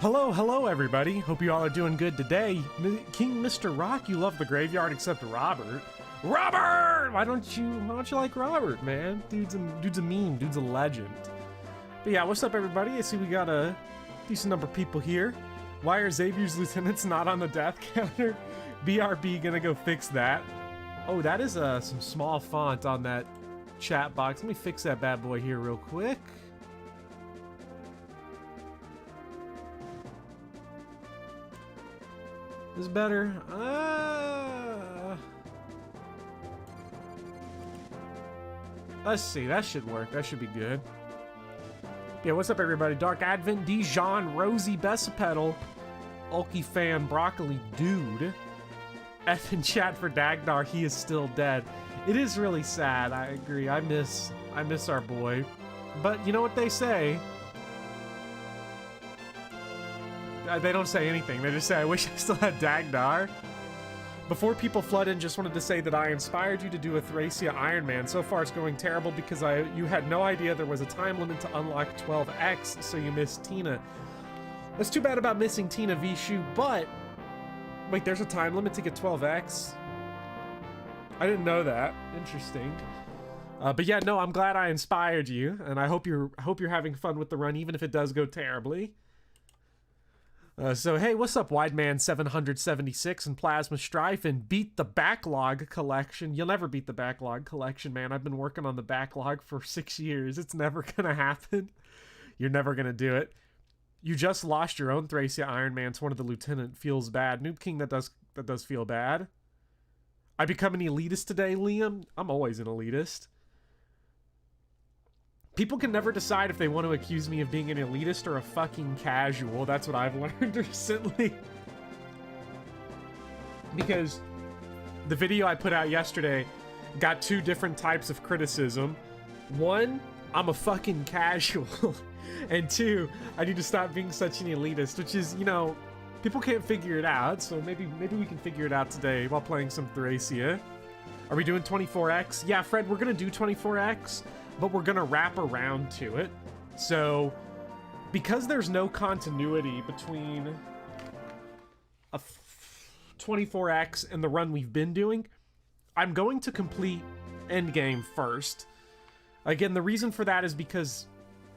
Hello everybody. Hope you all are doing good today. King Mr. Rock, you love the graveyard except Robert. Robert! Why don't you like Robert, man? Dude's a meme, dude's a legend. But yeah, what's up everybody? I see we got a decent number of people here. Why are Xavier's lieutenants not on the death counter? BRB gonna go fix that. Oh, that is some small font on that chat box. Let me fix that bad boy here real quick. Is better. Let's see. That should work. That should be good. Yeah, what's up, everybody? Dark Advent, Dijon, Rosie, Bessapedal, Ulky Fan, Broccoli, Dude. F in chat for Dagnar. He is still dead. It is really sad. I agree. I miss our boy. But you know what they say? They don't say anything. They just say, I wish I still had Dagnar. Before people flood in, just wanted to say that I inspired you to do a Thracia Iron Man. So far it's going terrible because you had no idea there was a time limit to unlock 12X, so you missed Tina. That's too bad about missing Tina Vishu, but... Wait, there's a time limit to get 12X? I didn't know that. Interesting. But yeah, no, I'm glad I inspired you, and I hope you're having fun with the run, even if it does go terribly. So hey, what's up, Wideman 776 and Plasma Strife and Beat the Backlog Collection. You'll never beat the Backlog Collection, man. I've been working on the backlog for 6 years. It's never gonna happen. You're never gonna do it. You just lost your own Thracia Iron Man to one of the lieutenant. Feels bad. Noob King, that does feel bad. I become an elitist today, Liam. I'm always an elitist. People can never decide if they want to accuse me of being an elitist or a fucking casual. That's what I've learned recently. Because the video I put out yesterday got two different types of criticism. One, I'm a fucking casual. And two, I need to stop being such an elitist, which is, you know, people can't figure it out. So maybe we can figure it out today while playing some Thracia. Are we doing 24X? Yeah, Fred, we're going to do 24X. But we're gonna wrap around to it. So, because there's no continuity between a 24X and the run we've been doing, I'm going to complete Endgame first. Again, the reason for that is because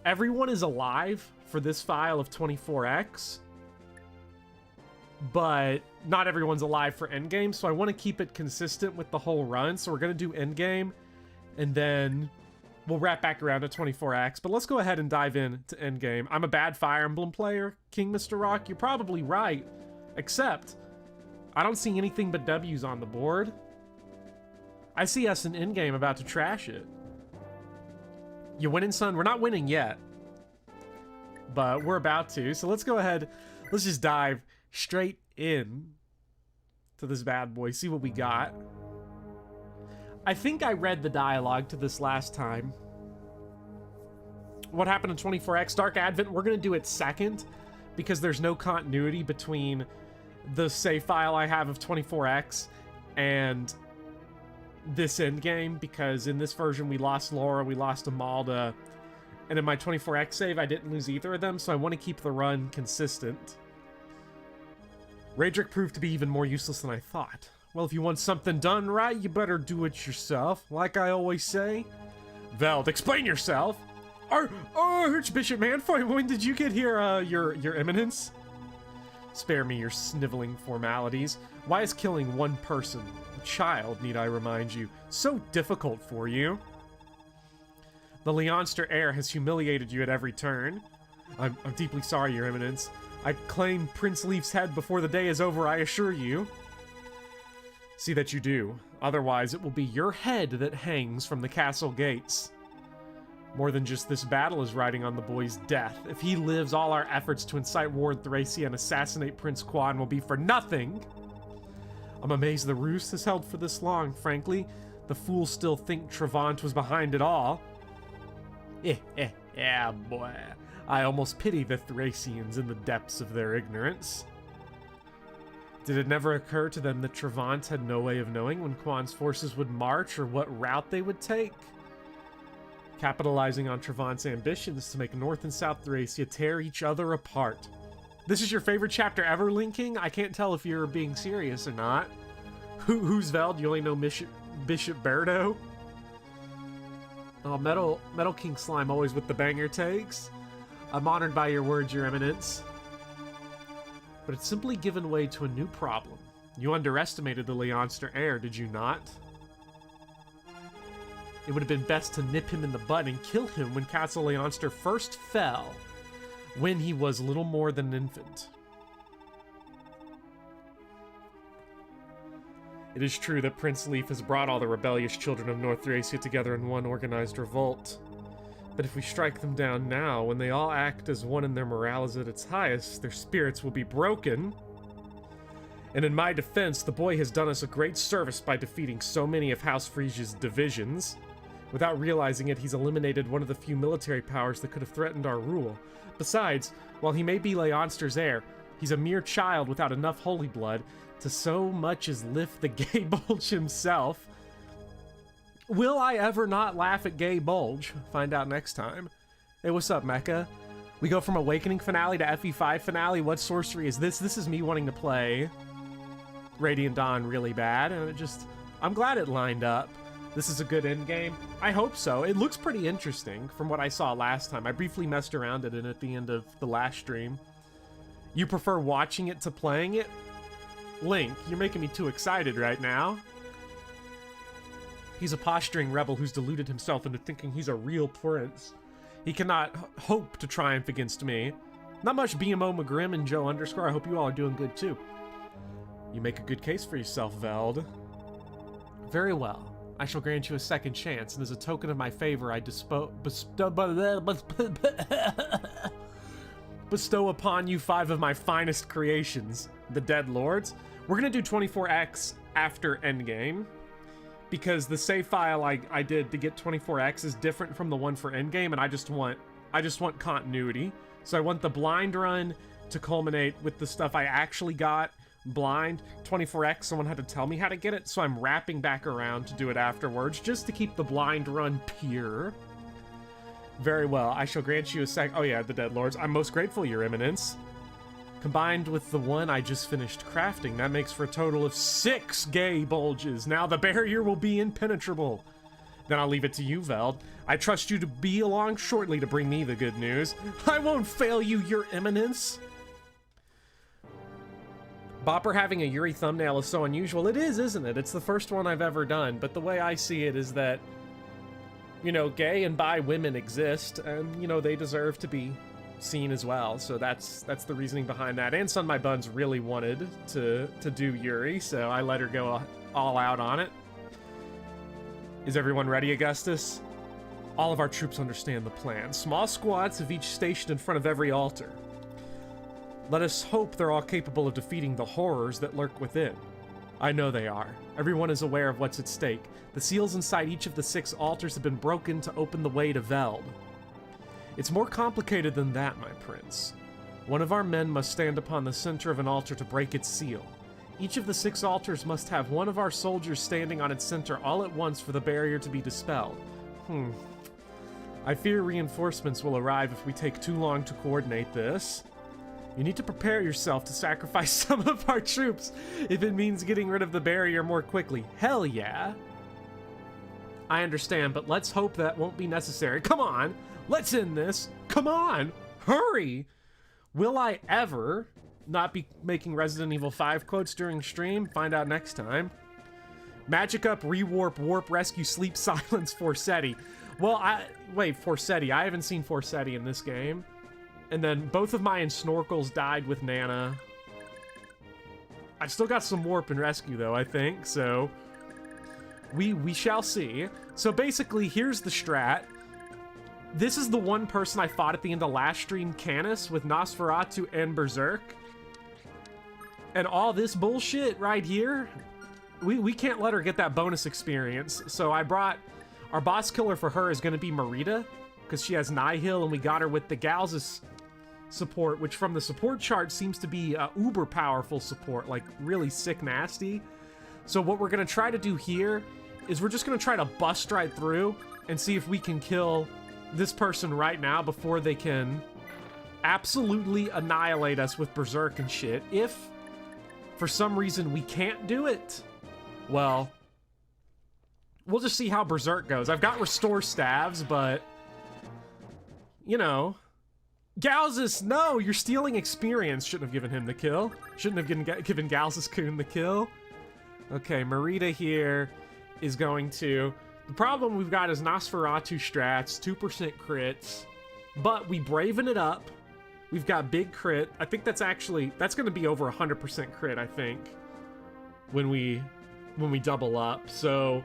everyone is alive for this file of 24X, but not everyone's alive for Endgame, so I want to keep it consistent with the whole run. So we're gonna do Endgame, and then we'll wrap back around to 24X, but let's go ahead and dive in to Endgame. I'm a bad Fire Emblem player, King Mr. Rock. You're probably right, except I don't see anything but W's on the board. I see us in Endgame about to trash it. You winning, son? We're not winning yet, but we're about to. So let's go ahead. Let's just dive straight in to this bad boy, see what we got. I think I read the dialogue to this last time. What happened in 24X? Dark Advent, we're going to do it second because there's no continuity between the save file I have of 24X and this endgame, because in this version we lost Laura, we lost Amalda, and in my 24X save I didn't lose either of them, so I want to keep the run consistent. Raedric proved to be even more useless than I thought. Well, if you want something done right, you better do it yourself, like I always say. Veld, explain yourself! Archbishop Manfoy, when did you get here, your eminence? Spare me your sniveling formalities. Why is killing one person, a child, need I remind you, so difficult for you? The Leonster heir has humiliated you at every turn. I'm deeply sorry, your eminence. I claim Prince Leaf's head before the day is over, I assure you. See that you do. Otherwise, it will be your head that hangs from the castle gates. More than just this battle is riding on the boy's death. If he lives, all our efforts to incite war in Thracia and assassinate Prince Quan will be for nothing. I'm amazed the ruse has held for this long, frankly. The fools still think Trevant was behind it all. Yeah, boy. I almost pity the Thracians in the depths of their ignorance. Did it never occur to them that Trevant had no way of knowing when Quan's forces would march or what route they would take? Capitalizing on Trevant's ambitions to make North and South Thracia tear each other apart. This is your favorite chapter ever, Linking? I can't tell if you're being serious or not. Who's Veld? You only know Bishop Berto? Oh, Metal King Slime, always with the banger takes. I'm honored by your words, Your Eminence. But it's simply given way to a new problem. You underestimated the Leonster heir, did you not? It would have been best to nip him in the bud and kill him when Castle Leonster first fell, when he was little more than an infant. It is true that Prince Leaf has brought all the rebellious children of North Thracia together in one organized revolt. But if we strike them down now, when they all act as one and their morale is at its highest, their spirits will be broken. And in my defense, the boy has done us a great service by defeating so many of House Frisia's divisions. Without realizing it, he's eliminated one of the few military powers that could have threatened our rule. Besides, while he may be Leonster's heir, he's a mere child without enough holy blood to so much as lift the Gay Bulge himself. Will I ever not laugh at Gay Bulge? Find out next time. Hey, what's up, Mecha? We go from Awakening finale to FE5 finale. What sorcery is this? This is me wanting to play Radiant Dawn really bad, and I'm glad it lined up. This is a good endgame. I hope so. It looks pretty interesting from what I saw last time. I briefly messed around it at the end of the last stream. You prefer watching it to playing it? Link, you're making me too excited right now. He's a posturing rebel who's deluded himself into thinking he's a real prince. He cannot hope to triumph against me. Not much BMO McGrim and Joe _. I hope you all are doing good too. You make a good case for yourself, Veld. Very well. I shall grant you a second chance, and as a token of my favor, I bestow upon you 5 of my finest creations, the Dead Lords. We're gonna do 24x after Endgame, because the save file I did to get 24x is different from the one for Endgame, and I just want continuity. So I want the blind run to culminate with the stuff I actually got blind. 24x, someone had to tell me how to get it, so I'm wrapping back around to do it afterwards, just to keep the blind run pure. Very well, I shall grant you a sec. Oh yeah, the Dead Lords. I'm most grateful, Your Eminence. Combined with the one I just finished crafting, that makes for a total of 6 Gay Bulges. Now the barrier will be impenetrable. Then I'll leave it to you, Veld. I trust you to be along shortly to bring me the good news. I won't fail you, Your Eminence. Bopper having a Yuri thumbnail is so unusual. It is, isn't it? It's the first one I've ever done, but the way I see it is that, you know, gay and bi women exist, and, you know, they deserve to be seen as well. So that's the reasoning behind that. And Sun My Buns really wanted to do Yuri, so I let her go all out on it. Is everyone ready, Augustus? All of our troops understand the plan. Small squads of each stationed in front of every altar. Let us hope they're all capable of defeating the horrors that lurk within. I know they are. Everyone is aware of what's at stake. The seals inside each of the 6 altars have been broken to open the way to Veld. It's more complicated than that, my prince. One of our men must stand upon the center of an altar to break its seal. Each of the 6 altars must have one of our soldiers standing on its center all at once for the barrier to be dispelled. I fear reinforcements will arrive if we take too long to coordinate this. You need to prepare yourself to sacrifice some of our troops if it means getting rid of the barrier more quickly. Hell yeah. I understand, but let's hope that won't be necessary. Come on, let's end this. Come on, hurry. Will I ever not be making Resident Evil 5 quotes during stream? Find out next time. Magic up, rewarp, warp, rescue, sleep, silence, Forsetti. Well, wait, Forsetti. I haven't seen Forsetti in this game. And then both of my snorkels died with Nana. I still got some warp and rescue though, I think, so we shall see. So basically, here's the strat. This is the one person I fought at the end of last stream, Canis, with Nosferatu and Berserk. And all this bullshit right here, we can't let her get that bonus experience. So I brought, our boss killer for her is going to be Marita, because she has Nihil, and we got her with the Galzus support, which from the support chart seems to be uber powerful support, like really sick nasty. So what we're going to try to do here is we're just going to try to bust right through and see if we can kill this person right now before they can absolutely annihilate us with Berserk and shit. If, for some reason, we can't do it, well, we'll just see how Berserk goes. I've got Restore Staves, but, you know... Galzus, no! You're stealing experience. Shouldn't have given him the kill. Shouldn't have given Galzus-kun the kill. Okay, Marita here is going to... The problem we've got is Nosferatu strats, 2% crits, but we braven it up. We've got big crit. I think that's actually... That's going to be over 100% crit, I think, when we double up. So...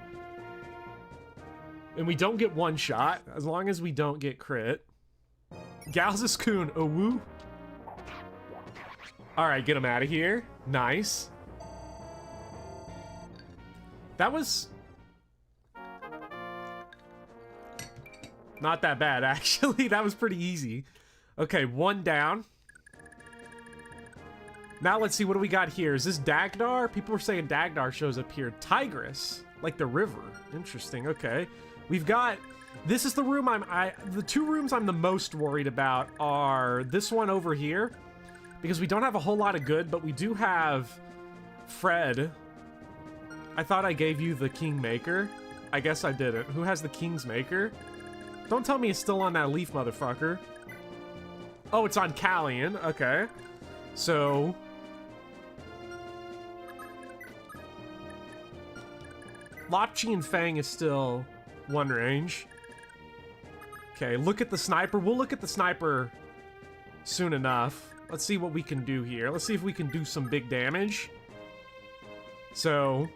And we don't get one shot, as long as we don't get crit. Galzus-kun, oh woo. Alright, get him out of here. Nice. That was... not that bad, actually. That was pretty easy. Okay, one down. Now let's see, what do we got here? Is this Dagnar? People were saying Dagnar shows up here. Tigris, like the river. Interesting, okay. We've got... This is the room the two rooms I'm the most worried about are this one over here, because we don't have a whole lot of good, but we do have Fred. I thought I gave you the Kingmaker. I guess I didn't. Who has the King's Maker? Don't tell me it's still on that leaf, motherfucker. Oh, it's on Callian. Okay. So... Lopchi and Fang is still one range. Okay, look at the sniper. We'll look at the sniper soon enough. Let's see what we can do here. Let's see if we can do some big damage. So,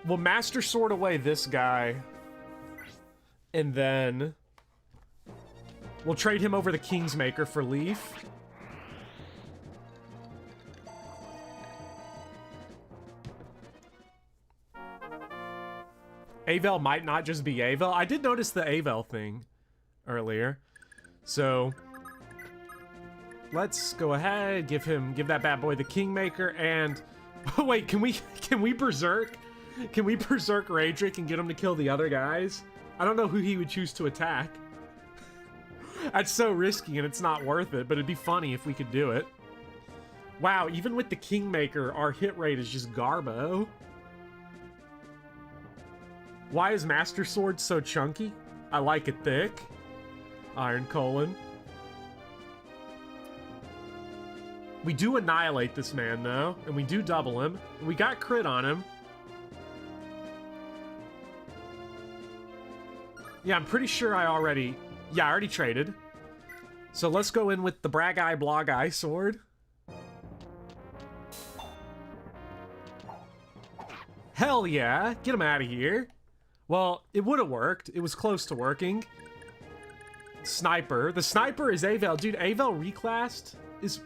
we'll Master Sword away this guy. And then we'll trade him over the Kingsmaker for Leaf. Avel might not just be Avel. I did notice the Avel thing earlier. So let's go ahead, give that bad boy the Kingmaker, and oh wait, can we Berserk? Can we Berserk Raedric and get him to kill the other guys? I don't know who he would choose to attack. That's so risky and it's not worth it, but it'd be funny if we could do it. Wow, even with the Kingmaker, our hit rate is just garbo. Why is Master Sword so chunky? I like it thick. Iron Colon. We do annihilate this man, though, and we do double him. And we got crit on him. Yeah, I'm pretty sure I already traded. So let's go in with the Brag Eye Blog Eye sword. Hell yeah, get him out of here. Well, it would have worked. It was close to working. Sniper. The Sniper is Avel. Dude, Avel reclassed is...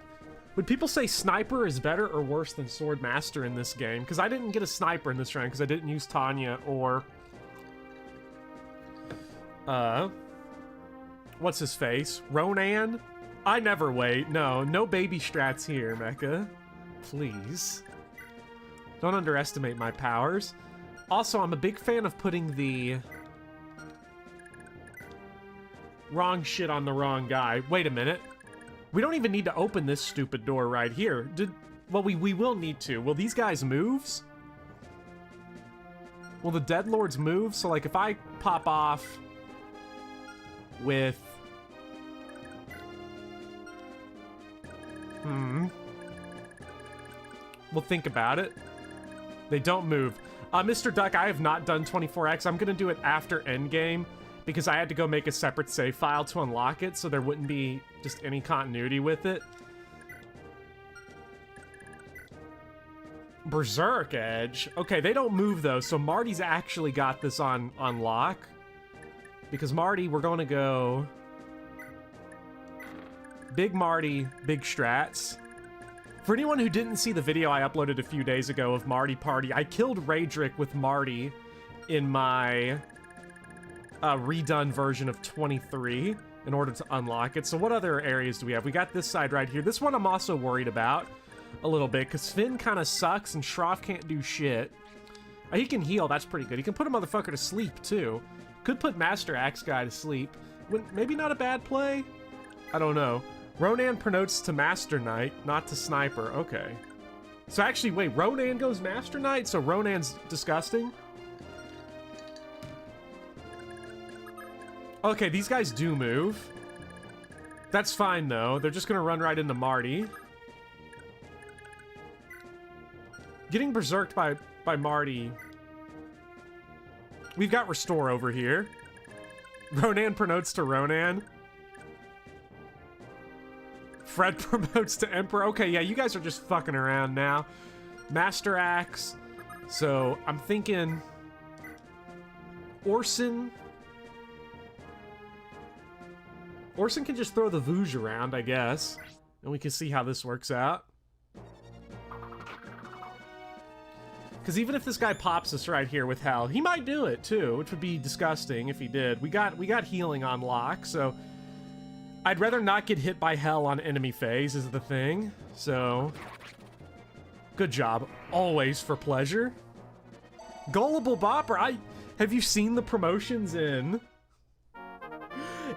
Would people say Sniper is better or worse than Sword Master in this game? Because I didn't get a Sniper in this round because I didn't use Tanya or... what's his face? Ronan? I never wait. No baby strats here, Mecha. Please. Don't underestimate my powers. Also, I'm a big fan of putting the wrong shit on the wrong guy. Wait a minute. We don't even need to open this stupid door right here. Well, we will need to. Will these guys moves? Will the Deadlords move? So, like, if I pop off with... We'll think about it. They don't move. Mr. Duck, I have not done 24X. I'm going to do it after Endgame because I had to go make a separate save file to unlock it, so there wouldn't be just any continuity with it. Berserk Edge. Okay, they don't move, though, so Marty's actually got this on lock. Because Marty, we're going to go... Big Marty, big strats. For anyone who didn't see the video I uploaded a few days ago of Marty Party, I killed Raedric with Marty in my redone version of 23 in order to unlock it. So what other areas do we have? We got this side right here. This one I'm also worried about a little bit because Finn kind of sucks and Shroff can't do shit. He can heal, that's pretty good. He can put a motherfucker to sleep too. Could put Master Axe guy to sleep. Maybe not a bad play? I don't know. Ronan promotes to Master Knight, not to Sniper. Okay. So actually, wait, Ronan goes Master Knight? So Ronan's disgusting? Okay, these guys do move. That's fine, though. They're just gonna run right into Marty. Getting berserked by Marty. We've got Restore over here. Ronan promotes to Ronan. Fred promotes to Emperor. Okay, yeah, you guys are just fucking around now. Master Axe. So, I'm thinking... Orson. Orson can just throw the Vouge around, I guess. And we can see how this works out. Because even if this guy pops us right here with Hell, he might do it too, which would be disgusting if he did. We got healing on lock, so I'd rather not get hit by Hell on enemy phase is the thing. So good job. Always for pleasure. Gullible Bopper. Have you seen the promotions in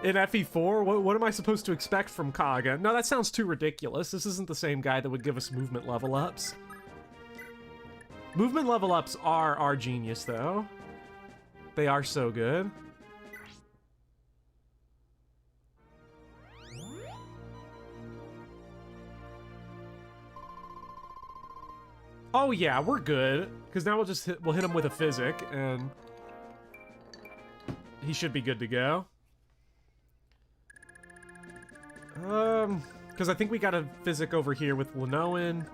FE4? What am I supposed to expect from Kaga? No, that sounds too ridiculous. This isn't the same guy that would give us movement level ups. Movement level ups are genius, though. They are so good. Oh yeah, we're good. Because now we'll hit him with a physic, and he should be good to go. Because I think we got a physic over here with Lenoan.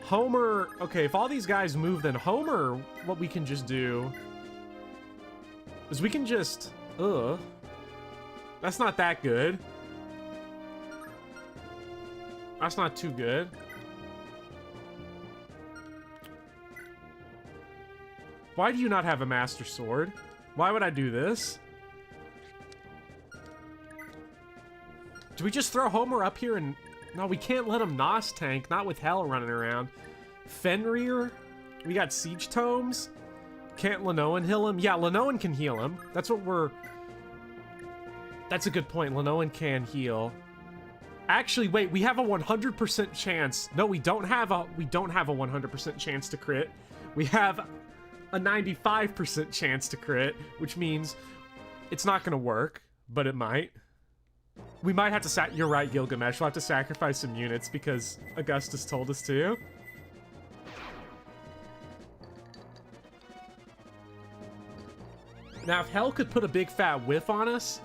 Homer, okay, if all these guys move, then Homer, what we can just do is we can just, that's not that good. That's not too good. Why do you not have a Master Sword? Why would I do this? Do we just throw Homer up here and... No, we can't let him Nos tank, not with Hell running around. Fenrir? We got Siege Tomes? Can't Lenoan heal him? Yeah, Lenoan can heal him. That's what we're... That's a good point. Lenoan can heal. Actually, wait, we have a 100% chance. No, we don't have a 100% chance to crit. We have a 95% chance to crit, which means it's not gonna work, but it might. We might have to you're right, Gilgamesh. We'll have to sacrifice some units because Augustus told us to. Now, if Hell could put a big fat whiff on us...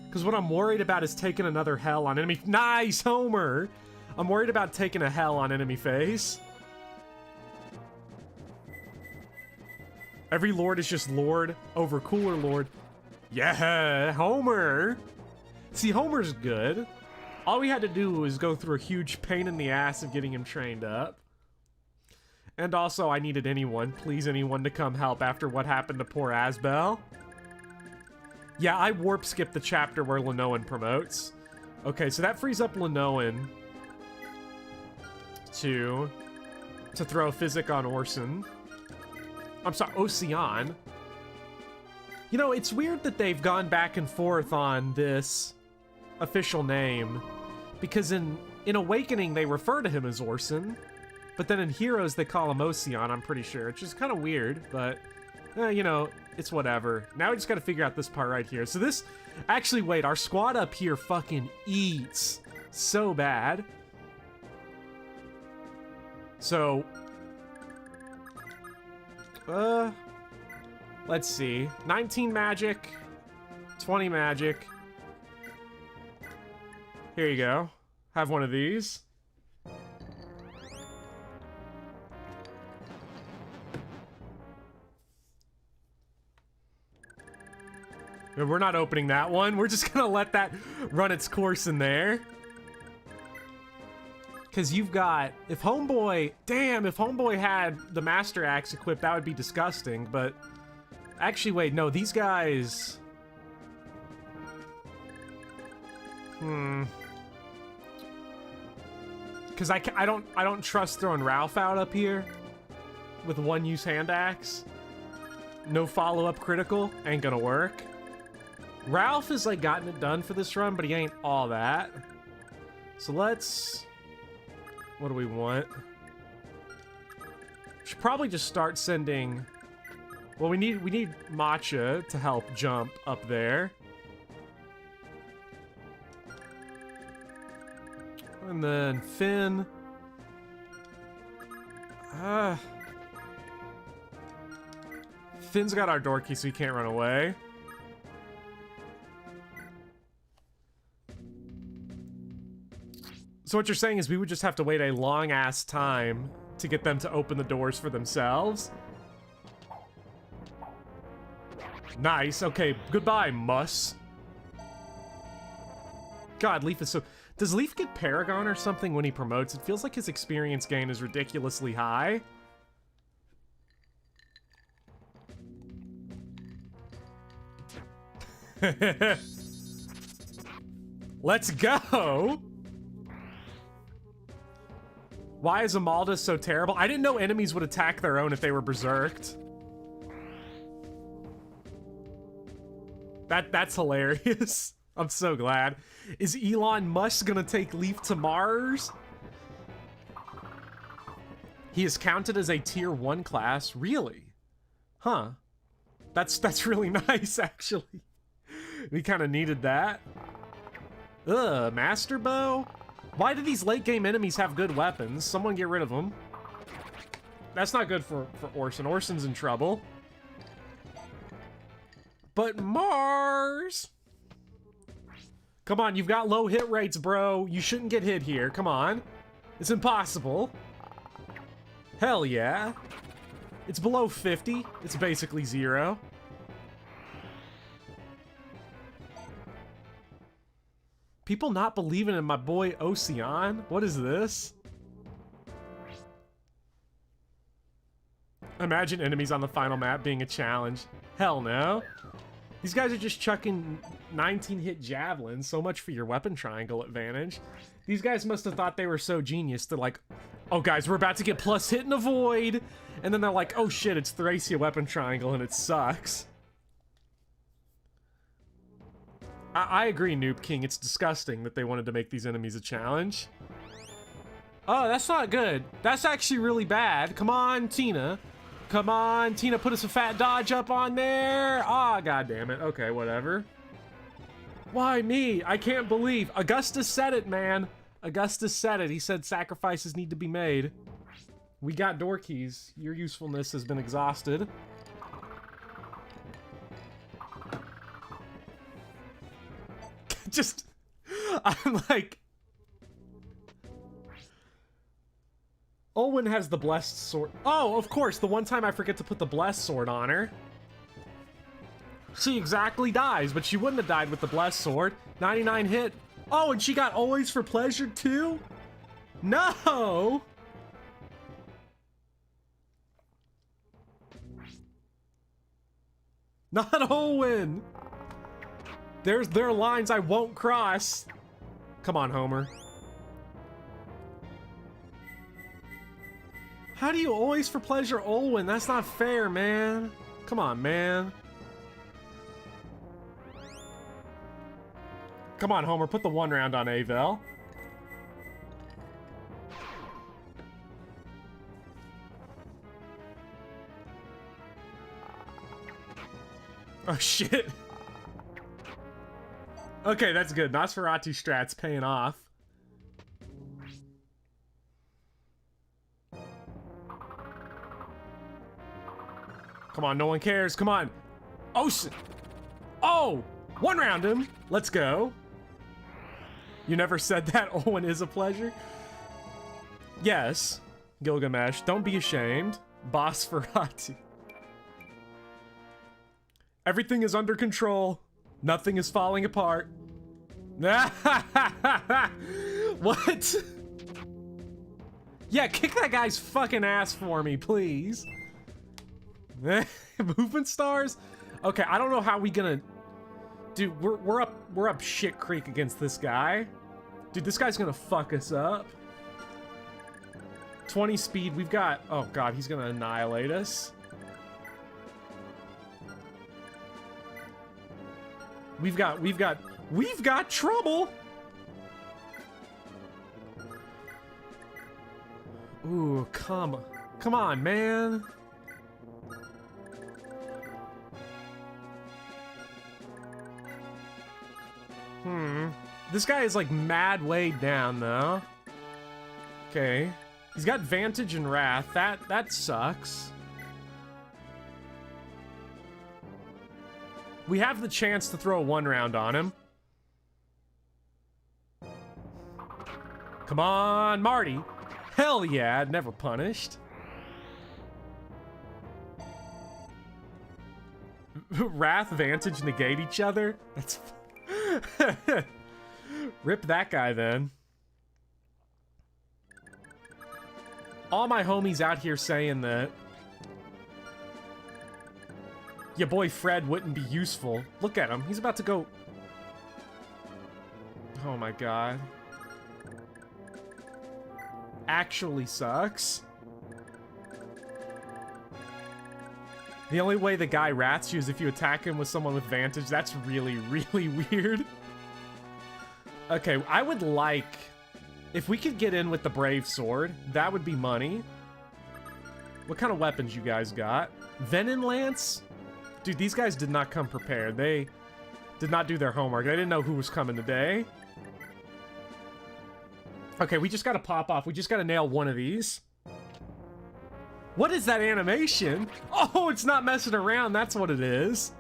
Because what I'm worried about is taking another Hell on enemy... Nice, Homer! I'm worried about taking a Hell on enemy phase. Every Lord is just Lord over Cooler Lord. Yeah, Homer! See, Homer's good. All we had to do was go through a huge pain in the ass of getting him trained up. And also, I needed anyone, please anyone, to come help after what happened to poor Asbel. Yeah, I warp skipped the chapter where Lenoan promotes. Okay, so that frees up Lenoan to throw Physic on Orson. I'm sorry, Ocean. You know, it's weird that they've gone back and forth on this official name, because in Awakening they refer to him as Orson, but then in Heroes they call him Ocean, I'm pretty sure, which is kind of weird, but, you know, it's whatever. Now we just gotta figure out this part right here. So this, actually, wait, our squad up here fucking eats so bad. So, let's see. 19 magic, 20 magic. Here you go. Have one of these. We're not opening that one. We're just gonna let that run its course in there. Because you've got... If Homeboy... Damn, if Homeboy had the Master Axe equipped, that would be disgusting, but... Actually, wait, no, these guys... Because I don't trust throwing Ralph out up here with one-use hand axe. No follow-up critical, ain't gonna work. Ralph has like gotten it done for this run, but he ain't all that. So let's... What do we want? Should probably just start sending... Well, we need Matcha to help jump up there. And then Finn. Finn's got our door key, so he can't run away. So what you're saying is we would just have to wait a long-ass time to get them to open the doors for themselves? Nice. Okay, goodbye, Muss. God, Leaf is so... Does Leaf get Paragon or something when he promotes? It feels like his experience gain is ridiculously high. Let's go! Why is Amalda so terrible? I didn't know enemies would attack their own if they were berserked. That's hilarious. I'm so glad. Is Elon Musk gonna take Leaf to Mars? He is counted as a tier 1 class. Really? Huh. That's really nice, actually. We kind of needed that. Ugh, Master Bow? Why do these late game enemies have good weapons? Someone get rid of them. That's not good for Orson. Orson's in trouble. But Mars! Come on, you've got low hit rates, bro. You shouldn't get hit here. Come on. It's impossible. Hell yeah. It's below 50. It's basically 0. People not believing in my boy Ocean? What is this? Imagine enemies on the final map being a challenge. Hell no. These guys are just chucking 19-hit javelins. So much for your weapon triangle advantage. These guys must have thought they were so genius. They're like, oh guys, we're about to get plus hit and avoid. And then they're like, oh shit, it's Thracia weapon triangle and it sucks. I agree, Noob King. It's disgusting that they wanted to make these enemies a challenge. Oh, that's not good. That's actually really bad. Come on, Tina. Come on, Tina, put us a fat dodge up on there. Ah, god damn it. Okay, whatever. Why me? I can't believe. Augustus said it, man. Augustus said it. He said sacrifices need to be made. We got door keys. Your usefulness has been exhausted. Just, I'm like, Olwen has the blessed sword. Oh, of course, the one time I forget to put the blessed sword on her. She exactly dies, but she wouldn't have died with the blessed sword. 99 hit. Oh, and she got always for pleasure too? No! Not Olwen! There are lines I won't cross. Come on, Homer. How do you always for pleasure Olwen? That's not fair, man. Come on, man. Come on, Homer. Put the 1 round on Avel. Oh, shit. Okay, that's good. Nosferatu strat's paying off. Come on, no one cares. Come on. Oh, shit. Oh! 1 round him. Let's go. You never said that. Owen is a pleasure. Yes. Gilgamesh, don't be ashamed. Bosferatu. Everything is under control. Nothing is falling apart. What? Yeah, kick that guy's fucking ass for me, please. Movement stars? Okay, I don't know how we gonna... Dude, we're up shit creek against this guy. Dude, this guy's gonna fuck us up. 20 speed, we've got... Oh god, he's gonna annihilate us. We've got trouble. Ooh, come on, man. This guy is like mad weighed down though. Okay. He's got Vantage and Wrath. That sucks. We have the chance to throw a 1-round on him. Come on, Marty. Hell yeah, never punished. Wrath, Vantage negate each other? That's... Rip that guy then. All my homies out here saying that your boy Fred wouldn't be useful. Look at him. He's about to go... Oh my god. Actually sucks. The only way the guy rats you is if you attack him with someone with Vantage. That's really, really weird. Okay, I would like... If we could get in with the Brave Sword, that would be money. What kind of weapons you guys got? Venom Lance? Dude, these guys did not come prepared. They did not do their homework. They didn't know who was coming today. Okay, we just gotta pop off. We just gotta nail one of these. What is that animation? Oh, it's not messing around. That's what it is.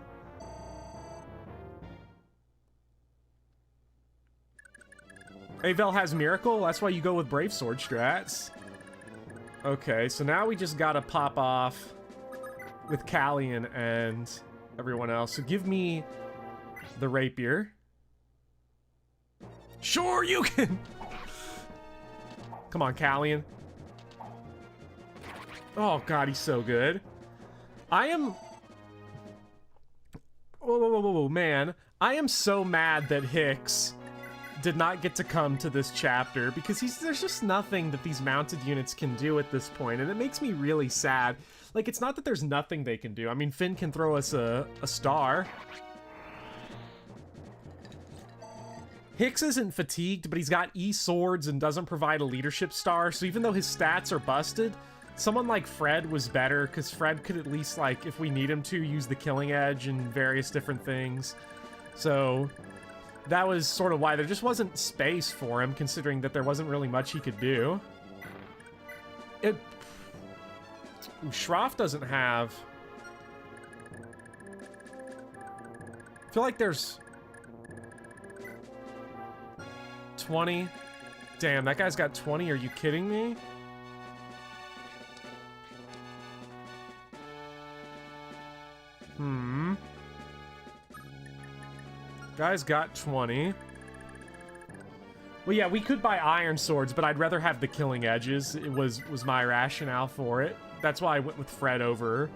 Veld has Miracle. That's why you go with Brave Sword strats. Okay, so now we just gotta pop off with Callian and everyone else. So give me the Rapier. Sure, you can! Come on, Callian. Oh god, he's so good. I am... Whoa, man. I am so mad that Hicks did not get to come to this chapter because there's just nothing that these mounted units can do at this point, and it makes me really sad. Like, it's not that there's nothing they can do. I mean, Finn can throw us a star. Hicks isn't fatigued, but he's got E-swords and doesn't provide a leadership star, so even though his stats are busted, someone like Fred was better, because Fred could at least, like, if we need him to, use the Killing Edge and various different things. So that was sort of why there just wasn't space for him, considering that there wasn't really much he could do. Ooh, Shroff doesn't have... I feel like there's 20. Damn, that guy's got 20. Are you kidding me? Guy's got 20. Well, yeah, we could buy Iron Swords, but I'd rather have the Killing Edges. It was my rationale for it. That's why I went with Fred over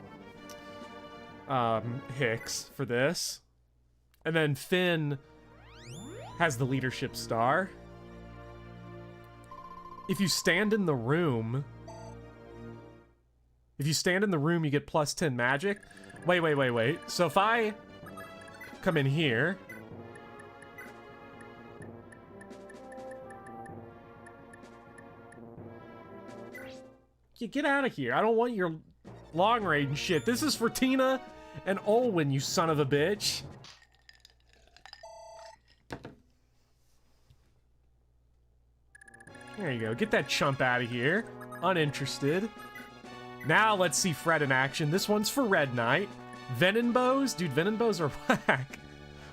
Hicks for this. And then Finn has the leadership star. If you stand in the room... If you stand in the room, you get plus 10 magic. Wait. So if I come in here... Get out of here. I don't want your long range shit. This is for Tina and Olwen, you son of a bitch. There you go. Get that chump out of here. Uninterested. Now let's see Fred in action. This one's for Red Knight. Venom Bows? Dude, Venom Bows are whack.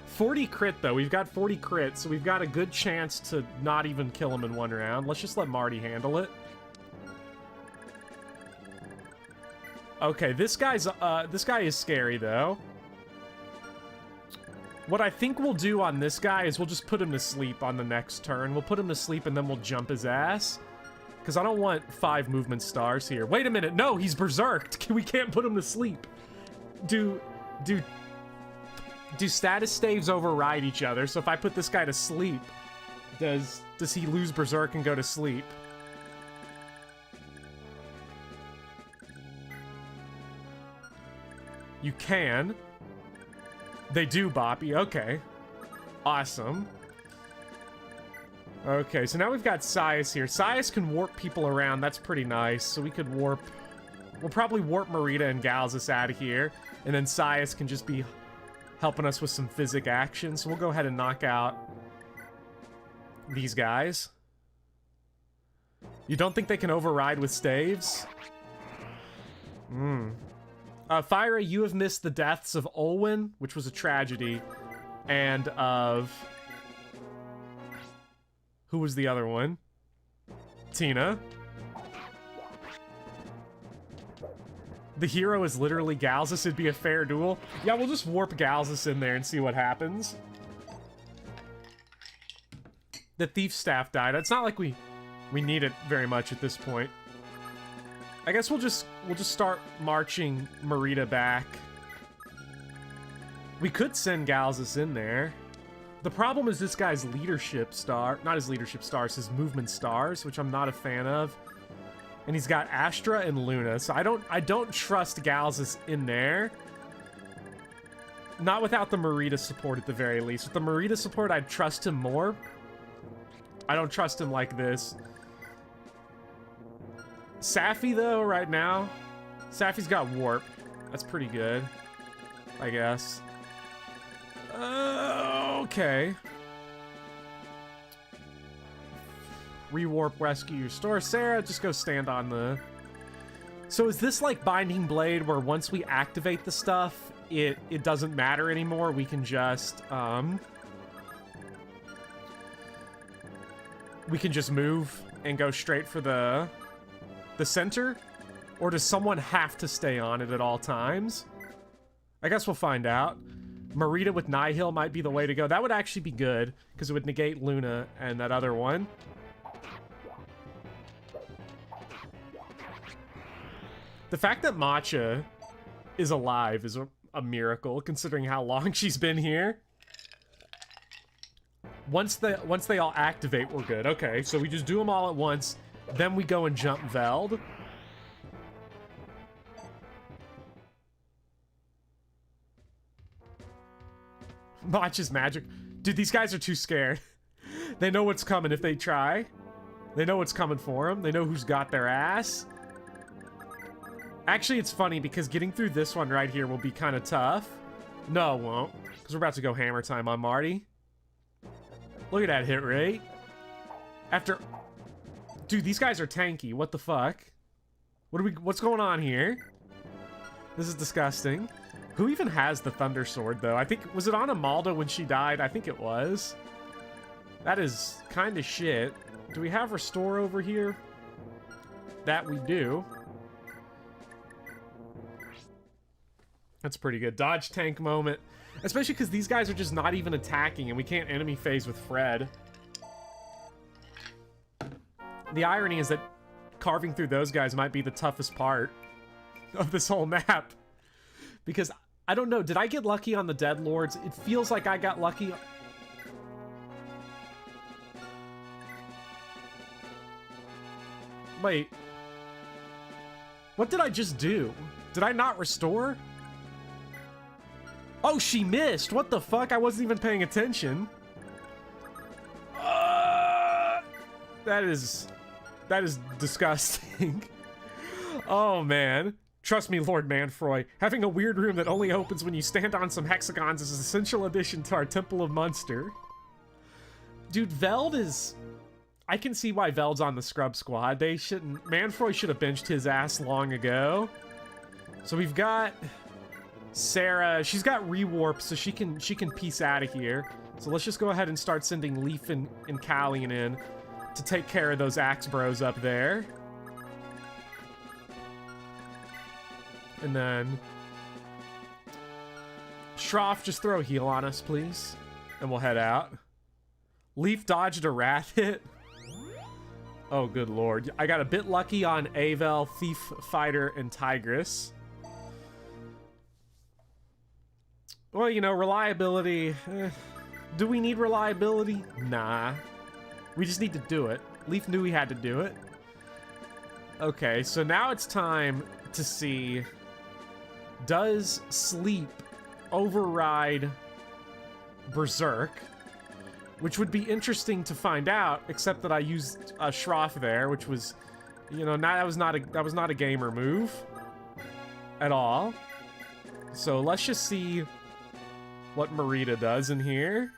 40 crit, though. We've got 40 crit, so we've got a good chance to not even kill him in one round. Let's just let Marty handle it. Okay, this guy is scary, though. What I think we'll do on this guy is we'll just put him to sleep on the next turn. We'll put him to sleep and then we'll jump his ass. Because I don't want 5 movement stars here. Wait a minute, no, he's berserked. We can't put him to sleep. Do status staves override each other? So if I put this guy to sleep, does he lose berserk and go to sleep? You can. They do, Boppy. Okay. Awesome. Okay, so now we've got Sias here. Sias can warp people around. That's pretty nice. So we could warp... We'll probably warp Marita and Galzus out of here. And then Sias can just be helping us with some physic action. So we'll go ahead and knock out these guys. You don't think they can override with staves? Fyra, you have missed the deaths of Olwen, which was a tragedy, and of... Who was the other one? Tina. The hero is literally Galzus. It'd be a fair duel. Yeah, we'll just warp Galzus in there and see what happens. The thief staff died. It's not like we need it very much at this point. I guess we'll just start marching Marita back. We could send Galzus in there. The problem is this guy's leadership star, not his leadership stars, his movement stars, which I'm not a fan of. And he's got Astra and Luna, so I don't trust Galzus in there. Not without the Marita support at the very least. With the Marita support, I'd trust him more. I don't trust him like this. Safi, though, right now, Safi's got warp. That's pretty good, I guess. Okay. Rewarp, rescue your store. Sarah, just go stand on the... So is this like Binding Blade, where once we activate the stuff, it doesn't matter anymore? We can just, we can just move and go straight for the center? Or does someone have to stay on it at all times? I guess we'll find out. Marita with Nihil might be the way to go. That would actually be good, because it would negate Luna and that other one. The fact that Matcha is alive is a miracle, considering how long she's been here. Once they all activate, we're good. Okay, so we just do them all at once, then we go and jump Veld. Matcha's magic. Dude, these guys are too scared. They know what's coming if they try. They know what's coming for them. They know who's got their ass. Actually, it's funny because getting through this one right here will be kind of tough. No, it won't. Because we're about to go hammer time on Marty. Look at that hit rate. After... Dude, these guys are tanky. What the fuck? What's going on here? This is disgusting. Who even has the Thunder Sword, though? I think... Was it on Amalda when she died? I think it was. That is kind of shit. Do we have Restore over here? That we do. That's pretty good. Dodge tank moment. Especially because these guys are just not even attacking and we can't enemy phase with Fred. The irony is that carving through those guys might be the toughest part of this whole map. Because, I don't know, did I get lucky on the Dead Lords? It feels like I got lucky. Wait. What did I just do? Did I not restore? Oh, she missed! What the fuck? I wasn't even paying attention. That is disgusting. Oh, man. Trust me, Lord Manfroy. Having a weird room that only opens when you stand on some hexagons is an essential addition to our Temple of Munster. Dude, Veld is... I can see why Veld's on the scrub squad. They shouldn't... Manfroy should have benched his ass long ago. So we've got... Sarah, she's got rewarp, so she can piece out of here. So let's just go ahead and start sending Leaf and Callian in to take care of those axe bros up there. And then Shroff, just throw a heal on us, please. And we'll head out. Leaf dodged a wrath hit. Oh, good lord. I got a bit lucky on Avel, Thief, Fighter, and Tigress. Well, you know, reliability... Do we need reliability? Nah. We just need to do it. Leaf knew he had to do it. Okay, so now it's time to see... Does Sleep override Berserk? which would be interesting to find out, except that I used a Shroff there, which was, you know, that was not a gamer move at all. So let's just see what Marita does in here.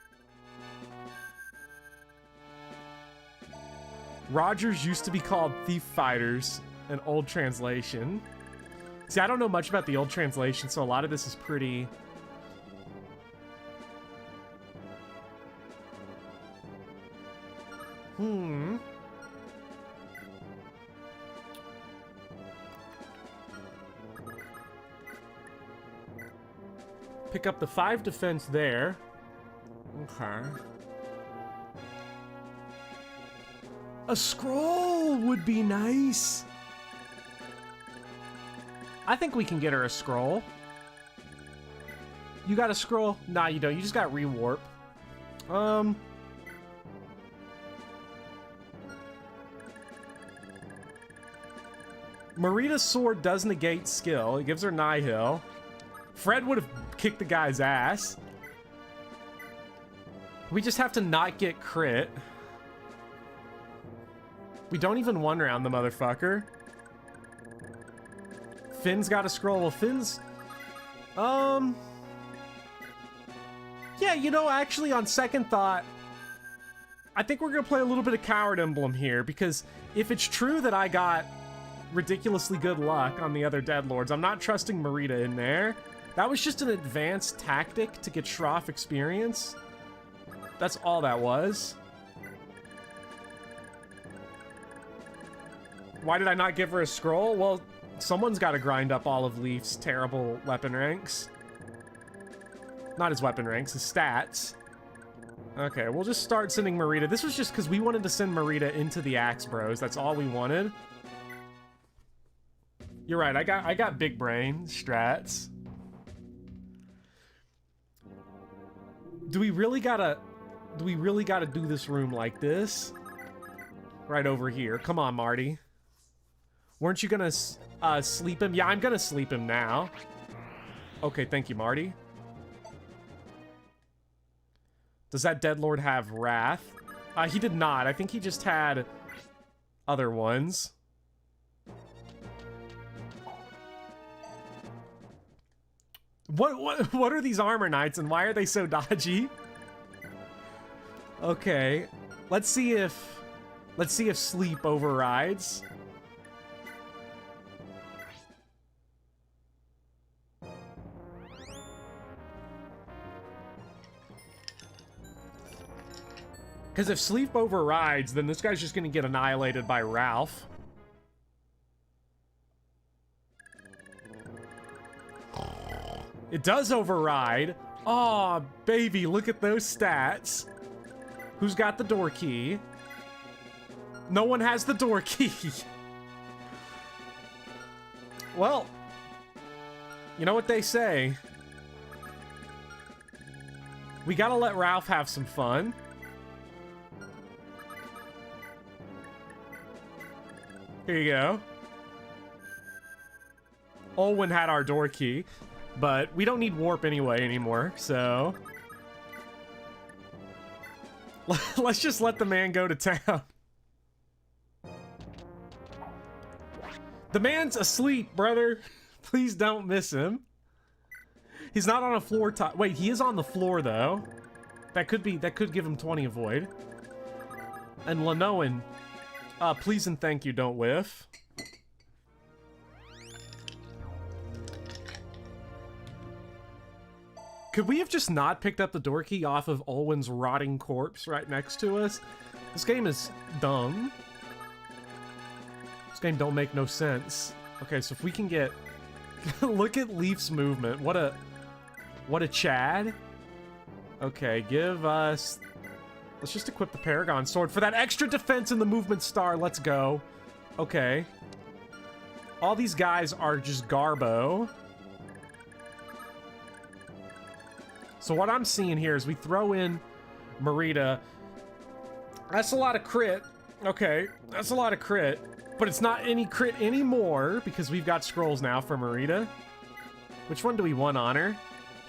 Rogers used to be called Thief Fighters, an old translation. See, I don't know much about the old translation, so a lot of this is pretty... Pick up the 5 defense there. Okay. A scroll would be nice. I think we can get her a scroll. You got a scroll? Nah, you don't. You just got rewarp. Marita's sword does negate skill. It gives her Nihil. Fred would have kicked the guy's ass. We just have to not get crit. We don't even one round the motherfucker. Finn's got a scroll. Well, Finn's... Yeah, you know, actually, on second thought, I think we're gonna play a little bit of Coward Emblem here, because if it's true that I got ridiculously good luck on the other Deadlords, I'm not trusting Marita in there. That was just an advanced tactic to get Shroff experience. That's all that was. Why did I not give her a scroll? Well, someone's got to grind up all of Leaf's terrible weapon ranks. Not his weapon ranks, his stats. Okay, we'll just start sending Marita. This was just because we wanted to send Marita into the Axe Bros. That's all we wanted. You're right, I got big brain strats. Do we really gotta do this room like this? Right over here. Come on, Marty. Weren't you gonna sleep him? Yeah, I'm gonna sleep him now. Okay, thank you, Marty. Does that Deadlord have Wrath? He did not. I think he just had other ones. What are these armor knights and why are they so dodgy? Okay, let's see if sleep overrides. Because if sleep overrides, then this guy's just gonna get annihilated by Ralph. It does override. Aw, baby, look at those stats. Who's got the door key? No one has the door key. Well, you know what they say. We gotta let Ralph have some fun. Here you go. Olwen had our door key, but we don't need warp anyway anymore, so... Let's just let the man go to town. The man's asleep, brother. Please don't miss him. He's not on a floor top. Wait, he is on the floor, though. That could give him 20 avoid. And Lanoan, please and thank you, don't whiff. Could we have just not picked up the door key off of Olwen's rotting corpse right next to us? This game is dumb. This game don't make no sense. Okay, so if we can get... Look at Leaf's movement. What a Chad. Okay, give us... Let's just equip the Paragon Sword for that extra defense in the movement star. Let's go. Okay. All these guys are just Garbo. So what I'm seeing here is we throw in Marita. That's a lot of crit. Okay, that's a lot of crit. But it's not any crit anymore because we've got scrolls now for Marita. Which one do we want on her?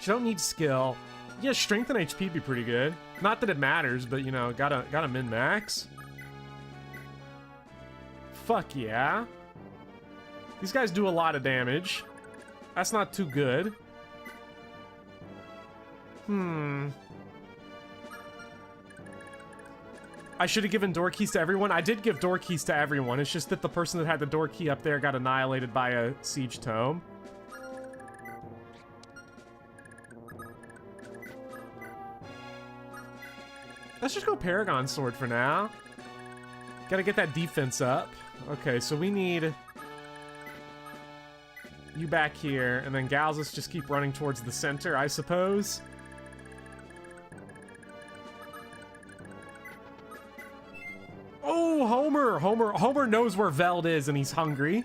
She don't need skill. Yeah, strength and HP be pretty good. Not that it matters, but you know, gotta min-max. Fuck yeah. These guys do a lot of damage. That's not too good. I should have given door keys to everyone. I did give door keys to everyone. It's just that the person that had the door key up there got annihilated by a siege tome. Let's just go Paragon Sword for now. Gotta get that defense up. Okay, so we need you back here, and then gals, let's just keep running towards the center, I suppose. Oh, Homer knows where Veld is, and he's hungry.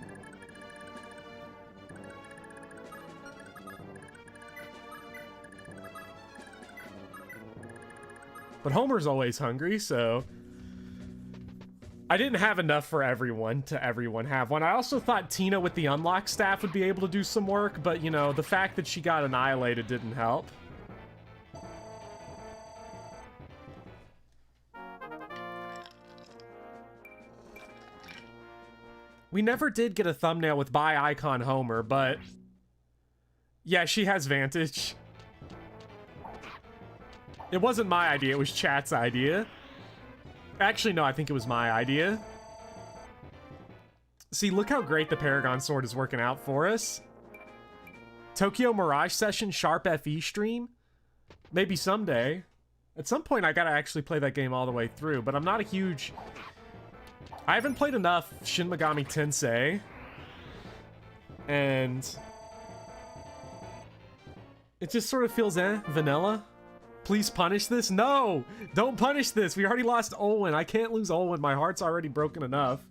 But Homer's always hungry, so I didn't have enough for everyone to have one. I also thought Tina with the unlock staff would be able to do some work, but you know, the fact that she got annihilated didn't help. We never did get a thumbnail with Buy Icon Homer, but yeah, she has Vantage. It wasn't my idea, it was chat's idea. Actually, no, I think it was my idea. See, look how great the Paragon Sword is working out for us. Tokyo Mirage Session, Sharp FE stream? Maybe someday. At some point, I gotta actually play that game all the way through, but I'm not a huge... I haven't played enough Shin Megami Tensei. And... it just sort of feels, vanilla. Please punish this? No! Don't punish this! We already lost Olwen. I can't lose Olwen. My heart's already broken enough.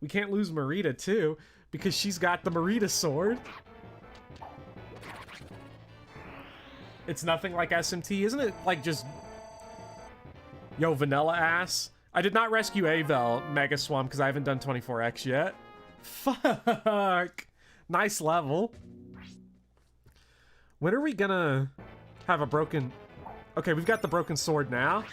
We can't lose Marita, too, because she's got the Marita sword. It's nothing like SMT, isn't it? Like, just... yo, vanilla ass. I did not rescue Avel Mega Swamp because I haven't done 24X yet. Fuck! Nice level. When are we gonna have a broken... okay, we've got the broken sword now.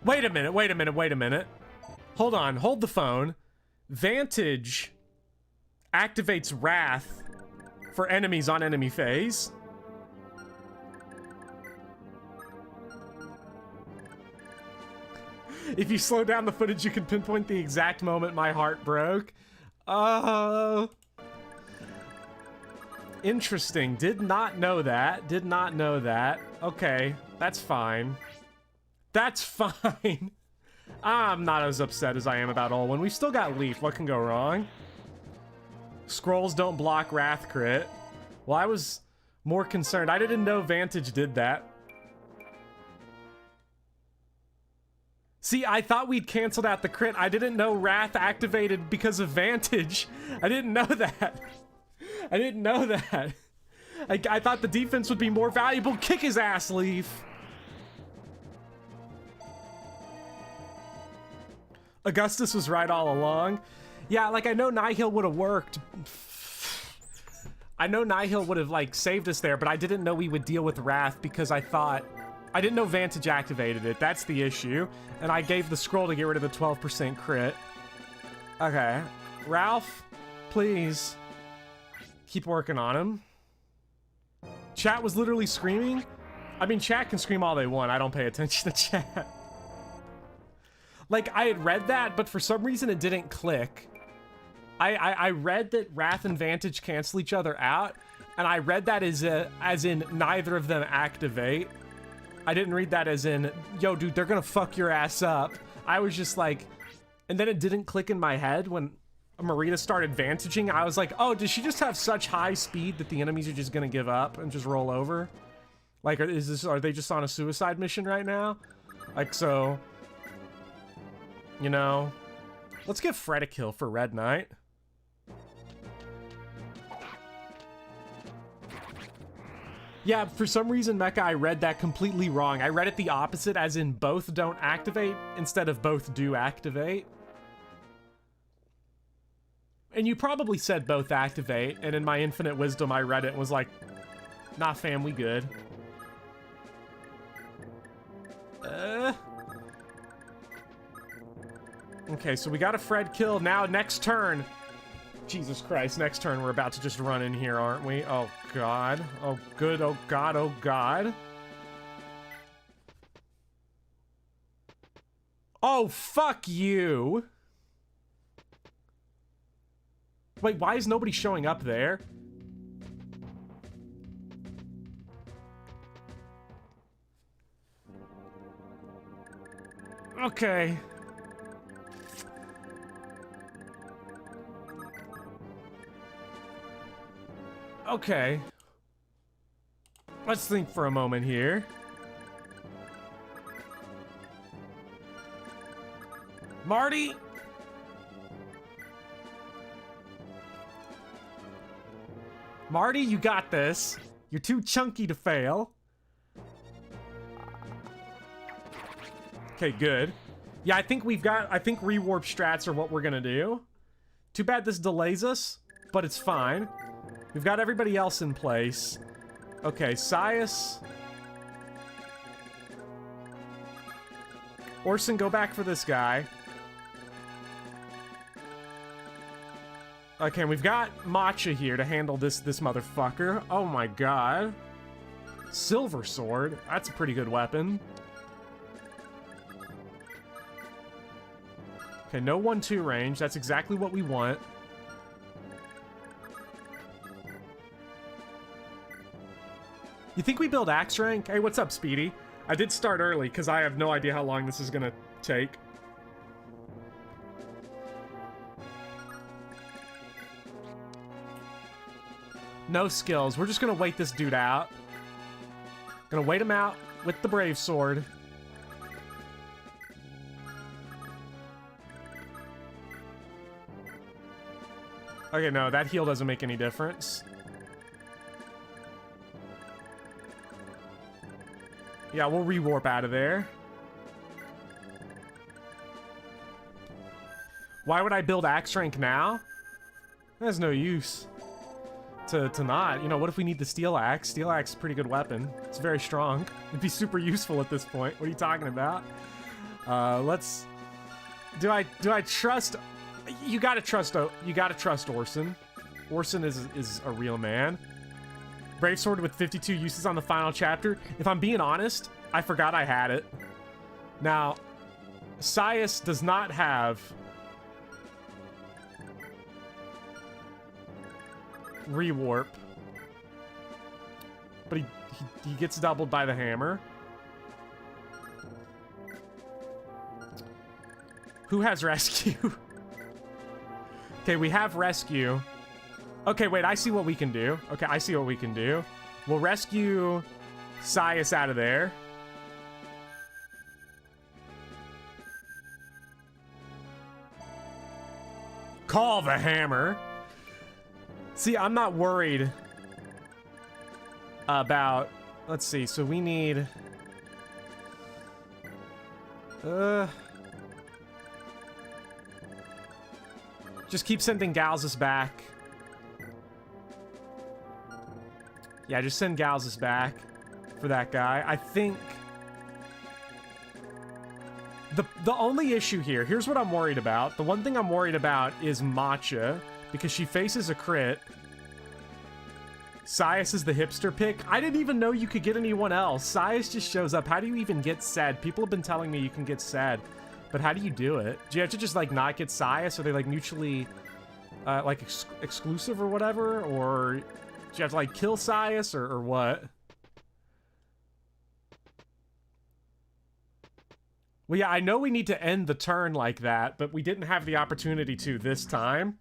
Wait a minute. Hold on, hold the phone. Vantage activates Wrath for enemies on enemy phase. If you slow down the footage, you can pinpoint the exact moment my heart broke. Interesting. Did not know that. Okay, that's fine. That's fine. I'm not as upset as I am about Olwen. We've still got Leaf. What can go wrong? Scrolls don't block Wrath crit. Well, I was more concerned. I didn't know Vantage did that. See, I thought we'd canceled out the crit. I didn't know Wrath activated because of Vantage. I didn't know that. I thought the defense would be more valuable. Kick his ass, Leaf. Augustus was right all along. Yeah, like, I know Nihil would have worked. I know Nihil would have, like, saved us there, but I didn't know we would deal with Wrath because I didn't know Vantage activated it. That's the issue. And I gave the scroll to get rid of the 12% crit. Okay. Ralph, please. Keep working on him. Chat was literally screaming. I mean, chat can scream all they want. I don't pay attention to chat. Like, I had read that, but for some reason it didn't click. I read that Wrath and Vantage cancel each other out, and I read that as in neither of them activate. I didn't read that as in, yo, dude, they're gonna fuck your ass up. I was just like, and then it didn't click in my head when Marita start advantaging, I was like, oh, does she just have such high speed that the enemies are just gonna give up and just roll over? Like, are they just on a suicide mission right now? Like, so, you know, let's give Fred a kill for Red Knight. Yeah, for some reason, Mecha, I read that completely wrong. I read it the opposite, as in both don't activate instead of both do activate. And you probably said both activate, and in my infinite wisdom, I read it and was like, nah, fam, we good. Okay, so we got a Fred kill. Now, next turn. Jesus Christ, next turn we're about to just run in here, aren't we? Oh, God. Oh, good. Oh, God. Oh, God. Oh, fuck you. Wait, why is nobody showing up there? Okay. Okay. Let's think for a moment here. Marty? Marty, you got this. You're too chunky to fail. Okay, good. Yeah, I think rewarp strats are what we're gonna do. Too bad this delays us, but it's fine. We've got everybody else in place. Okay, Sias. Orson, go back for this guy. Okay, we've got Matcha here to handle this motherfucker. Oh my god. Silver Sword. That's a pretty good weapon. Okay, no 1-2 range. That's exactly what we want. You think we build axe rank? Hey, what's up, Speedy? I did start early because I have no idea how long this is gonna take. No skills. We're just gonna wait this dude out. Gonna wait him out with the Brave Sword. Okay, no, that heal doesn't make any difference. Yeah, we'll re-warp out of there. Why would I build axe rank now? There's no use. To not. You know, what if we need the steel axe? Steel axe is a pretty good weapon. It's very strong. It'd be super useful at this point. What are you talking about? Let's... Do I trust... You gotta trust Orson. Orson is a real man. Brave Sword with 52 uses on the final chapter. If I'm being honest, I forgot I had it. Now, Sias does not have rewarp, but he gets doubled by the hammer. Who has rescue? Okay, we have rescue. Okay, wait, I see what we can do. Okay, I see what we can do. We'll rescue Sias out of there. Call the hammer. See, I'm not worried about... Let's see, so we need... Just keep sending Galzus back. Yeah, just send Galzus back for that guy. I think... The only issue here, here's what I'm worried about. The one thing I'm worried about is Matcha, because she faces a crit. Sias is the hipster pick. I didn't even know you could get anyone else. Sias just shows up. How do you even get Sad? People have been telling me you can get Sad, but how do you do it? Do you have to just, like, not get Sias? Are they, like, mutually, like, exclusive or whatever? Or do you have to, like, kill Sias or what? Well, yeah, I know we need to end the turn like that, but we didn't have the opportunity to this time.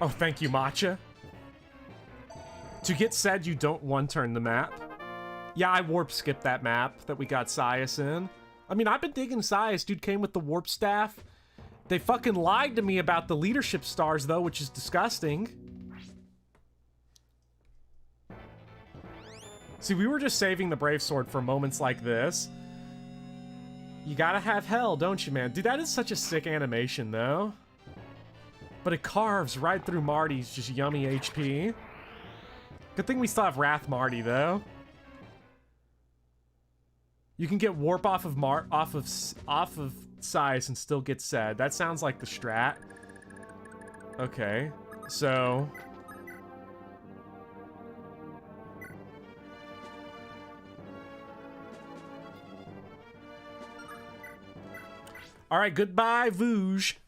Oh, thank you, Matcha. To get said, you don't one-turn the map. Yeah, I warp skipped that map that we got Sias in. I mean, I've been digging Sias. Dude came with the warp staff. They fucking lied to me about the leadership stars, though, which is disgusting. See, we were just saving the Brave Sword for moments like this. You gotta have hell, don't you, man? Dude, that is such a sick animation, though. But it carves right through Marty's just yummy HP. Good thing we still have Wrath Marty, though. You can get warp off of Sias and still get said. That sounds like the strat. Okay, so all right, goodbye, Vouge,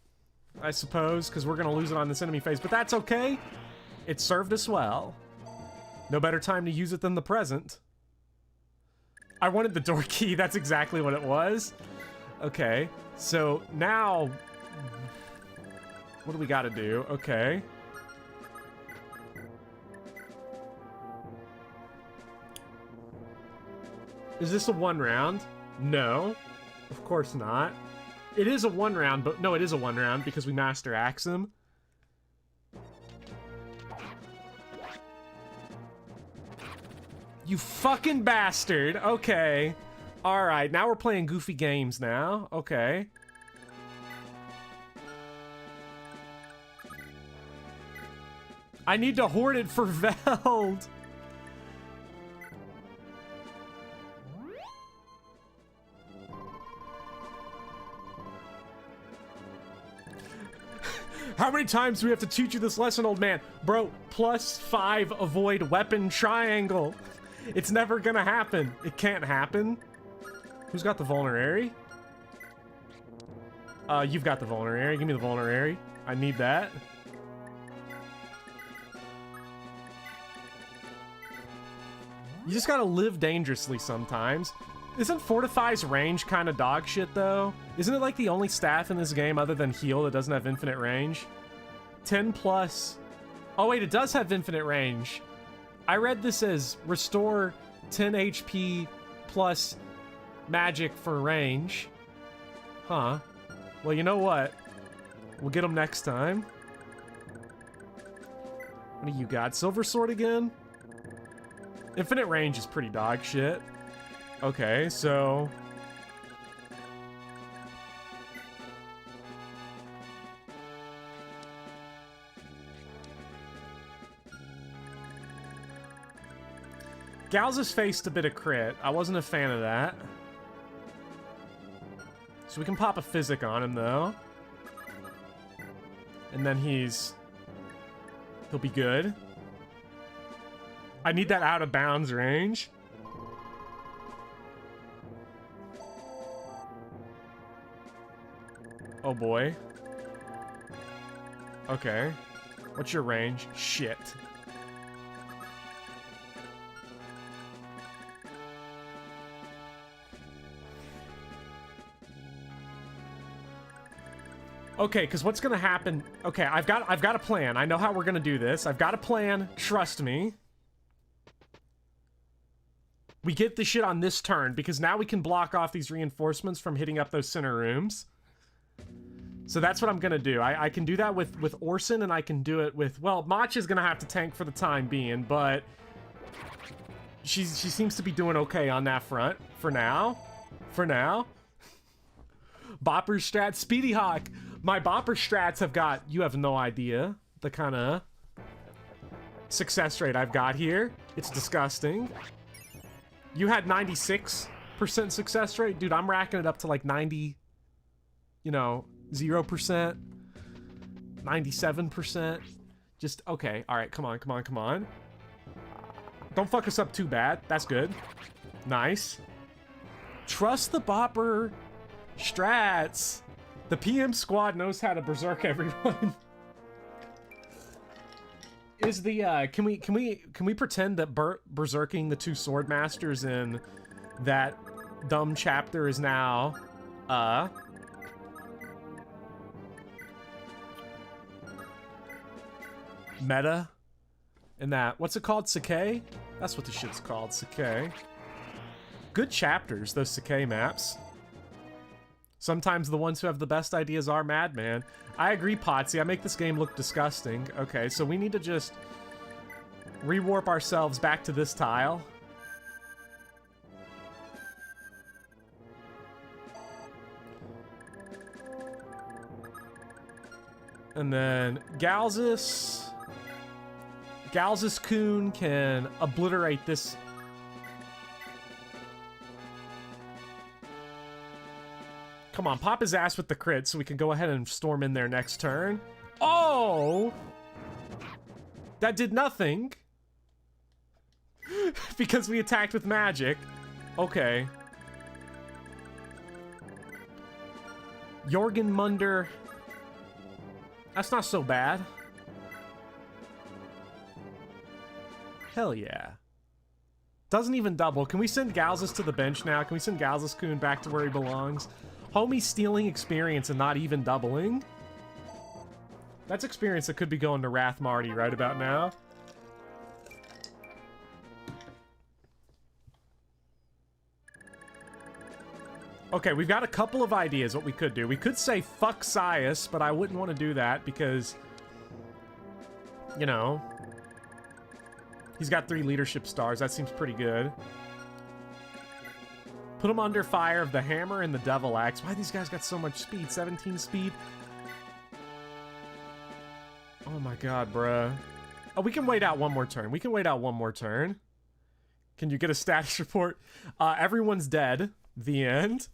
I suppose, because we're gonna lose it on this enemy phase, but that's okay. It served us well. No better time to use it than the present. I wanted the door key. That's exactly what it was. Okay, so now what do we gotta do? Okay. Is this a one round? No, of course not. It is a one round, but no, it is a one round because we Master Axe him. You fucking bastard. Okay. Alright, now we're playing goofy games now. Okay. I need to hoard it for Veld. How many times do we have to teach you this lesson, old man? Bro, +5 avoid weapon triangle. It's never gonna happen. It can't happen. Who's got the vulnerary? You've got the vulnerary. Give me the vulnerary. I need that. You just gotta live dangerously sometimes. Isn't Fortify's range kind of dog shit, though? Isn't it like the only staff in this game other than heal that doesn't have infinite range? 10 plus... Oh wait, it does have infinite range. I read this as restore 10 HP plus magic for range. Huh. Well, you know what? We'll get them next time. What do you got? Silver Sword again? Infinite range is pretty dog shit. Okay, so... Gals has faced a bit of crit. I wasn't a fan of that. So we can pop a physic on him, though. And then he'll be good. I need that out of bounds range. Oh boy. Okay. What's your range? Shit. Okay, because what's gonna happen? Okay, I've got a plan. I know how we're gonna do this. I've got a plan. Trust me. We get the shit on this turn because now we can block off these reinforcements from hitting up those center rooms. So that's what I'm gonna do. I can do that with Orson, and I can do it with... Well, Mach is gonna have to tank for the time being, but... She seems to be doing okay on that front. For now. For now. Bopper strat. Speedy Hawk. My Bopper strats have got... You have no idea the kind of success rate I've got here. It's disgusting. You had 96% success rate? Dude, I'm racking it up to like 90... You know... 0%, 97%. Just, okay, alright, come on, come on, come on. Don't fuck us up too bad. That's good. Nice. Trust the Bopper strats. The PM squad knows how to berserk everyone. Is the, can we pretend that berserking the two sword masters in that dumb chapter is now, meta in that. What's it called? Sakai? That's what the shit's called, Sakai. Good chapters, those Sakai maps. Sometimes the ones who have the best ideas are Madman. I agree, Potsy. I make this game look disgusting. Okay, so we need to just rewarp ourselves back to this tile. And then Galzus Kun can obliterate this. Come on, pop his ass with the crit so we can go ahead and storm in there next turn. Oh! That did nothing. Because we attacked with magic. Okay. Jorgenmunder. That's not so bad. Hell yeah. Doesn't even double. Can we send Galzus to the bench now? Can we send Galzus Kun back to where he belongs? Homie stealing experience and not even doubling? That's experience that could be going to Wrath Marty right about now. Okay, we've got a couple of ideas what we could do. We could say fuck Sias, but I wouldn't want to do that because, you know, he's got 3 leadership stars. That seems pretty good. Put him under fire of the hammer and the devil axe. Why these guys got so much speed? 17 speed? Oh my god, bruh. Oh, we can wait out one more turn. We can wait out one more turn. Can you get a status report? Everyone's dead. The end.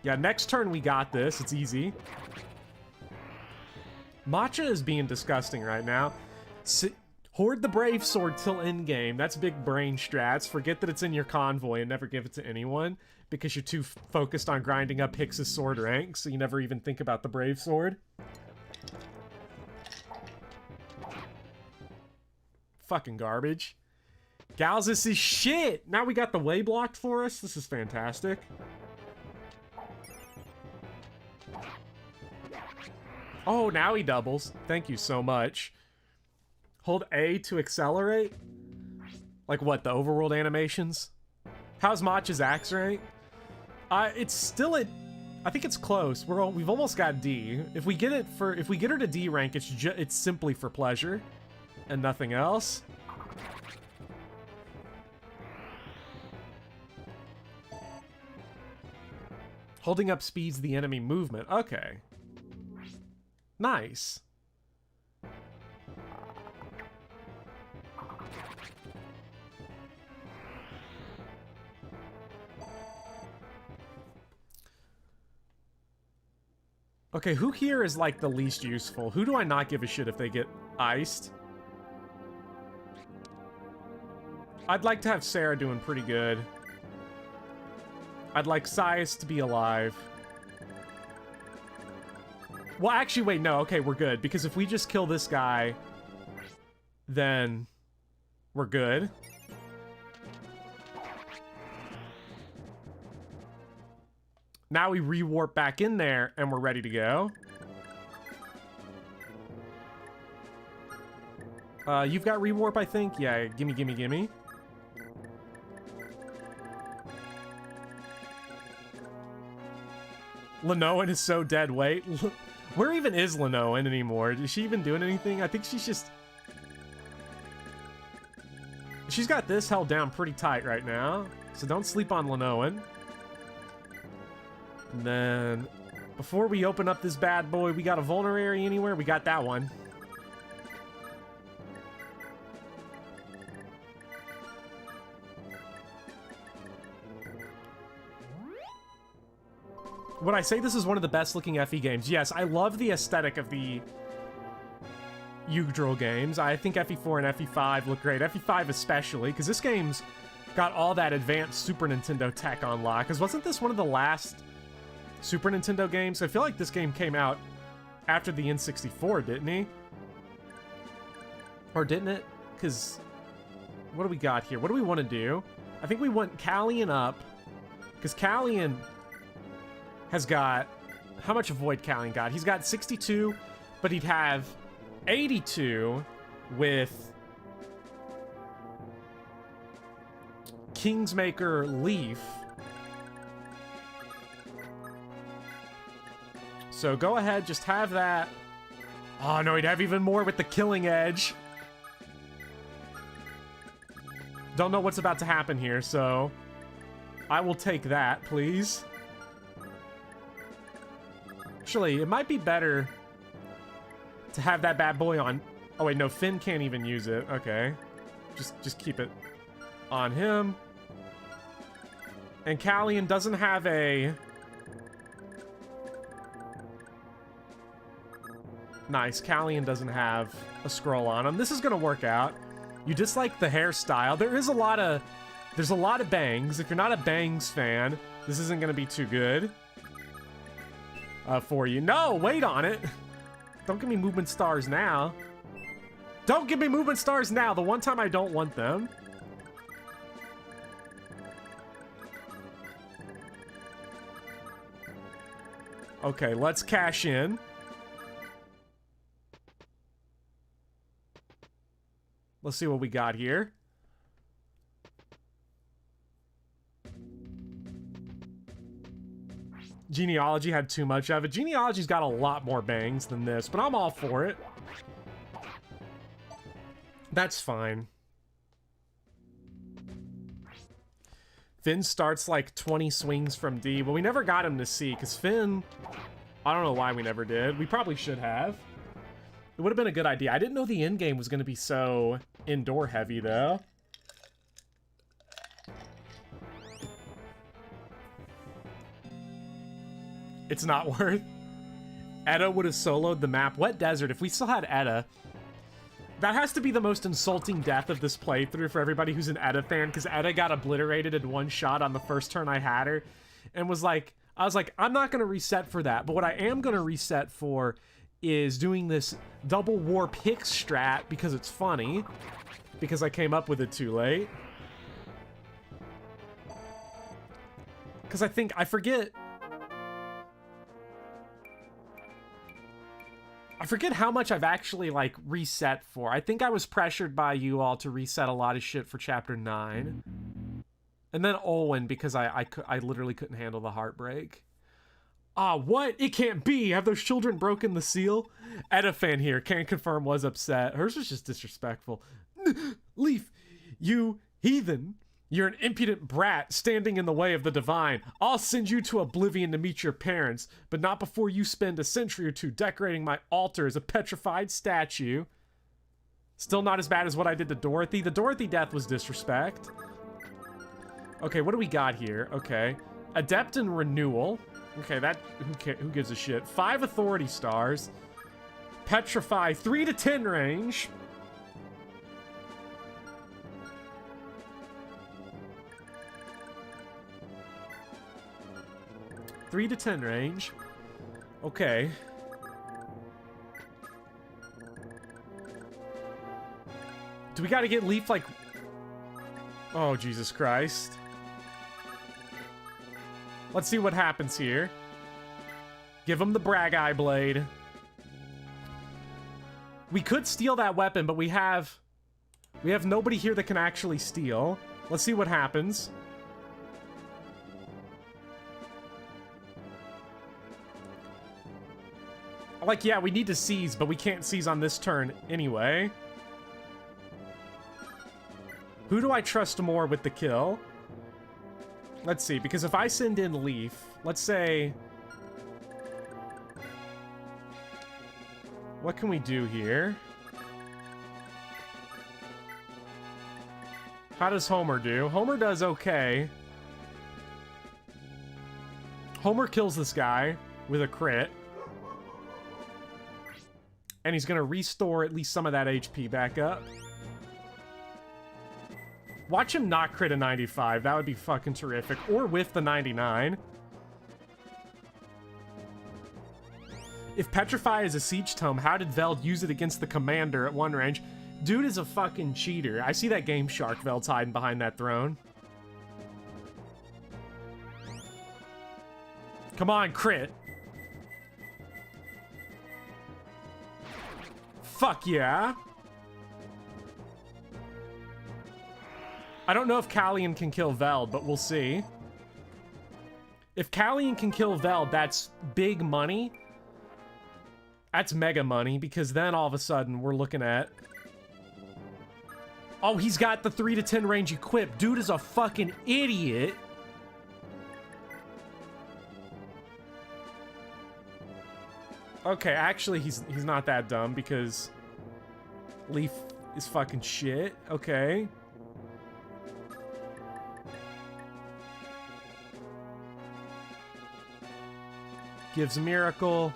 Yeah, next turn we got this. It's easy. Matcha is being disgusting right now. Hoard the Brave Sword till endgame. That's big brain strats. Forget that it's in your convoy and never give it to anyone because you're too focused on grinding up Hicks' sword rank, so you never even think about the Brave Sword. Fucking garbage. Galzus is shit! Now we got the way blocked for us. This is fantastic. Oh, now he doubles. Thank you so much. Hold A to accelerate? Like what, the overworld animations? How's Matcha's axe rank? It's still at... I think it's close. We've almost got D. If we get her to D rank, it's simply for pleasure and nothing else. Holding up speeds the enemy movement. Okay. Nice. Okay, who here is like the least useful? Who do I not give a shit if they get iced? I'd like to have Sarah doing pretty good. I'd like Sias to be alive. Well, actually, wait, no. Okay, we're good. Because if we just kill this guy, then we're good. Now we re-warp back in there, and we're ready to go. You've got re-warp, I think? Yeah, gimme, gimme, gimme. Lenoan is so dead weight. Where even is Lenoan anymore? Is she even doing anything? I think she's just... She's got this held down pretty tight right now. So don't sleep on Lenoan. And then, before we open up this bad boy, we got a vulnerary anywhere? We got that one. Would I say this is one of the best looking FE games? Yes, I love the aesthetic of the Yggdrasil games. I think FE4 and FE5 look great. FE5 especially, because this game's got all that advanced Super Nintendo tech on lock. Because wasn't this one of the last Super Nintendo games? I feel like this game came out after the N64, didn't he? Or didn't it? Because what do we got here? What do we want to do? I think we want Callian up. Because Callian... has got... How much Void Callion got? He's got 62, but he'd have 82 with Kingsmaker Leaf. So go ahead, just have that. Oh no, he'd have even more with the Killing Edge. Don't know what's about to happen here, so I will take that, please. Actually, it might be better to have that bad boy on... Oh wait, no, Finn can't even use it. Okay. Just keep it on him. And Callion doesn't have a... Nice, Callion doesn't have a scroll on him. This is gonna work out. You dislike the hairstyle. There's a lot of bangs. If you're not a bangs fan, this isn't gonna be too good for you. No, wait on it. Don't give me movement stars now. Don't give me movement stars now. The one time I don't want them. Okay, let's cash in. Let's see what we got here. Genealogy had too much of it. Genealogy's got a lot more bangs than this, but I'm all for it. That's fine. Finn starts like 20 swings from D, but we never got him to C, because Finn... I don't know why we never did. We probably should have. It would have been a good idea. I didn't know the endgame was going to be so indoor heavy, though. It's not worth. Edda would have soloed the map. Wet Desert. If we still had Edda, that has to be the most insulting death of this playthrough for everybody who's an Edda fan, because Edda got obliterated in one shot on the first turn I had her, and was like, I was like, I'm not going to reset for that, but what I am going to reset for is doing this double warp Hicks strat because it's funny, because I came up with it too late. Because I forget how much I've actually, like, reset for. I think I was pressured by you all to reset a lot of shit for Chapter 9. And then Olwen, because I literally couldn't handle the heartbreak. Ah, what? It can't be! Have those children broken the seal? Edda fan here, can't confirm, was upset. Hers was just disrespectful. Leaf, you heathen. You're an impudent brat standing in the way of the divine. I'll send you to oblivion to meet your parents, but not before you spend a century or two decorating my altar as a petrified statue. Still not as bad as what I did to Dorothy. The Dorothy death was disrespect. Okay, what do we got here? Okay. Adept and Renewal. Okay, that... Who gives a shit? 5 authority stars. Petrify, 3 to 10 range. Three to 10 range. Okay. Do we gotta get Leaf, like... Oh, Jesus Christ. Let's see what happens here. Give him the Brag Eye Blade. We could steal that weapon, but we have nobody here that can actually steal. Let's see what happens. Like, yeah, we need to seize, but we can't seize on this turn anyway. Who do I trust more with the kill? Let's see, because if I send in Leaf, let's say... What can we do here? How does Homer do? Homer does okay. Homer kills this guy with a crit. And he's gonna restore at least some of that HP back up. Watch him not crit a 95. That would be fucking terrific. Or whiff the 99. If Petrify is a siege tome, how did Veld use it against the commander at one range? Dude is a fucking cheater. I see that Game Shark Veld's hiding behind that throne. Come on, crit. Fuck yeah. I don't know if Callian can kill Veld, but we'll see. If Callian can kill Veld, that's big money. That's mega money, because then all of a sudden we're looking at... Oh, he's got the 3 to 10 range equipped. Dude is a fucking idiot. Okay, actually, he's not that dumb, because Leaf is fucking shit. Okay. Gives Miracle.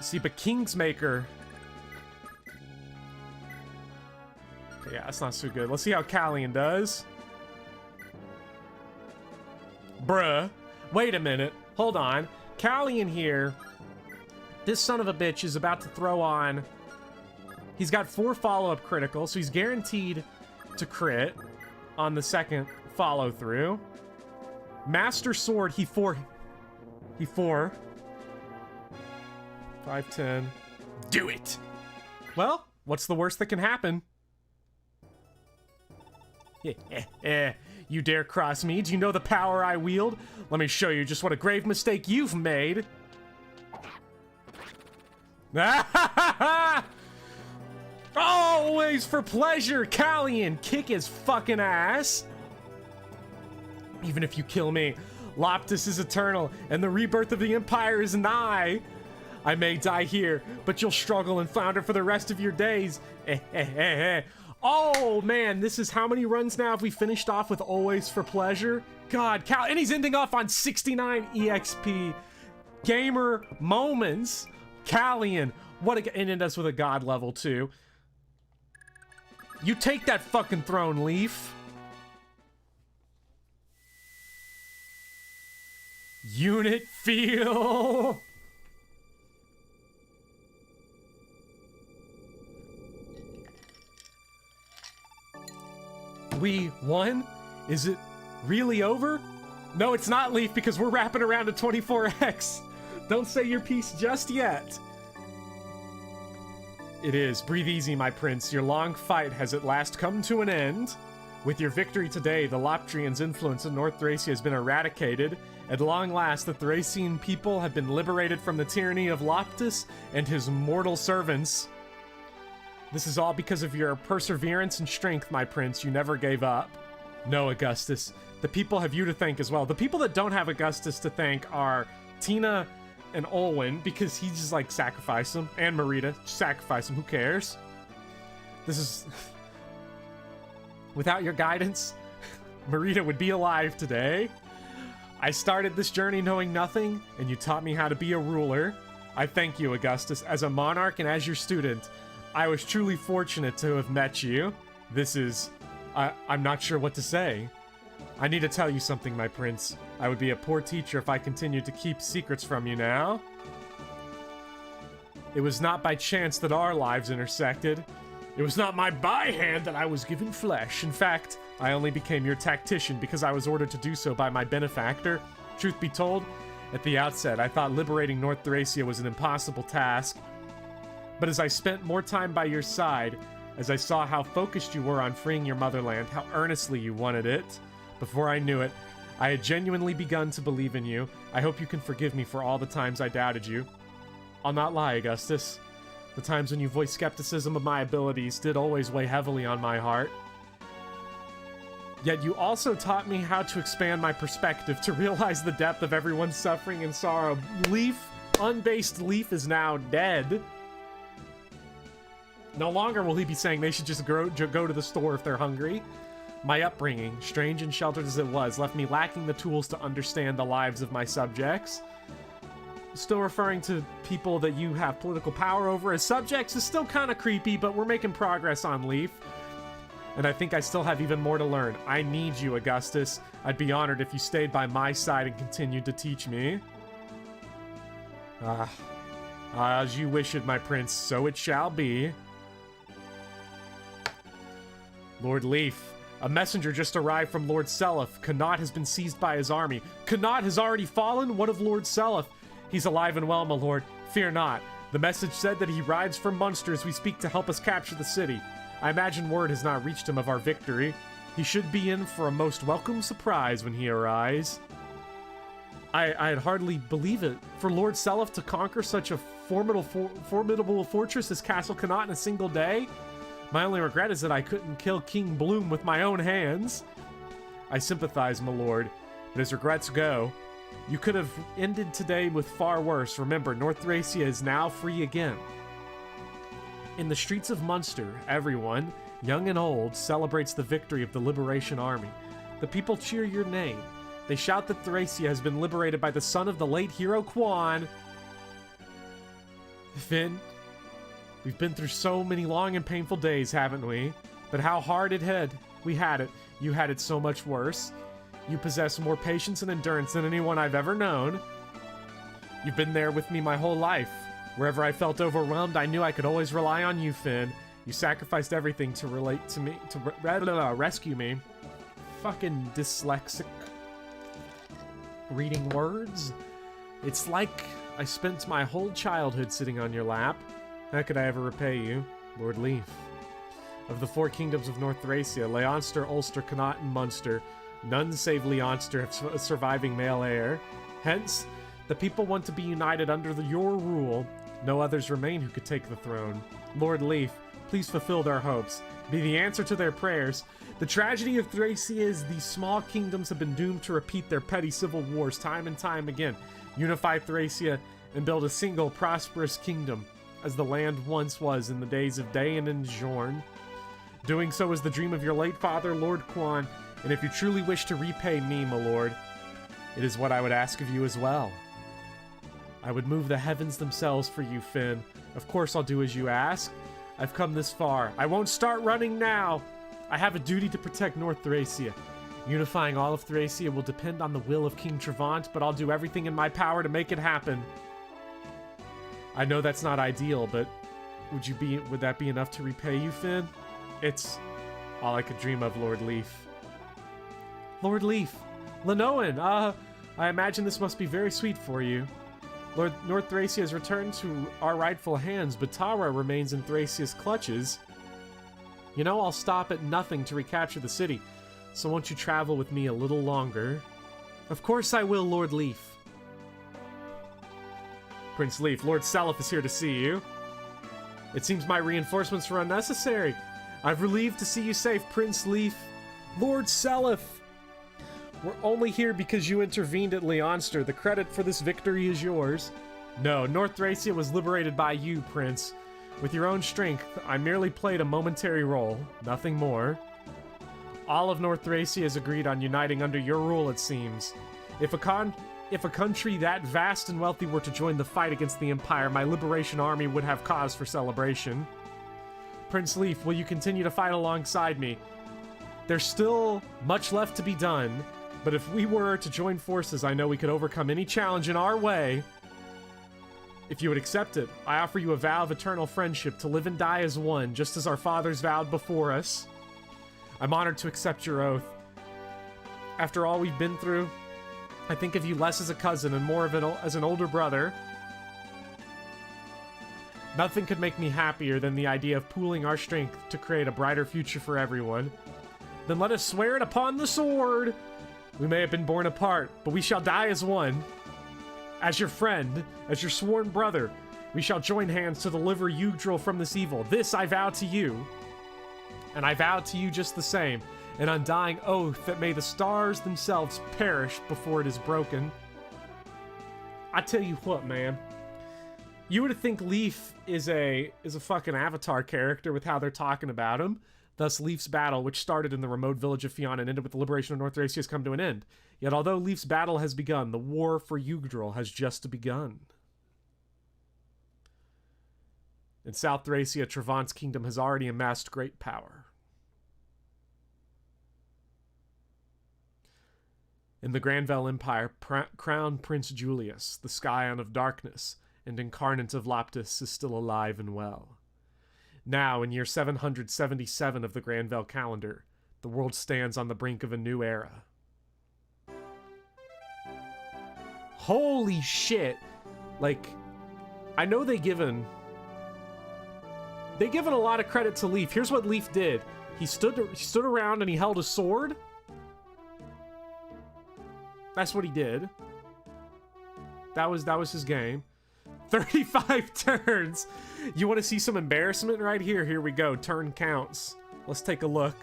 See, but Kingsmaker. Okay, yeah, that's not so good. Let's see how Callian does. Bruh. Wait a minute. Hold on. Callian here. This son of a bitch is about to throw on... He's got 4 follow-up criticals, so he's guaranteed to crit on the second follow-through. Master Sword, he 4. 5, 10. Do it! Well, what's the worst that can happen? You dare cross me? Do you know the power I wield? Let me show you just what a grave mistake you've made. Always for pleasure, Callian! Kick his fucking ass! Even if you kill me, Loptis is eternal, and the rebirth of the Empire is nigh. I may die here, but you'll struggle and flounder for the rest of your days. Oh, man, this is how many runs now have we finished off with Always for Pleasure? God, and he's ending off on 69 EXP. Gamer moments. Callian, and it ends with a god level, too. You take that fucking throne, Leaf. Unit feel. We won? Is it really over? No, it's not, Leaf, because we're wrapping around to 24x. Don't say your piece just yet. It is. Breathe easy, my prince. Your long fight has at last come to an end. With your victory today, the Loptrians' influence in North Thracia has been eradicated. At long last, the Thracian people have been liberated from the tyranny of Loptis and his mortal servants. This is all because of your perseverance and strength, my prince. You never gave up. No, Augustus. The people have you to thank as well. The people that don't have Augustus to thank are Tina and Olwen, because he just, like, sacrificed them. And Marita. Sacrifice them. Who cares? This is... Without your guidance, Marita would be alive today. I started this journey knowing nothing, and you taught me how to be a ruler. I thank you, Augustus. As a monarch and as your student, I was truly fortunate to have met you. This is... I'm not sure what to say. I need to tell you something, my prince. I would be a poor teacher if I continued to keep secrets from you now. It was not by chance that our lives intersected. It was not my by hand that I was given flesh. In fact, I only became your tactician because I was ordered to do so by my benefactor. Truth be told, at the outset, I thought liberating North Thracia was an impossible task. But as I spent more time by your side, as I saw how focused you were on freeing your motherland, how earnestly you wanted it, before I knew it, I had genuinely begun to believe in you. I hope you can forgive me for all the times I doubted you. I'll not lie, Augustus. The times when you voiced skepticism of my abilities did always weigh heavily on my heart. Yet you also taught me how to expand my perspective, to realize the depth of everyone's suffering and sorrow. Leaf, unbased Leaf, is now dead. No longer will he be saying they should just go to the store if they're hungry. My upbringing, strange and sheltered as it was, left me lacking the tools to understand the lives of my subjects. Still referring to people that you have political power over as subjects is still kind of creepy, but we're making progress on Leaf. And I think I still have even more to learn. I need you, Augustus. I'd be honored if you stayed by my side and continued to teach me. As you wish it, my prince, so it shall be. Lord Leaf, A messenger just arrived from Lord Seliph. Connaught has been seized by his army. Connaught has already fallen? What of Lord Seliph? He's alive and well, my lord. Fear not. The message said that he rides from Munster as we speak to help us capture the city. I imagine word has not reached him of our victory. He should be in for a most welcome surprise when he arrives. I'd hardly believe it. For Lord Seliph to conquer such a formidable fortress as Castle Connaught in a single day? My only regret is that I couldn't kill King Bloom with my own hands. I sympathize, my lord, but as regrets go, you could have ended today with far worse. Remember, North Thracia is now free again. In the streets of Munster, everyone, young and old, celebrates the victory of the Liberation Army. The people cheer your name. They shout that Thracia has been liberated by the son of the late hero Quan. Finn, we've been through so many long and painful days, haven't we? But how hard it had. We had it. You had it so much worse. You possess more patience and endurance than anyone I've ever known. You've been there with me my whole life. Wherever I felt overwhelmed, I knew I could always rely on you, Finn. You sacrificed everything to relate to me, to rescue me. Fucking dyslexic. Reading words? It's like I spent my whole childhood sitting on your lap. How could I ever repay you? Lord Leaf. Of the 4 kingdoms of North Thracia, Leonster, Ulster, Connaught, and Munster, none save Leonster have a surviving male heir. Hence, the people want to be united under your rule. No others remain who could take the throne. Lord Leaf, please fulfill their hopes. Be the answer to their prayers. The tragedy of Thracia is these small kingdoms have been doomed to repeat their petty civil wars time and time again. Unify Thracia and build a single prosperous kingdom, as the land once was in the days of Dain and Jorn. Doing so is the dream of your late father, Lord Quan, and if you truly wish to repay me, my lord, it is what I would ask of you as well. I would move the heavens themselves for you, Finn. Of course I'll do as you ask. I've come this far. I won't start running now. I have a duty to protect North Thracia. Unifying all of Thracia will depend on the will of King Trevant, but I'll do everything in my power to make it happen. I know that's not ideal, but would that be enough to repay you, Finn? It's all I could dream of, Lord Leaf. Lord Leaf! Lenoan! I imagine this must be very sweet for you. North Thracia has returned to our rightful hands, but Tara remains in Thracia's clutches. You know, I'll stop at nothing to recapture the city, so won't you travel with me a little longer? Of course I will, Lord Leaf. Prince Leaf, Lord Seliph is here to see you. It seems my reinforcements were unnecessary. I've relieved to see you safe, Prince Leaf. Lord Seliph! We're only here because you intervened at Leonster. The credit for this victory is yours. No, North Thracia was liberated by you, Prince. With your own strength, I merely played a momentary role, nothing more. All of North Thracia has agreed on uniting under your rule, it seems. If a country that vast and wealthy were to join the fight against the Empire, my liberation army would have cause for celebration. Prince Leaf, will you continue to fight alongside me? There's still much left to be done, but if we were to join forces, I know we could overcome any challenge in our way. If you would accept it, I offer you a vow of eternal friendship to live and die as one, just as our fathers vowed before us. I'm honored to accept your oath. After all we've been through, I think of you less as a cousin and more as an older brother. Nothing could make me happier than the idea of pooling our strength to create a brighter future for everyone. Then let us swear it upon the sword! We may have been born apart, but we shall die as one. As your friend, as your sworn brother, we shall join hands to deliver Yggdrasil from this evil. This I vow to you. And I vow to you just the same, an undying oath that may the stars themselves perish before it is broken. I tell you what, man. You would think Leaf is a fucking Avatar character with how they're talking about him. Thus, Leaf's battle, which started in the remote village of Fion and ended with the liberation of North Thracia, has come to an end. Yet, although Leaf's battle has begun, the war for Yggdrasil has just begun. In South Thracia, Trevant's kingdom has already amassed great power. In the Granville Empire, Crown Prince Julius, the Scion of Darkness and Incarnate of Laptis, is still alive and well. Now, in year 777 of the Granville calendar, The world stands on the brink of a new era. Holy shit. Like, I know they given a lot of credit to Leaf. Here's what Leaf did. He stood around and he held a sword. That's what he did. That was his game. 35 turns. You want to see some embarrassment right here? Here we go. Turn counts. Let's take a look.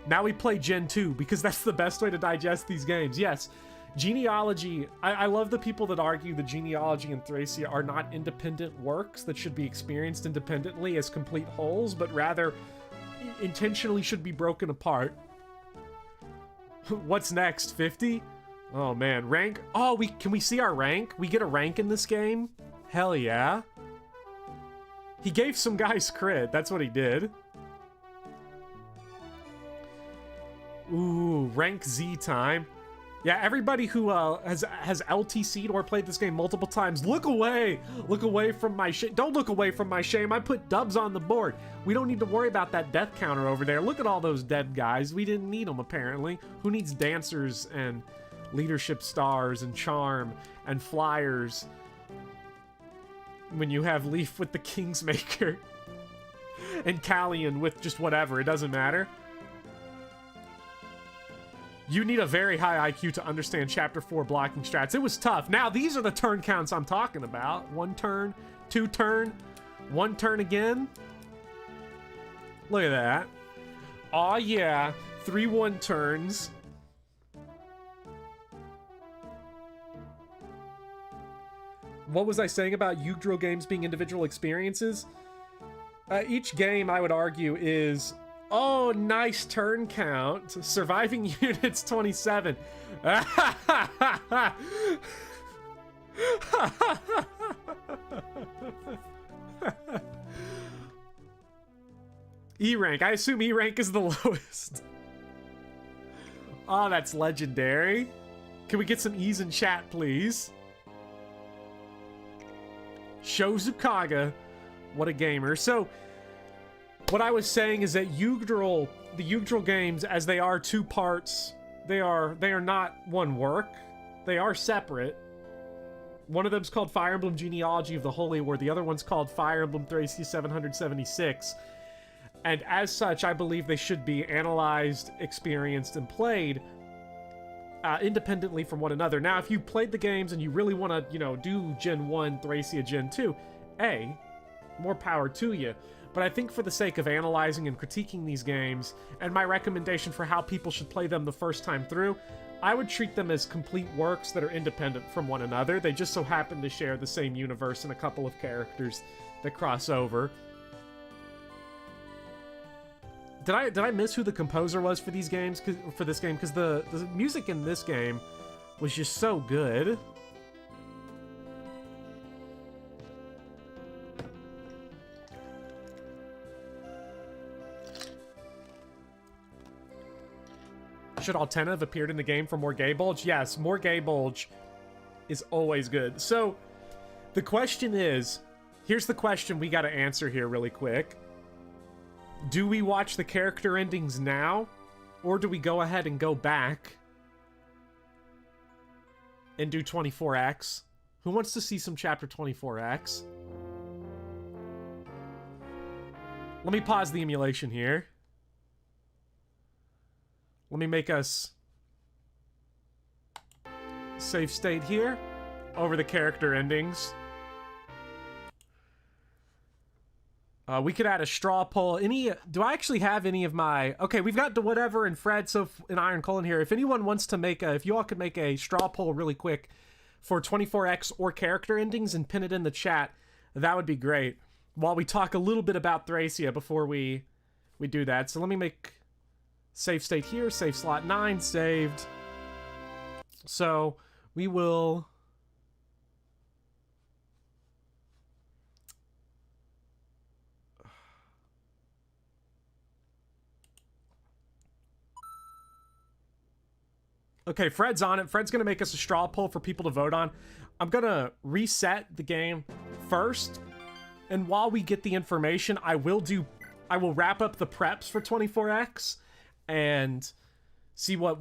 Now we play Gen 2 because that's the best way to digest these games. Yes, Genealogy. I love the people that argue that Genealogy and Thracia are not independent works that should be experienced independently as complete wholes, but rather intentionally should be broken apart. What's next? 50? Oh man, rank. Oh, can we see our rank? We get a rank in this game? Hell yeah. He gave some guys crit. That's what he did. Ooh, rank Z time. Yeah, everybody who has LTC'd or played this game multiple times, look away from my shame. Don't look away from my shame. I put dubs on the board. We don't need to worry about that death counter over there. Look at all those dead guys. We didn't need them, apparently. Who needs dancers and leadership stars and charm and flyers when you have Leaf with the Kingsmaker and Callian with just whatever? It doesn't matter. You need a very high IQ to understand Chapter 4 blocking strats. It was tough. Now, these are the turn counts I'm talking about. 1 turn, 2 turn, 1 turn again. Look at that. Aw, yeah. 3 1 turns. What was I saying about Yggdrasil games being individual experiences? Each game, I would argue, is... Oh, nice turn count. Surviving units 27. E rank. I assume E rank is the lowest. Oh, that's legendary. Can we get some E's in chat, please? Shozukaga. What a gamer. So... what I was saying is that the Yggdrasil games, as they are 2 parts, they are not one work. They are separate. One of them's called Fire Emblem Genealogy of the Holy War. The other one's called Fire Emblem Thracia 776. And as such, I believe they should be analyzed, experienced, and played independently from one another. Now, if you played the games and you really want to, do Gen 1, Thracia Gen 2, more power to you. But I think for the sake of analyzing and critiquing these games, and my recommendation for how people should play them the first time through, I would treat them as complete works that are independent from one another. They just so happen to share the same universe and a couple of characters that cross over. Did I miss who the composer was for these games? For this game? Because the music in this game was just so good. Should Altena have appeared in the game for more gay bulge? Yes, more gay bulge is always good. So, the question is, here's the question we gotta answer here really quick. Do we watch the character endings now? Or do we go ahead and go back and do 24X? Who wants to see some chapter 24X? Let me pause the emulation here. Let me make us save state here over the character endings. We could add a straw poll. Do I actually have any of my... Okay, we've got whatever and Fred, so in Iron Colon here. If anyone wants to make if you all could make a straw poll really quick for 24X or character endings and pin it in the chat, that would be great. While we talk a little bit about Thracia before we do that. So let me make... Save state here, save slot 9, saved. So, we will... Okay, Fred's on it. Fred's gonna make us a straw poll for people to vote on. I'm gonna reset the game first, and while we get the information, I will wrap up the preps for 24X, and see what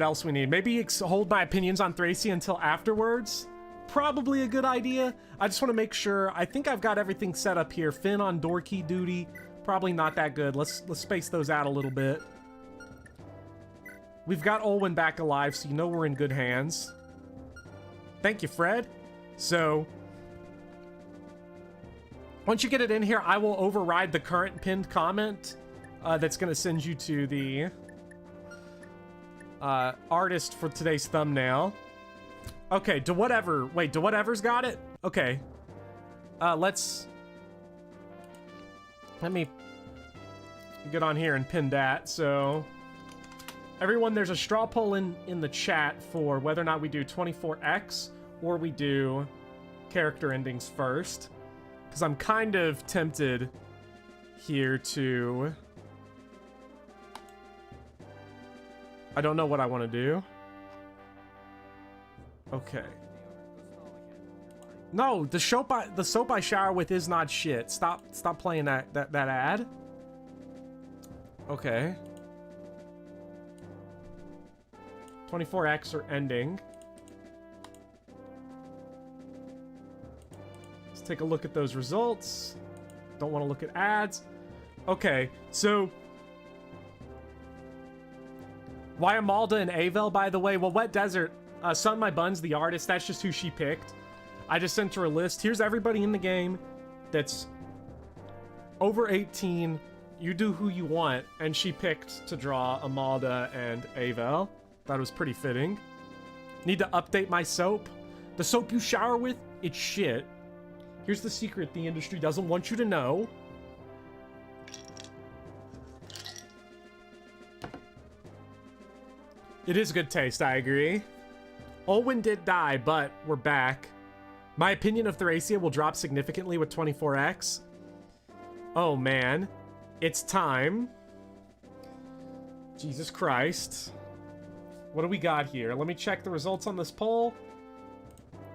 else we need. Maybe hold my opinions on Thracia until afterwards. Probably a good idea. I just want to make sure. I think I've got everything set up here. Finn on door key duty. Probably not that good. Let's space those out a little bit. We've got Olwen back alive, so you know we're in good hands. Thank you, Fred. So once you get it in here, I will override the current pinned comment that's going to send you to the artist for today's thumbnail. Okay, wait, whatever's got it? Okay. Let me get on here and pin that. So everyone, there's a straw poll in the chat for whether or not we do 24X or we do character endings first. Because I'm kind of tempted here to... I don't know what I want to do. Okay. No, the soap I shower with is not shit. Stop playing that ad. Okay. 24X or ending. Let's take a look at those results. Don't want to look at ads. Okay, so why Amalda and Avel, by the way? Well, Wet Desert, Sun My Buns, the artist, that's just who she picked. I just sent her a list. Here's everybody in the game that's over 18. You do who you want. And she picked to draw Amalda and Avel. Thought it was pretty fitting. Need to update my soap. The soap you shower with, it's shit. Here's the secret the industry doesn't want you to know. It is good taste, I agree. Olwen did die, but we're back. My opinion of Thracia will drop significantly with 24X. Oh man. It's time. Jesus Christ. What do we got here? Let me check the results on this poll.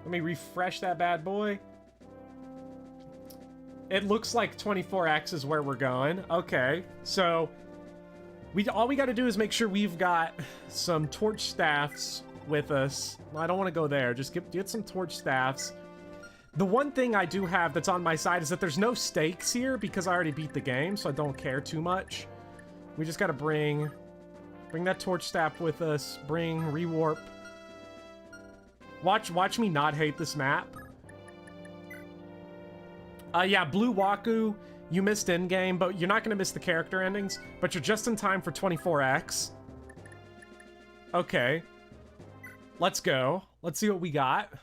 Let me refresh that bad boy. It looks like 24X is where we're going. Okay, so all we got to do is make sure we've got some torch staffs with us. I don't want to go there. Just get some torch staffs. The one thing I do have that's on my side is that there's no stakes here because I already beat the game, so I don't care too much. We just got to bring that torch staff with us. Bring rewarp. Watch me not hate this map. Yeah, Blue Waku, you missed Endgame, but you're not going to miss the character endings, but you're just in time for 24X. Okay. Let's go. Let's see what we got.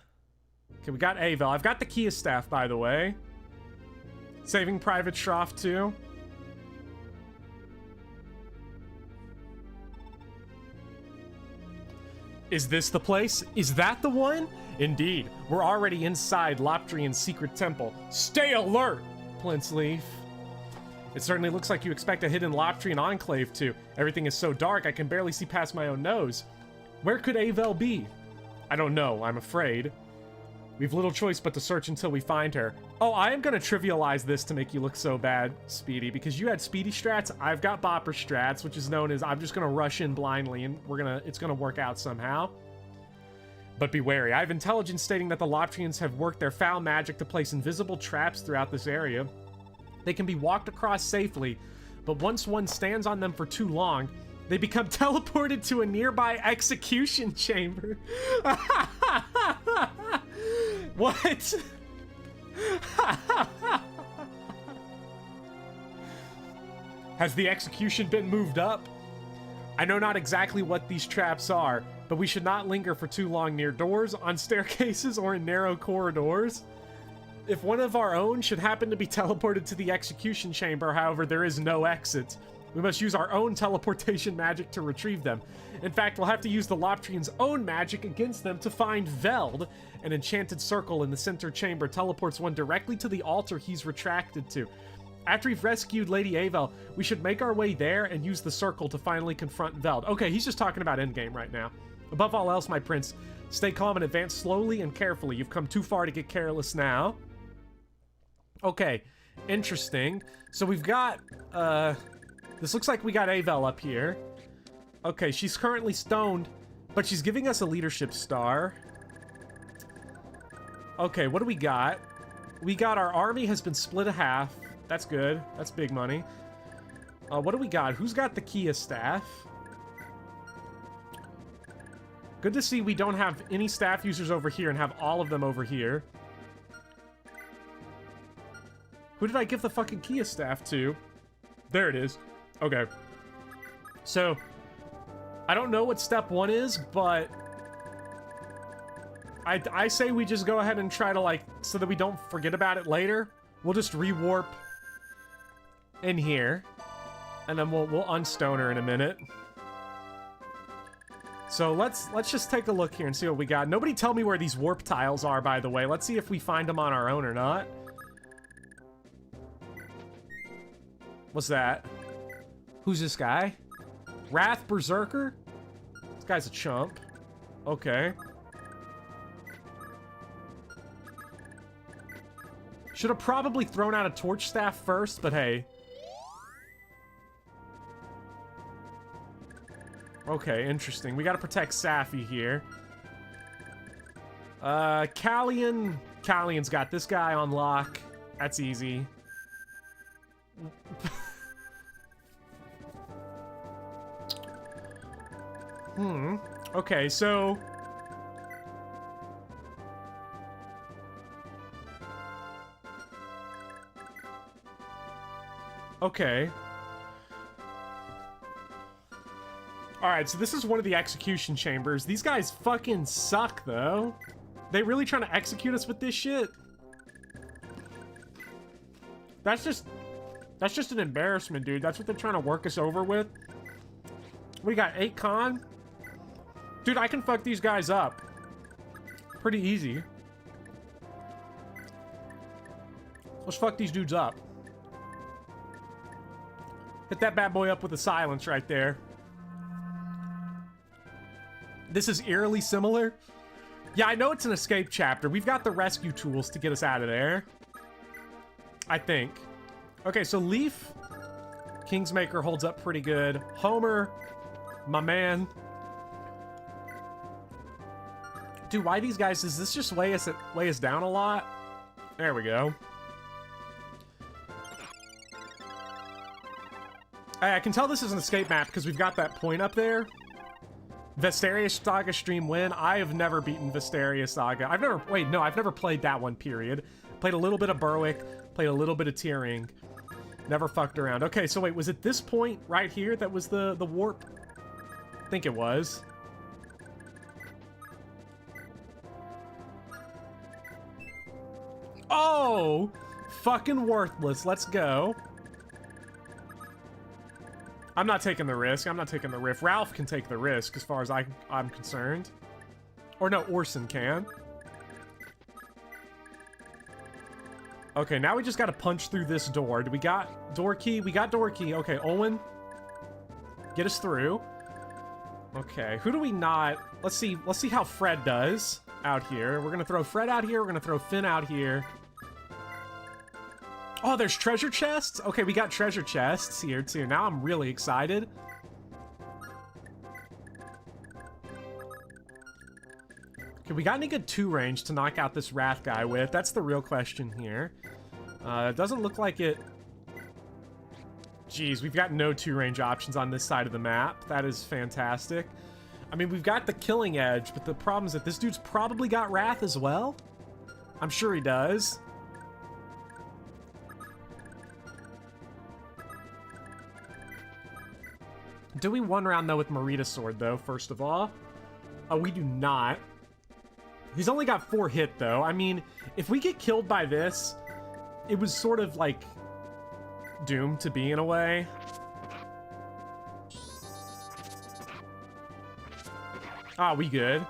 Okay, we got Avel. I've got the Kia staff, by the way. Saving Private Shroff, too. Is this the place? Is that the one? Indeed. We're already inside Loptrian's secret temple. Stay alert, Plintzleaf. It certainly looks like you expect a hidden Loptrian enclave, too. Everything is so dark, I can barely see past my own nose. Where could Avel be? I don't know, I'm afraid. We've little choice but to search until we find her. Oh, I am gonna trivialize this to make you look so bad, Speedy, because you had Speedy strats, I've got Bopper strats, which is known as I'm just gonna rush in blindly and it's gonna work out somehow. But be wary. I have intelligence stating that the Loptrians have worked their foul magic to place invisible traps throughout this area. They can be walked across safely, but once one stands on them for too long, they become teleported to a nearby execution chamber. What? Has the execution been moved up? I know not exactly what these traps are, but we should not linger for too long near doors, on staircases, or in narrow corridors. If one of our own should happen to be teleported to the execution chamber, however, there is no exit. We must use our own teleportation magic to retrieve them. In fact, we'll have to use the Loptrian's own magic against them to find Veld. An enchanted circle in the center chamber teleports one directly to the altar he's retracted to. After we've rescued Lady Avel, we should make our way there and use the circle to finally confront Veld. Okay, he's just talking about Endgame right now. Above all else, my prince, stay calm and advance slowly and carefully. You've come too far to get careless now. Okay, interesting. So we've got This looks like we got Avel up here. Okay, she's currently stoned, but she's giving us a leadership star. Okay, what do we got? We got our army has been split in half. That's good. That's big money. What do we got? Who's got the Kia staff? Good to see we don't have any staff users over here and have all of them over here. Who did I give the fucking Kia staff to? There it is. Okay. So, I don't know what step 1 is, but I say we just go ahead and try to, like, so that we don't forget about it later. We'll just rewarp in here, and then we'll unstone her in a minute. So let's just take a look here and see what we got. Nobody tell me where these warp tiles are, by the way. Let's see if we find them on our own or not. What's that? Who's this guy? Wrath Berserker? This guy's a chump. Okay. Should have probably thrown out a torch staff first, but hey. Okay, interesting. We gotta protect Safi here. Callian. Callian's got this guy on lock. That's easy. Okay, so... Okay. Alright, so this is one of the execution chambers. These guys fucking suck, though. They really trying to execute us with this shit? That's just an embarrassment, dude. That's what they're trying to work us over with. We got 8 con. Dude, I can fuck these guys up. Pretty easy. Let's fuck these dudes up. Hit that bad boy up with a silence right there. This is eerily similar. Yeah, I know it's an escape chapter. We've got the rescue tools to get us out of there. I think. Okay, so Leaf, Kingsmaker holds up pretty good. Homer, my man. Dude, why these guys? Does this just weigh us down a lot? There we go. Hey, I can tell this is an escape map because we've got that point up there. Vestaria Saga stream win. I have never beaten Vestaria Saga. I've never played that one, period. Played a little bit of Berwick, played a little bit of Tearing. Never fucked around. Okay, so wait, was it this point right here that was the warp? I think it was. Oh! Fucking worthless. Let's go. I'm not taking the risk. I'm not taking the risk. Ralph can take the risk as far as I'm concerned. Or no, Orson can. Okay, now we just gotta punch through this door. Do we got door key? We got door key. Okay, Owen. Get us through. Okay, who do we not? Let's see how Fred does out here. We're gonna throw Fred out here. We're gonna throw Finn out here. Oh, there's treasure chests? Okay, we got treasure chests here, too. Now I'm really excited. Okay, we got any good 2 range to knock out this Wrath guy with? That's the real question here. It doesn't look like it... Jeez, we've got no 2 range options on this side of the map. That is fantastic. I mean, we've got the killing edge, but the problem is that this dude's probably got Wrath as well. I'm sure he does. Do we 1 round, though, with Marita's sword, though, first of all? Oh, we do not. He's only got 4 hit, though. I mean, if we get killed by this, it was sort of, like, doomed to be, in a way. Ah, we good.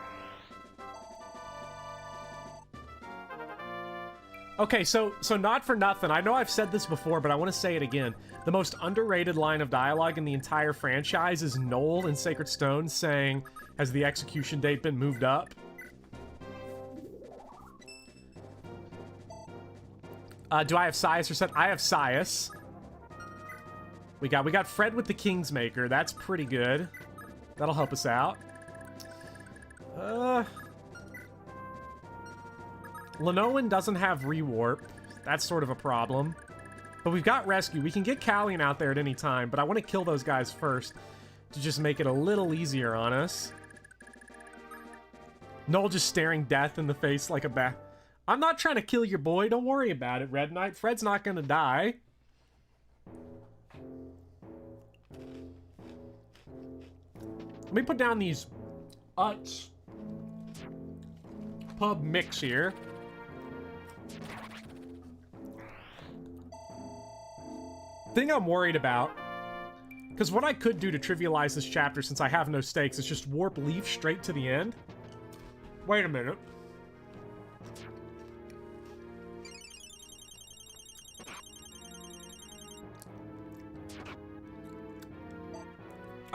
Okay, so not for nothing. I know I've said this before, but I want to say it again. The most underrated line of dialogue in the entire franchise is Noel in Sacred Stone saying, "Has the execution date been moved up?" Do I have Sias or set? I have Sias. We got Fred with the Kingsmaker. That's pretty good. That'll help us out. Lenoan doesn't have rewarp. That's sort of a problem. But we've got rescue. We can get Callian out there at any time, but I want to kill those guys first to just make it a little easier on us. Noel just staring death in the face like a bat. I'm not trying to kill your boy. Don't worry about it, Red Knight. Fred's not gonna die. Let me put down these Utz pub mix here. Thing I'm worried about, because what I could do to trivialize this chapter since I have no stakes is just warp Leaf straight to the end. Wait a minute.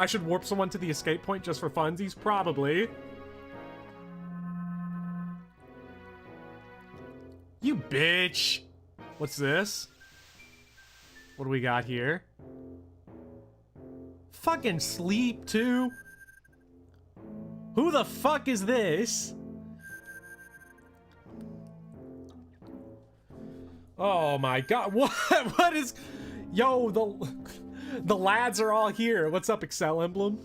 I should warp someone to the escape point just for funsies? Probably. You bitch! What's this? What do we got here? Fucking sleep, too? Who the fuck is this? Oh my god, what is... Yo, the lads are all here. What's up, Excel Emblem?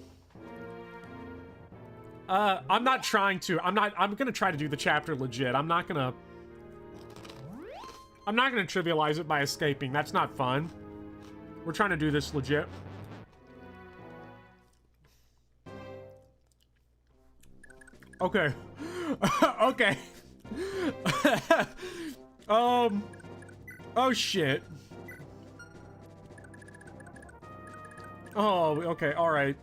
I'm not trying to. I'm gonna try to do the chapter legit. I'm not gonna trivialize it by escaping. That's not fun. We're trying to do this legit. Okay. Okay. Oh shit. Oh, okay, alright.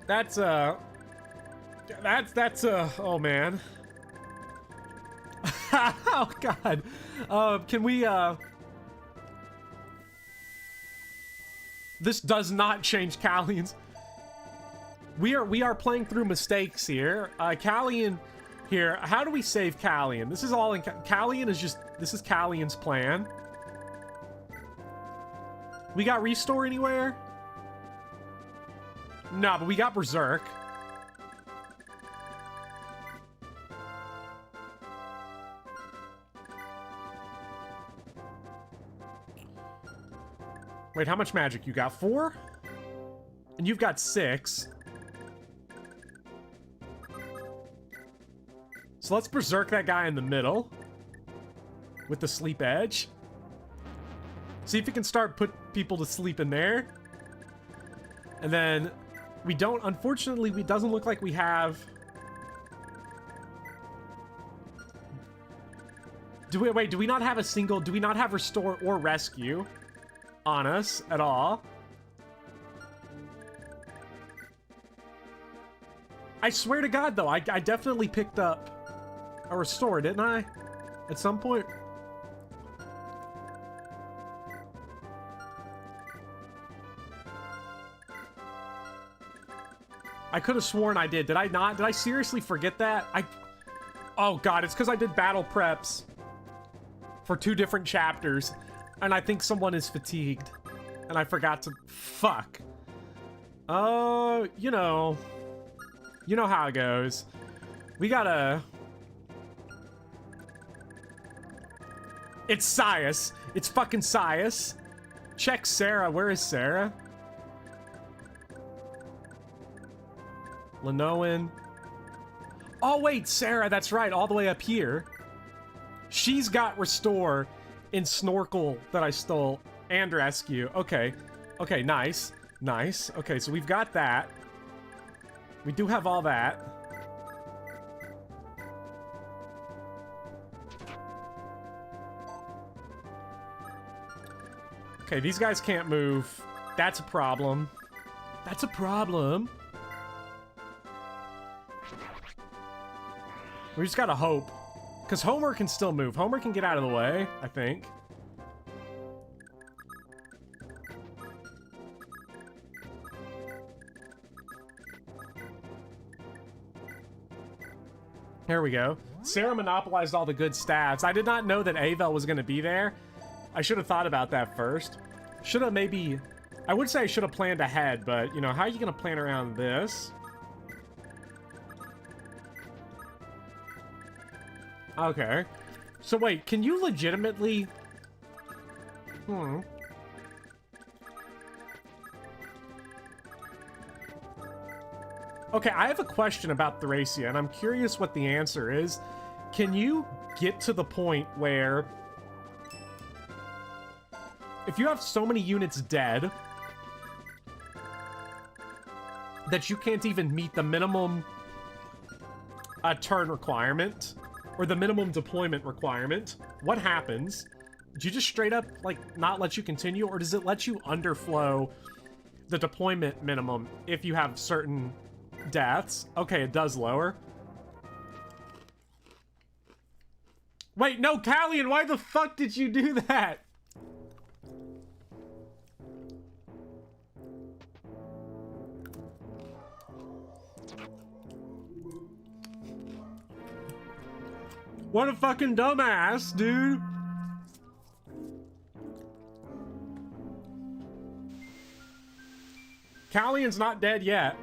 That's oh man. Oh god. Can we, this does not change Callian's. We are playing through mistakes here. Callian here, how do we save Callian? This is all in, Callian is just, this is Callian's plan. We got restore anywhere? Nah, but we got berserk. Wait, how much magic you got? 4? And you've got 6. So let's berserk that guy in the middle with the sleep edge. See if we can start put people to sleep in there. And then we don't, unfortunately, it doesn't look like we have. Do we not have a single, do we not have restore or rescue on us at all? I swear to God, though, I definitely picked up a restore, didn't I? At some point. I could have sworn I did. Did I not? Did I seriously forget that? Oh god, it's because I did battle preps for 2 different chapters, and I think someone is fatigued, and I forgot to... Fuck. Oh, you know how it goes. We gotta... It's Sias. It's fucking Sias. Check Sarah. Where is Sarah? Lenoan. Oh, wait, Sarah, that's right, all the way up here. She's got restore in Snorkel that I stole and rescue. Okay. Okay, nice. Nice. Okay, so we've got that. We do have all that. Okay, these guys can't move. That's a problem. That's a problem. We just gotta hope. Because Homer can still move. Homer can get out of the way, I think. Here we go. Sarah monopolized all the good stats. I did not know that Avel was going to be there. I should have thought about that first. Should have maybe... I would say I should have planned ahead, but, you know, how are you going to plan around this? Okay. So wait, can you legitimately... Okay, I have a question about Thracia, and I'm curious what the answer is. Can you get to the point where... if you have so many units dead... that you can't even meet the minimum... turn requirement... or the minimum deployment requirement, what happens? Do you just straight up, like, not let you continue? Or does it let you underflow the deployment minimum if you have certain deaths? Okay, it does lower. Wait, no, Callian, why the fuck did you do that? What a fucking dumbass, dude. Callian's not dead yet.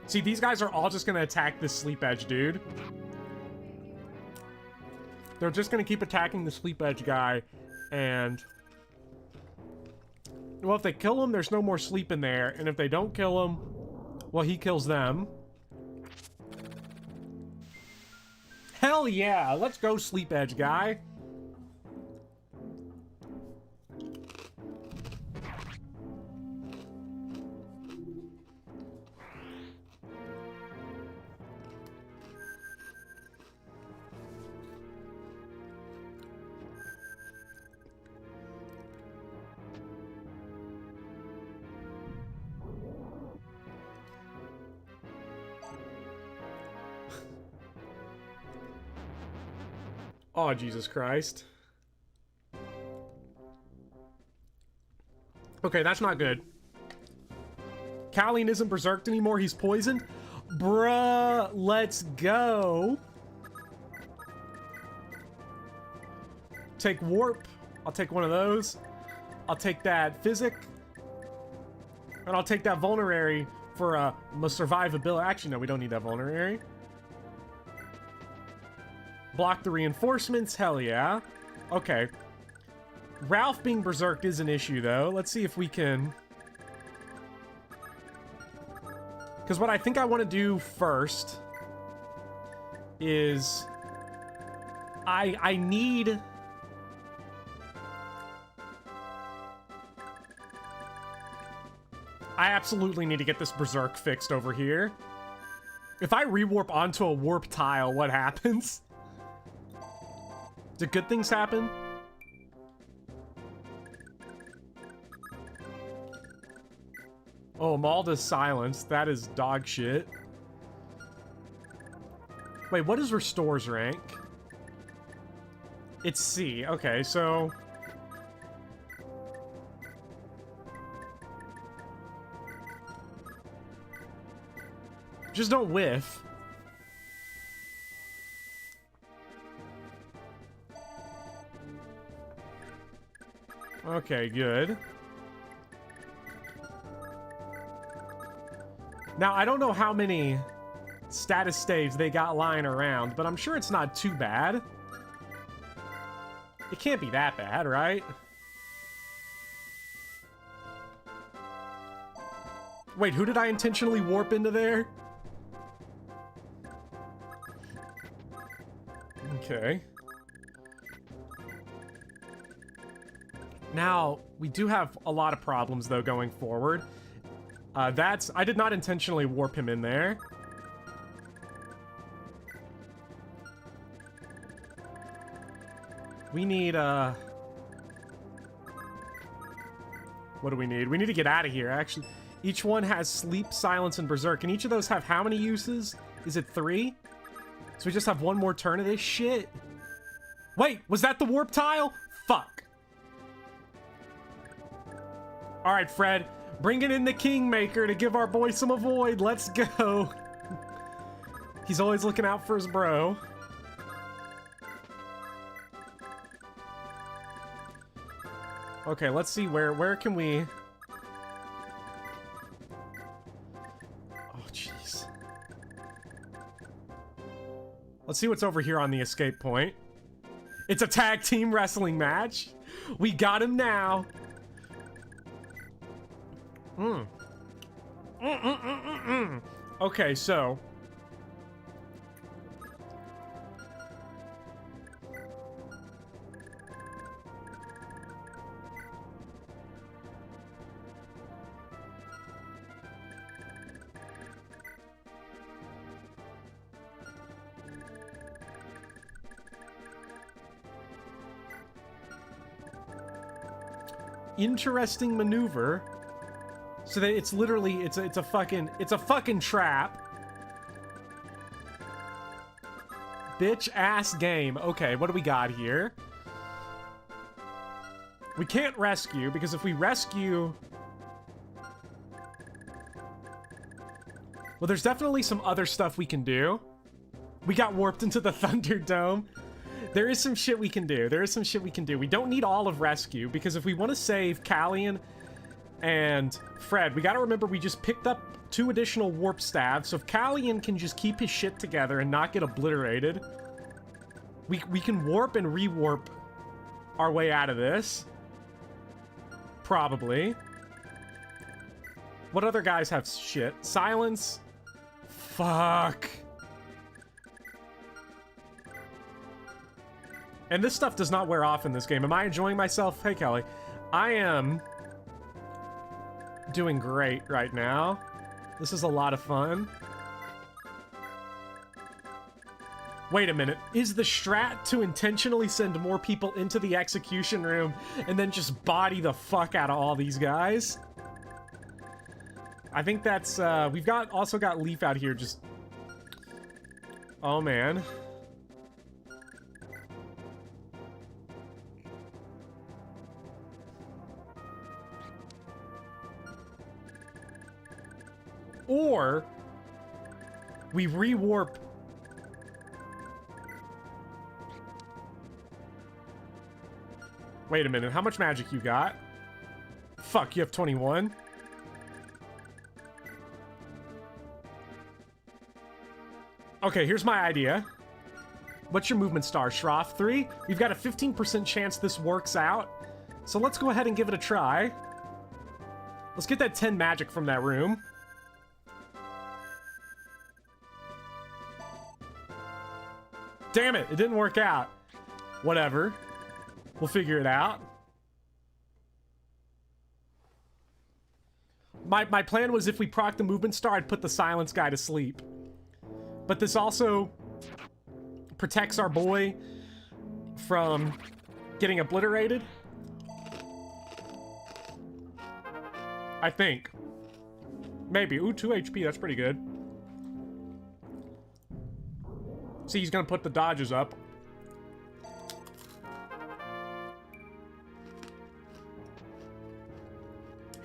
See, these guys are all just gonna attack this sleep edge, dude. They're just gonna keep attacking the sleep edge guy, and... well, if they kill him, there's no more sleep in there, and if they don't kill him, well, he kills them. Hell yeah! Let's go, sleep edge guy. Oh, Jesus Christ. Okay, that's not good. Callian isn't berserked anymore, he's poisoned? Bruh, let's go. Take warp. I'll take one of those. I'll take that physic. And I'll take that vulnerary for my survivability. Actually, no, we don't need that vulnerary. Block the reinforcements, hell yeah. Okay. Ralph being berserked is an issue, though. Let's see if we can... because what I think I want to do first is... I need... I absolutely need to get this berserk fixed over here. If I rewarp onto a warp tile, what happens? Do good things happen? Oh, Malda's silenced. That is dog shit. Wait, what is Restore's rank? It's C. Okay, so... just don't whiff. Okay, good. Now, I don't know how many status staves they got lying around, but I'm sure it's not too bad. It can't be that bad, right? Wait, who did I intentionally warp into there? Okay. Now, we do have a lot of problems, though, going forward. I did not intentionally warp him in there. We need, what do we need? We need to get out of here, actually. Each one has sleep, silence, and berserk. And each of those have how many uses? Is it 3? So we just have one more turn of this shit? Wait, was that the warp tile? Fuck. Alright, Fred. Bringing in the Kingmaker to give our boy some avoid. Let's go. He's always looking out for his bro. Okay, let's see where can we... Oh, jeez. Let's see what's over here on the escape point. It's a tag team wrestling match. We got him now. Okay, so... interesting maneuver. So that it's literally it's a fucking trap. Bitch ass game. Okay, what do we got here? We can't rescue because if we rescue, well, there's definitely some other stuff we can do. We got warped into the Thunderdome. There is some shit we can do. There is some shit we can do. We don't need all of rescue because if we want to save Callian and Fred, we gotta remember we just picked up 2 additional warp staves, so if Callian can just keep his shit together and not get obliterated, we can warp and rewarp our way out of this. Probably. What other guys have shit? Silence? Fuck. And this stuff does not wear off in this game. Am I enjoying myself? Hey, Kelly. I am doing great right now. This is a lot of fun. Wait a minute. Is the strat to intentionally send more people into the execution room and then just body the fuck out of all these guys? I think that's, we've also got Leaf out here just... Oh, man. Or we rewarp. Wait a minute, how much magic you got? Fuck, you have 21? Okay, here's my idea. What's your movement star, Shroff? 3? We've got a 15% chance this works out. So let's go ahead and give it a try. Let's get that 10 magic from that room. Damn it, it didn't work out. Whatever. We'll figure it out. My plan was if we proc the movement star, I'd put the silence guy to sleep. But this also protects our boy from getting obliterated. I think. Maybe. Ooh, 2 HP, that's pretty good. See, he's gonna put the dodges up.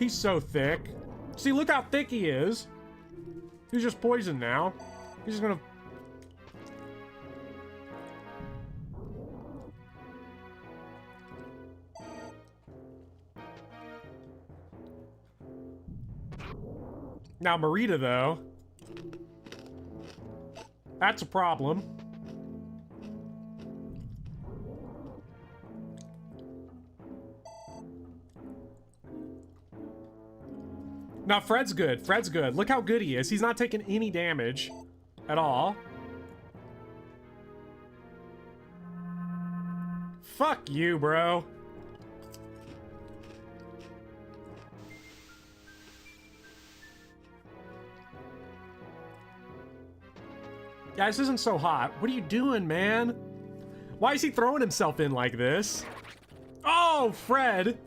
He's so thick. See, look how thick he is. He's just poisoned now. He's just gonna... Now, Marita, though... That's a problem. Now, Fred's good. Fred's good. Look how good he is. He's not taking any damage at all. Fuck you, bro. Yeah, this isn't so hot. What are you doing, man? Why is he throwing himself in like this? Oh, Fred!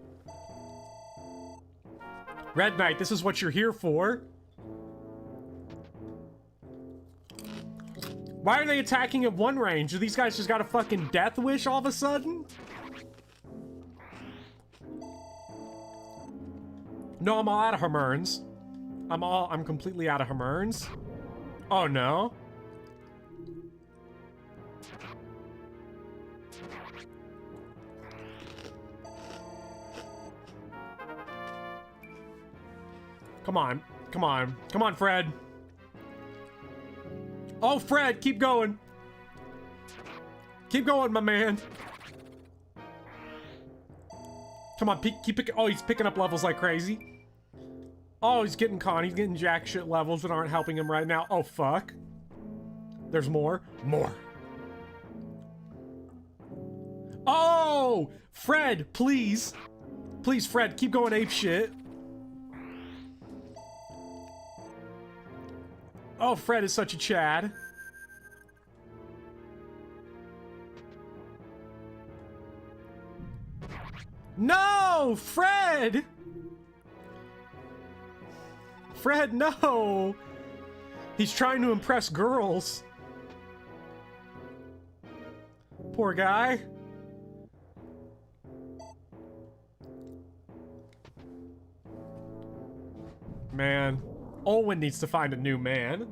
Red Knight, this is what you're here for. Why are they attacking at one range? Do these guys just got a fucking death wish all of a sudden? No, I'm all out of Hermerns. I'm completely out of Hermerns. Oh no. Come on, come on, come on, Fred. Oh, Fred, keep going. Keep going, my man. Come on, keep picking. Oh, he's picking up levels like crazy. Oh, he's getting caught. He's getting jack shit levels that aren't helping him right now. Oh, fuck. There's more. More. Oh! Fred, please. Please, Fred, keep going ape shit. Oh, Fred is such a Chad. No! Fred! Fred, no! He's trying to impress girls. Poor guy. Man. Olwen needs to find a new man.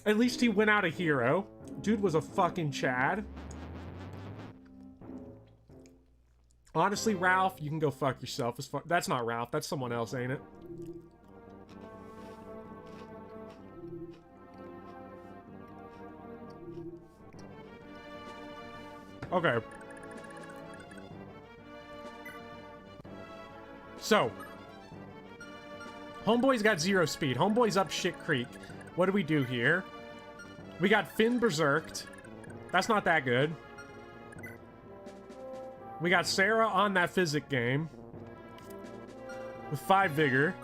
At least he went out a hero. Dude was a fucking Chad. Honestly, Ralph, you can go fuck yourself. As far that's not Ralph. That's someone else, ain't it? Okay. So. Homeboy's got 0 speed. Homeboy's up shit creek. What do we do here? We got Finn berserked. That's not that good. We got Sarah on that physic game. With 5 vigor.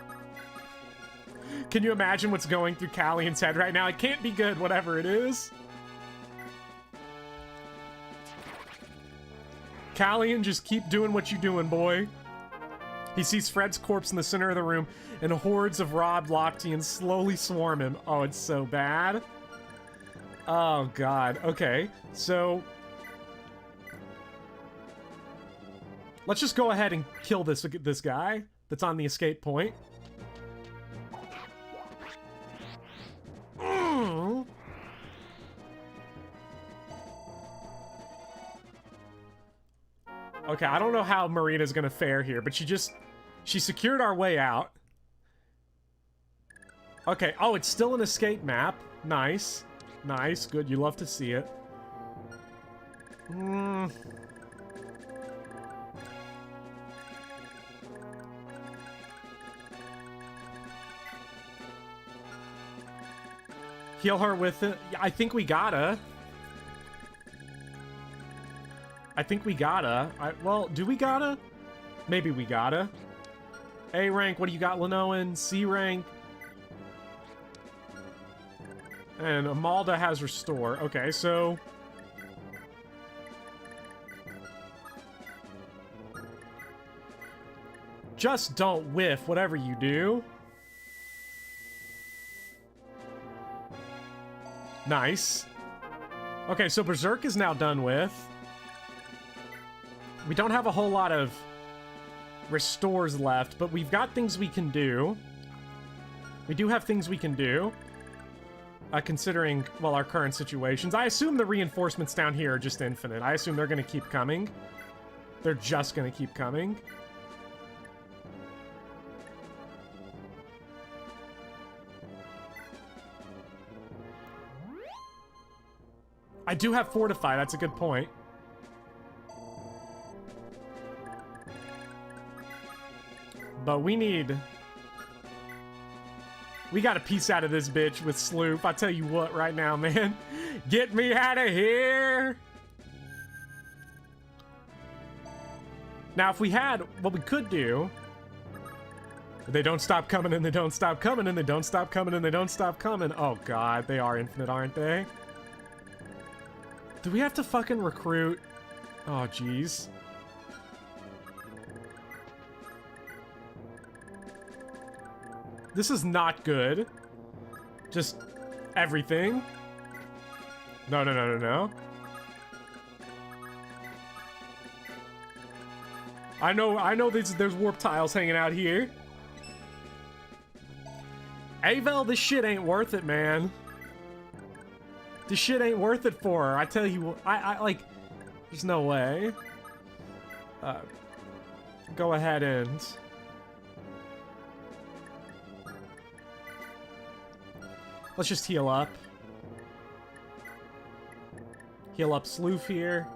Can you imagine what's going through Callian's head right now? It can't be good, whatever it is. Callian, just keep doing what you doing, boy. He sees Fred's corpse in the center of the room, and hordes of robbed Locktians slowly swarm him. Oh, it's so bad. Oh, God. Okay, so... let's just go ahead and kill this guy that's on the escape point. Okay, I don't know how Marina's gonna fare here, but she secured our way out. Okay, oh, it's still an escape map. Nice. Nice, good, you love to see it. Heal her with it. I think we gotta. I think we gotta. Well, do we gotta? Maybe we gotta. A rank, what do you got, Lenoan? C rank. And Amalda has restore. Okay, so... just don't whiff, whatever you do. Nice. Okay, so Berserk is now done with. We don't have a whole lot of restores left, but we've got things we can do. We do have things we can do. Considering, well, our current situations. I assume the reinforcements down here are just infinite. I assume they're going to keep coming. They're just going to keep coming. I do have Fortify, that's a good point. But we got a piece out of this bitch with Sloop. I tell you what right now, man. Get me out of here! Now, if we had, what we could do... they don't stop coming, and they don't stop coming, and they don't stop coming, and they don't stop coming. Oh, God, they are infinite, aren't they? Do we have to fucking recruit? Oh, jeez. This is not good. Just everything. No, no, no, no, no. I know there's warp tiles hanging out here. Hey, Veld, this shit ain't worth it, man. This shit ain't worth it for her. I tell you, I like, there's no way. Go ahead and... Let's just heal up. Heal up Sloof here.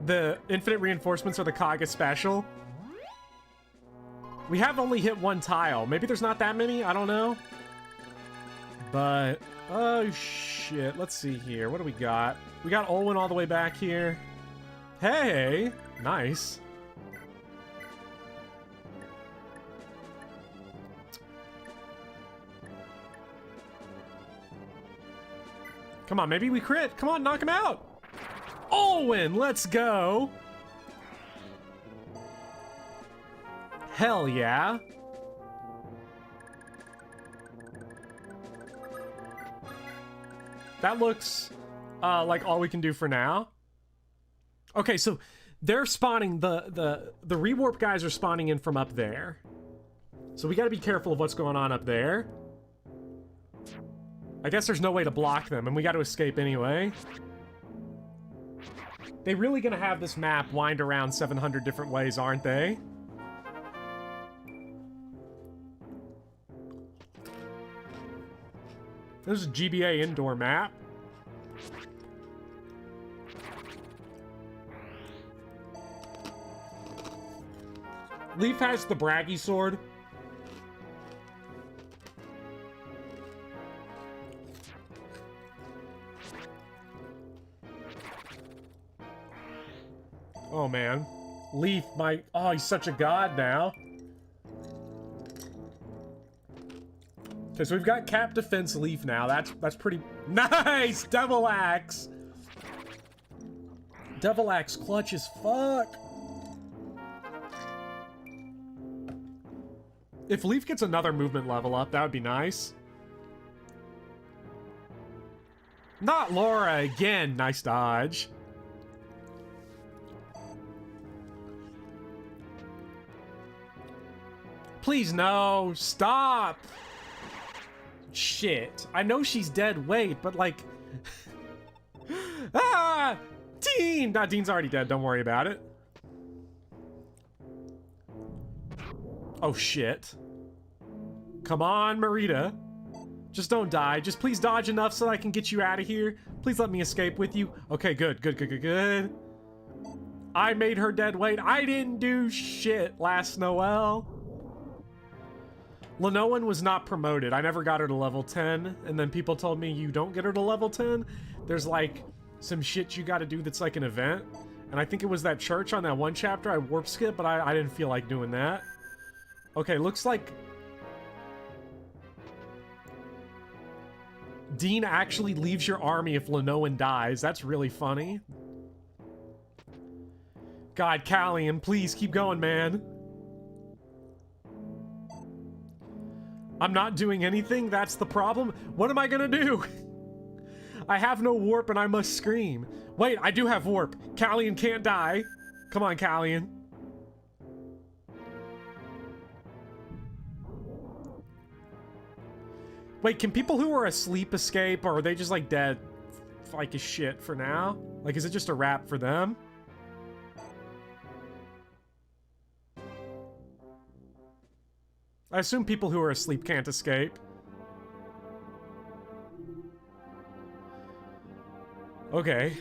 The infinite reinforcements are the Kaga special. We have only hit one tile. Maybe there's not that many? I don't know. But... Oh, shit. Let's see here. What do we got? We got Olwen all the way back here. Hey! Nice. Come on, maybe we crit. Come on, knock him out. Olwen, let's go. Hell yeah. That looks like all we can do for now. Okay, so they're spawning, the rewarp guys are spawning in from up there. So we gotta be careful of what's going on up there. I guess there's no way to block them, and we gotta escape anyway. They really gonna have this map wind around 700 different ways, aren't they? This is a GBA indoor map. Leaf has the braggy sword. Oh man. Leaf, oh, he's such a god now. Okay, so we've got Cap Defense Leaf now. That's pretty nice. Devil Axe. Devil Axe clutch as fuck. If Leaf gets another movement level up, that would be nice. Not Laura again. Nice dodge. Please, no. Stop. Shit. I know she's dead weight, but like... Ah! Dean! Nah, Dean's already dead. Don't worry about it. Oh, shit. Come on, Marita. Just don't die. Just please dodge enough so I can get you out of here. Please let me escape with you. Okay, good, good, good, good, good. I made her dead weight. I didn't do shit last Noel. Lenoan was not promoted. I never got her to level 10, and then people told me you don't get her to level 10. There's like some shit you gotta do that's like an event, and I think it was that church on that one chapter I warp skipped, but I didn't feel like doing that. Okay, looks like Dean actually leaves your army if Lenoan dies. That's really funny. God, Callian, please keep going, man. I'm not doing anything? That's the problem? What am I gonna do? I have no warp and I must scream. Wait, I do have warp. Callian can't die. Come on, Callian. Wait, can people who are asleep escape, or are they just like dead like as shit for now? Like, is it just a wrap for them? I assume people who are asleep can't escape. Okay.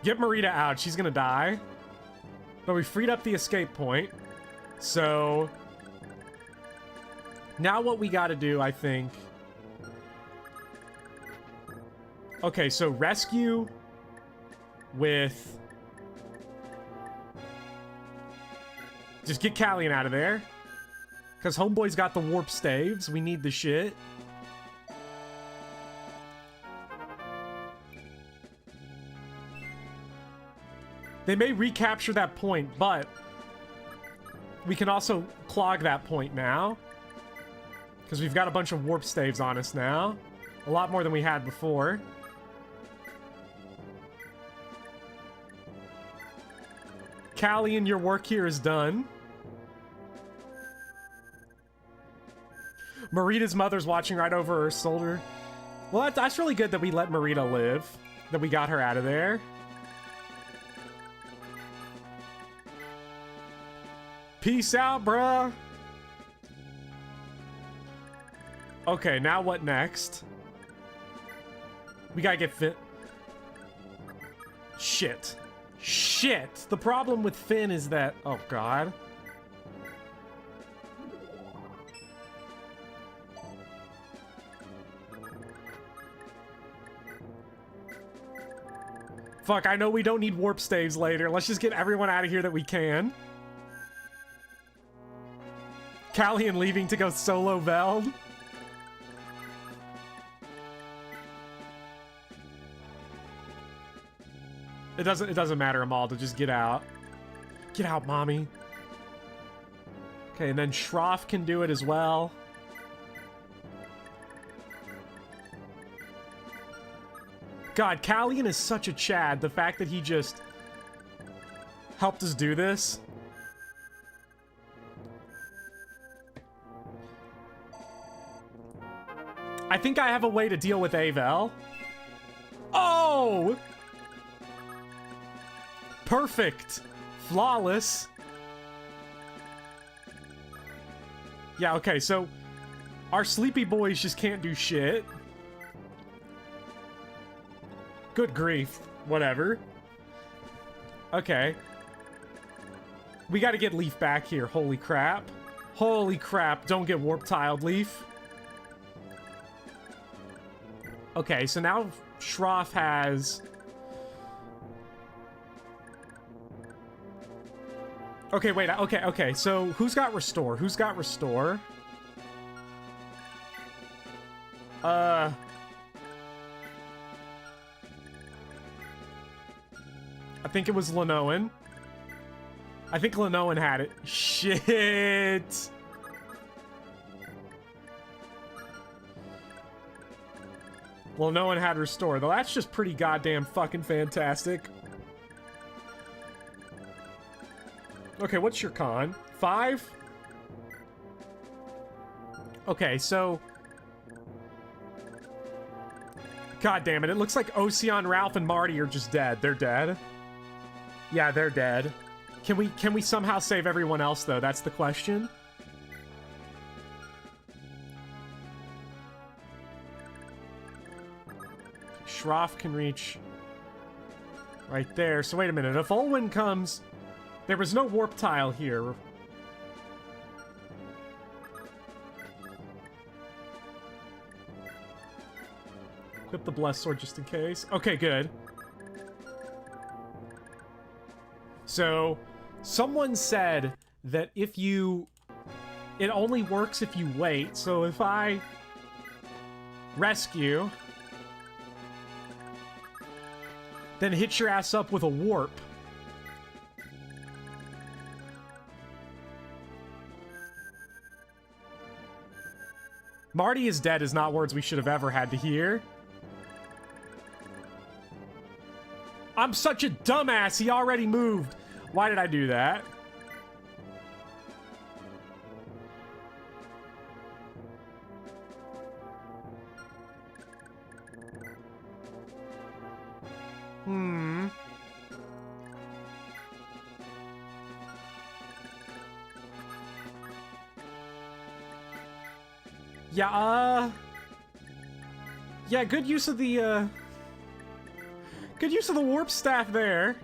Get Marita out. She's gonna die. But we freed up the escape point. So... now what we gotta do, I think... okay, so rescue... with... just get Callian out of there. Because Homeboy's got the warp staves. We need the shit. They may recapture that point, but... we can also clog that point now. Because we've got a bunch of warp staves on us now. A lot more than we had before. Callian, your work here is done. Marita's mother's watching right over her shoulder. Well, that's really good that we let Marita live. That we got her out of there. Peace out, bruh. Okay, now what next? We gotta get Finn. Shit. Shit! The problem with Finn is that... Oh, God. Fuck, I know we don't need warp staves later. Let's just get everyone out of here that we can. Callian leaving to go solo Veld. It doesn't matter, Amal, to just get out. Get out, mommy. Okay, and then Shroff can do it as well. God, Callian is such a Chad. The fact that he just helped us do this. I think I have a way to deal with Avel. Oh! Perfect. Flawless. Yeah, okay, so our sleepy boys just can't do shit. Good grief. Whatever. Okay. We gotta get Leaf back here. Holy crap. Holy crap. Don't get warp-tiled, Leaf. Okay, so now Shroff has... Okay, wait, okay, so who's got Restore? Who's got Restore? I think it was Lenoan. I think Lenoan had it. Shit! Lenoan had Restore, though that's just pretty goddamn fucking fantastic. Okay, what's your con? 5? Okay, so... God damn it, it looks like Ocean, Ralph, and Marty are just dead. They're dead. Yeah, they're dead. Can we somehow save everyone else, though? That's the question. Shroff can reach right there. So wait a minute, if Olwen comes... There was no warp tile here. Equip the Blessed Sword just in case. Okay, good. So, someone said that if you... It only works if you wait, so if I... rescue... then hit your ass up with a warp... Marty is dead is not words we should have ever had to hear. I'm such a dumbass, he already moved. Why did I do that? Yeah, yeah, good use of the, good use of the warp staff there.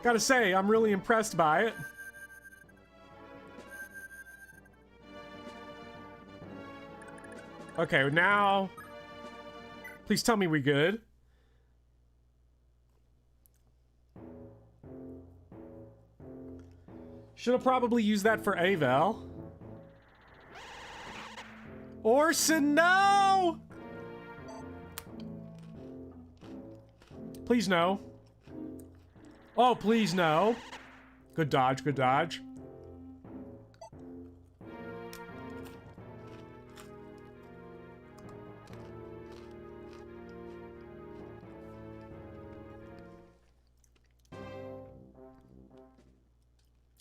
Gotta say, I'm really impressed by it. Okay, now... Please tell me we good. Should have probably used that for Avel. Orson, no! Please no. Oh, please no. Good dodge, good dodge.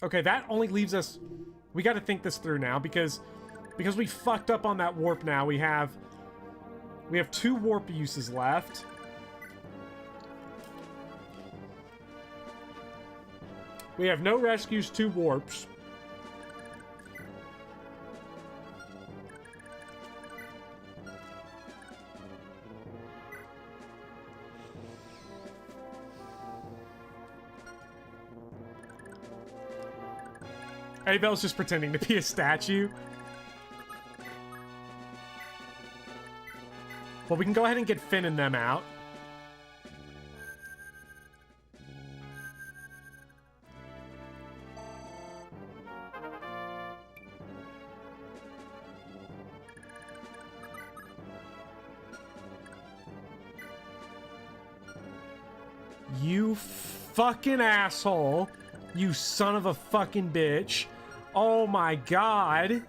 Okay, that only leaves us... We gotta think this through now, because we fucked up on that warp now. We have 2 warp uses left. We have no rescues, 2 warps. Veld's just pretending to be a statue. Well, we can go ahead and get Finn and them out. You fucking asshole. You son of a fucking bitch. Oh my god.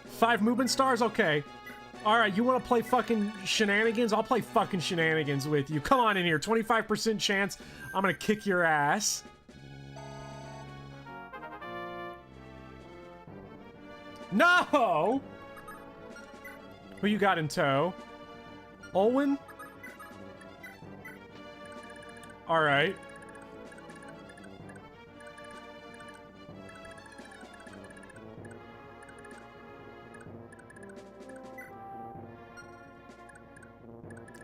Five movement stars? Okay. Alright, you wanna play fucking shenanigans? I'll play fucking shenanigans with you. Come on in here. 25% chance I'm gonna kick your ass. No! Who you got in tow? Olwen? Alright.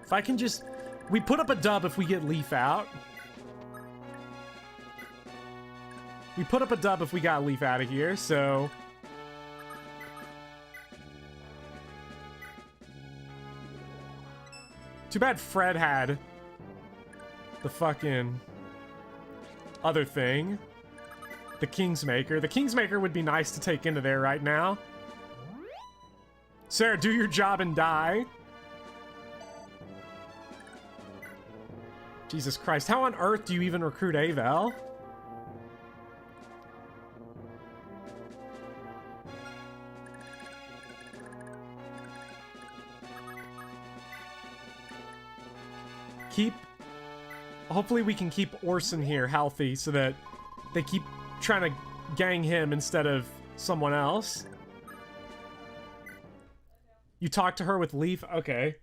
If I can just... We put up a dub if we get Leaf out. We put up a dub if we got Leaf out of here, so... Too bad Fred had the fucking other thing. The Kingsmaker. The Kingsmaker would be nice to take into there right now. Sarah, do your job and die. Jesus Christ. How on earth do you even recruit Avel? Hopefully we can keep Orson here healthy so that they keep trying to gang him instead of someone else. You talk to her with Leaf? Okay.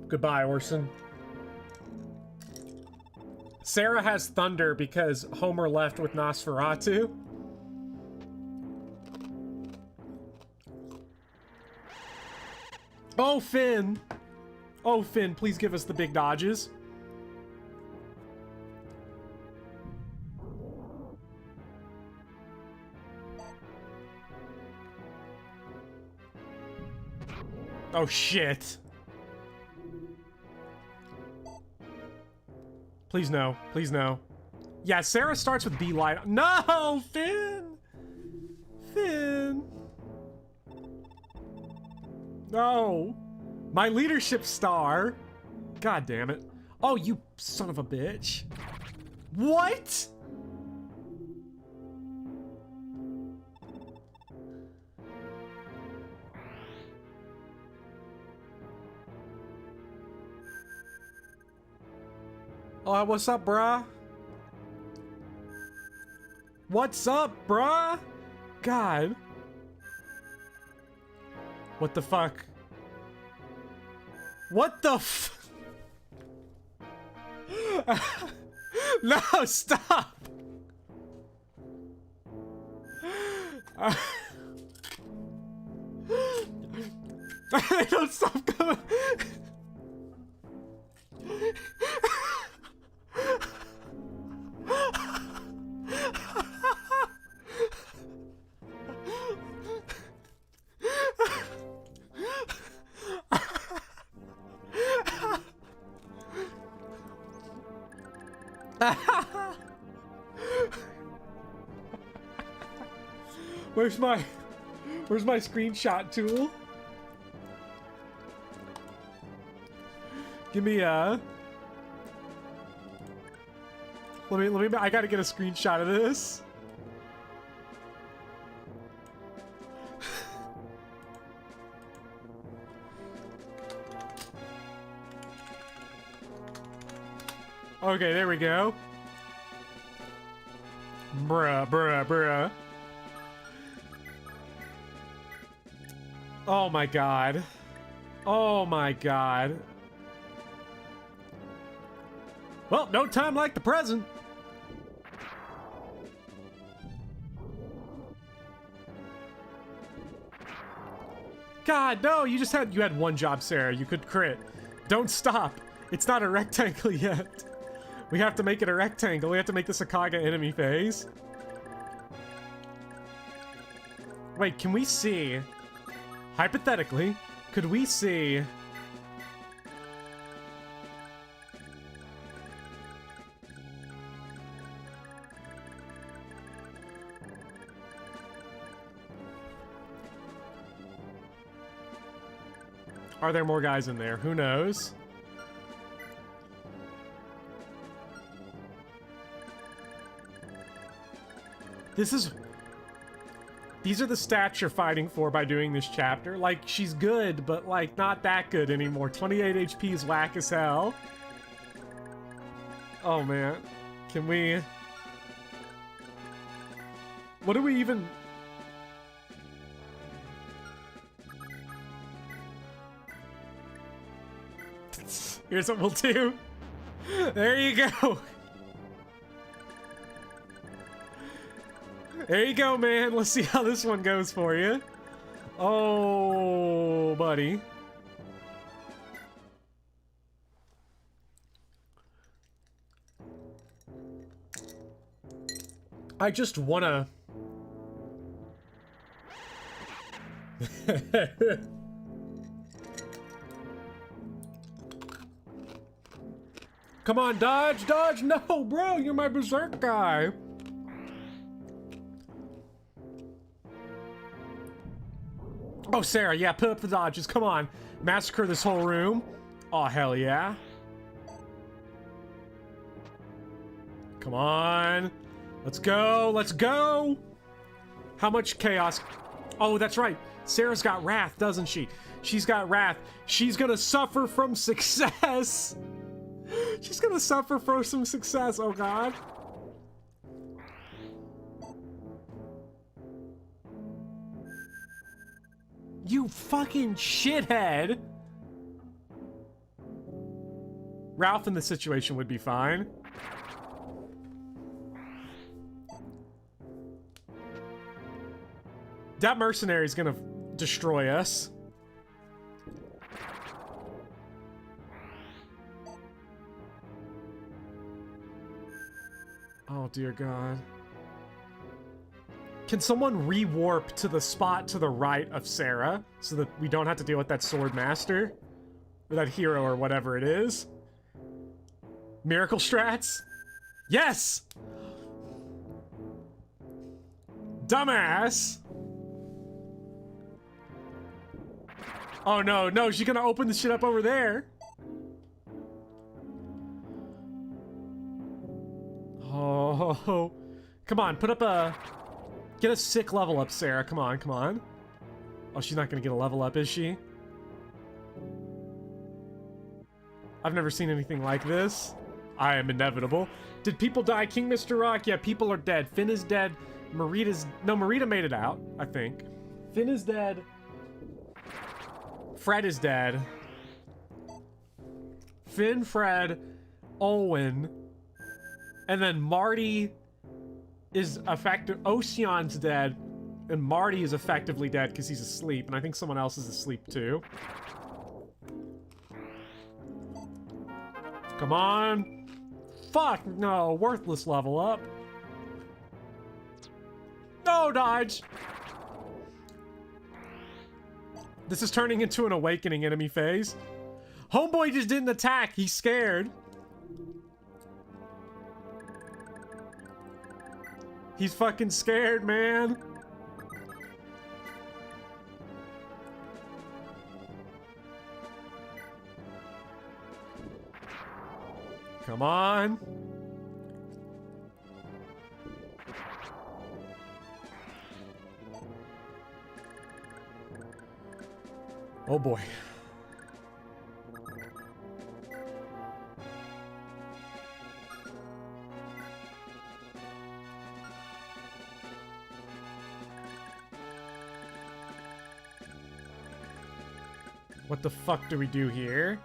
Goodbye, Orson. Sarah has Thunder because Homer left with Nosferatu. Oh, Finn! Oh, Finn, please give us the big dodges. Oh, shit. Please no. Please no. Yeah, Sarah starts with B-Light. No, Finn! Finn! No! My leadership star! God damn it. Oh, you son of a bitch. What?! Oh, what's up, bruh? What's up, bruh? God. What the fuck? What the f- No, stop! They don't stop coming. Where's my screenshot tool? Give me a... Let me, I gotta get a screenshot of this. Okay, there we go. Bruh, bruh, bruh. Oh my god. Oh my god. Well, no time like the present. God, no, you had one job, Sarah. You could crit. Don't stop. It's not a rectangle yet. We have to make it a rectangle. We have to make this a Kaga enemy phase. Wait, can we see? Hypothetically, could we see? Are there more guys in there? Who knows? These are the stats you're fighting for by doing this chapter. Like, she's good, but, like, not that good anymore. 28 HP is whack as hell. Oh, man. Can we... What do we even... Here's what we'll do. There you go. There you go, man. Let's see how this one goes for you. Oh, buddy. I just wanna... Come on, dodge, dodge! No, bro, you're my berserk guy. Oh, Sarah, yeah, put up the dodges. Come on. Massacre this whole room. Oh, hell yeah. Come on. Let's go. Let's go. How much chaos? Oh, that's right. Sarah's got wrath, doesn't she? She's got wrath. She's gonna suffer from success. She's gonna suffer from some success. Oh, God. You fucking shithead! Ralph in the situation would be fine. That mercenary is gonna destroy us. Oh, dear God. Can someone re-warp to the spot to the right of Sarah so that we don't have to deal with that sword master? Or that hero or whatever it is? Miracle strats? Yes! Dumbass! Oh no, no, she's gonna open the shit up over there. Oh, come on, put up a... Get a sick level up, Sarah. Come on, come on. Oh, she's not gonna get a level up, is she? I've never seen anything like this. I am inevitable. Did people die? King Mr. Rock? Yeah, people are dead. Finn is dead. Marita's... No, Marita made it out, I think. Finn is dead. Fred is dead. Finn, Fred, Owen, and then Marty is effective. Ocean's dead, and Marty is effectively dead because he's asleep, and I think someone else is asleep too. Come on. Fuck, no, worthless level up. No, dodge. This is turning into an awakening enemy phase. Homeboy just didn't attack, he's scared. He's fucking scared, man. Come on. Oh boy. What the fuck do we do here?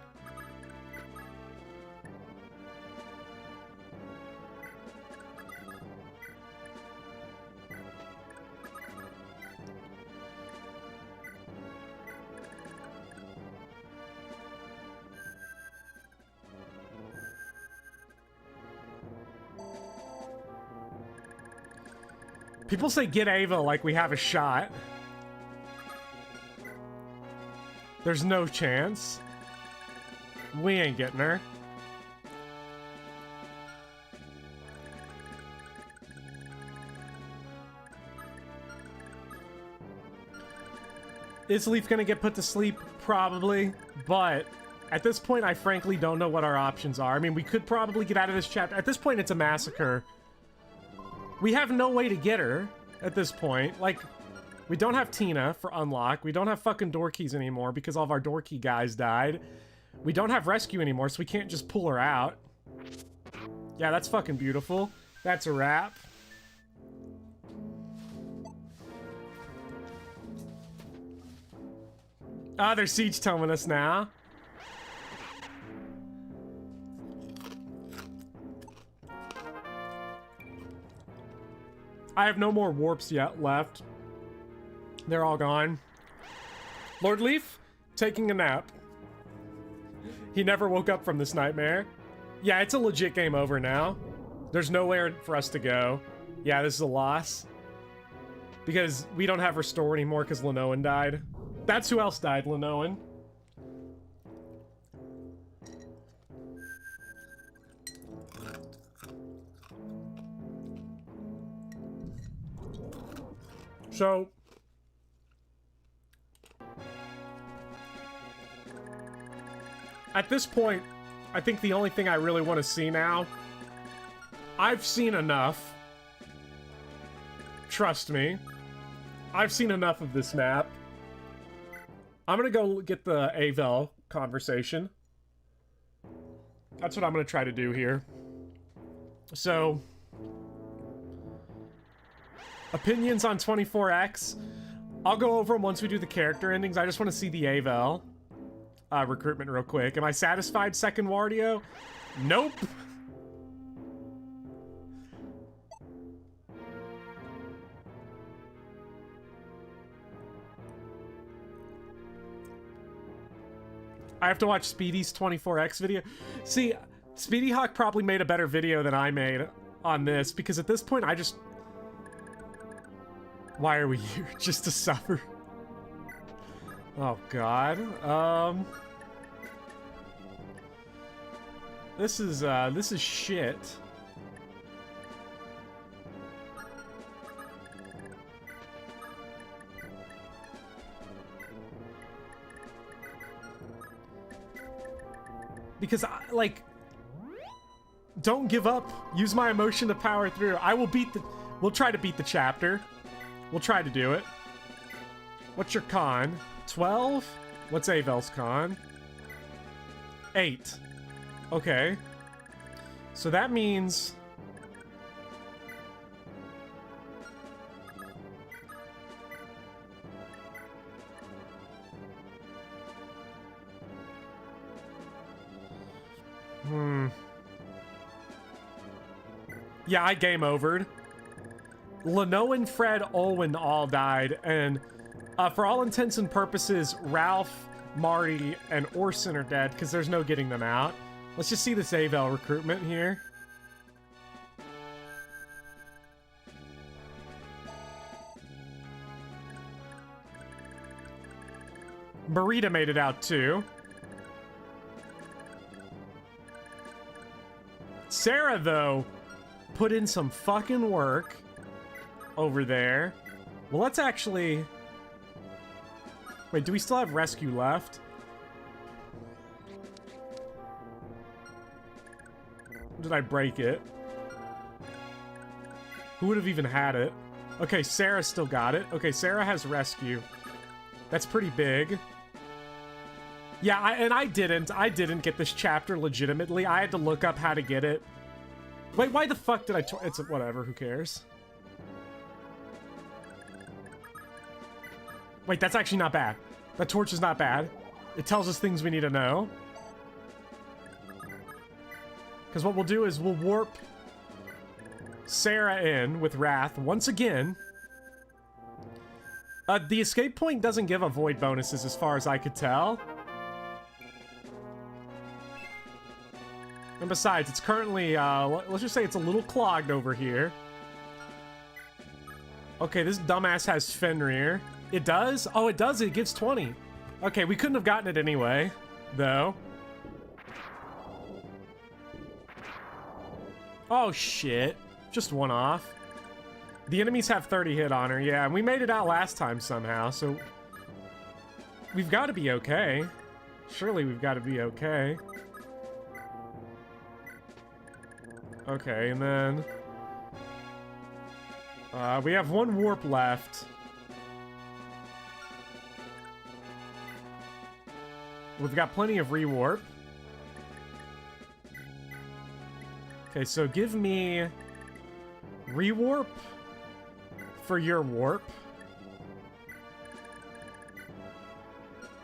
People say get Ava like we have a shot. There's no chance. We ain't getting her. Is Leaf gonna get put to sleep? Probably. But at this point, I frankly don't know what our options are. I mean, we could probably get out of this chapter. At this point, it's a massacre. We have no way to get her at this point. Like, we don't have Tina for unlock. We don't have fucking door keys anymore because all of our door key guys died. We don't have rescue anymore, so we can't just pull her out. Yeah, that's fucking beautiful. That's a wrap. Ah, they're siege toning us now. I have no more warps yet left. They're all gone. Lord Leaf, taking a nap. He never woke up from this nightmare. Yeah, it's a legit game over now. There's nowhere for us to go. Yeah, this is a loss. Because we don't have Restore anymore because Lenoan died. That's who else died, Lenoan. So, at this point, I think the only thing I really want to see now, I've seen enough. Trust me. I've seen enough of this map. I'm gonna go get the Avel conversation. That's what I'm gonna try to do here. So, opinions on 24X. I'll go over them once we do the character endings. I just want to see the Avel recruitment real quick. Am I satisfied, second Wardio? Nope. I have to watch Speedy's 24X video. See, Speedy Hawk probably made a better video than I made on this, because at this point I just... Why are we here? Just to suffer? Oh god. This is shit. Because, like, don't give up. Use my emotion to power through. We'll try to beat the chapter. We'll try to do it. What's your con? 12? What's Avel's con? 8. Okay. So that means... Yeah, I game overed. Lenoan, Fred, Olwen all died, and for all intents and purposes, Ralph, Marty, and Orson are dead because there's no getting them out. Let's just see this Avel recruitment here. Marita made it out too. Sarah, though, put in some fucking work over there. Well, let's actually... Wait, do we still have rescue left? Did I break it? Who would have even had it? Okay, Sarah still got it. Okay, Sarah has rescue. That's pretty big. Yeah, I didn't get this chapter legitimately. I had to look up how to get it. Wait, why the fuck did I... It's whatever, who cares? Wait, that's actually not bad. That torch is not bad. It tells us things we need to know. Because what we'll do is we'll warp Sarah in with Wrath once again. The escape point doesn't give a void bonuses as far as I could tell. And besides, it's currently, let's just say it's a little clogged over here. Okay, this dumbass has Fenrir. It does? Oh, it does. It gives 20. Okay, we couldn't have gotten it anyway, though. Oh, shit. Just one off. The enemies have 30 hit on her. Yeah, and we made it out last time somehow, so... We've got to be okay. Surely we've got to be okay. Okay, and then... we have one warp left. We've got plenty of rewarp. Okay, so give me... rewarp for your warp.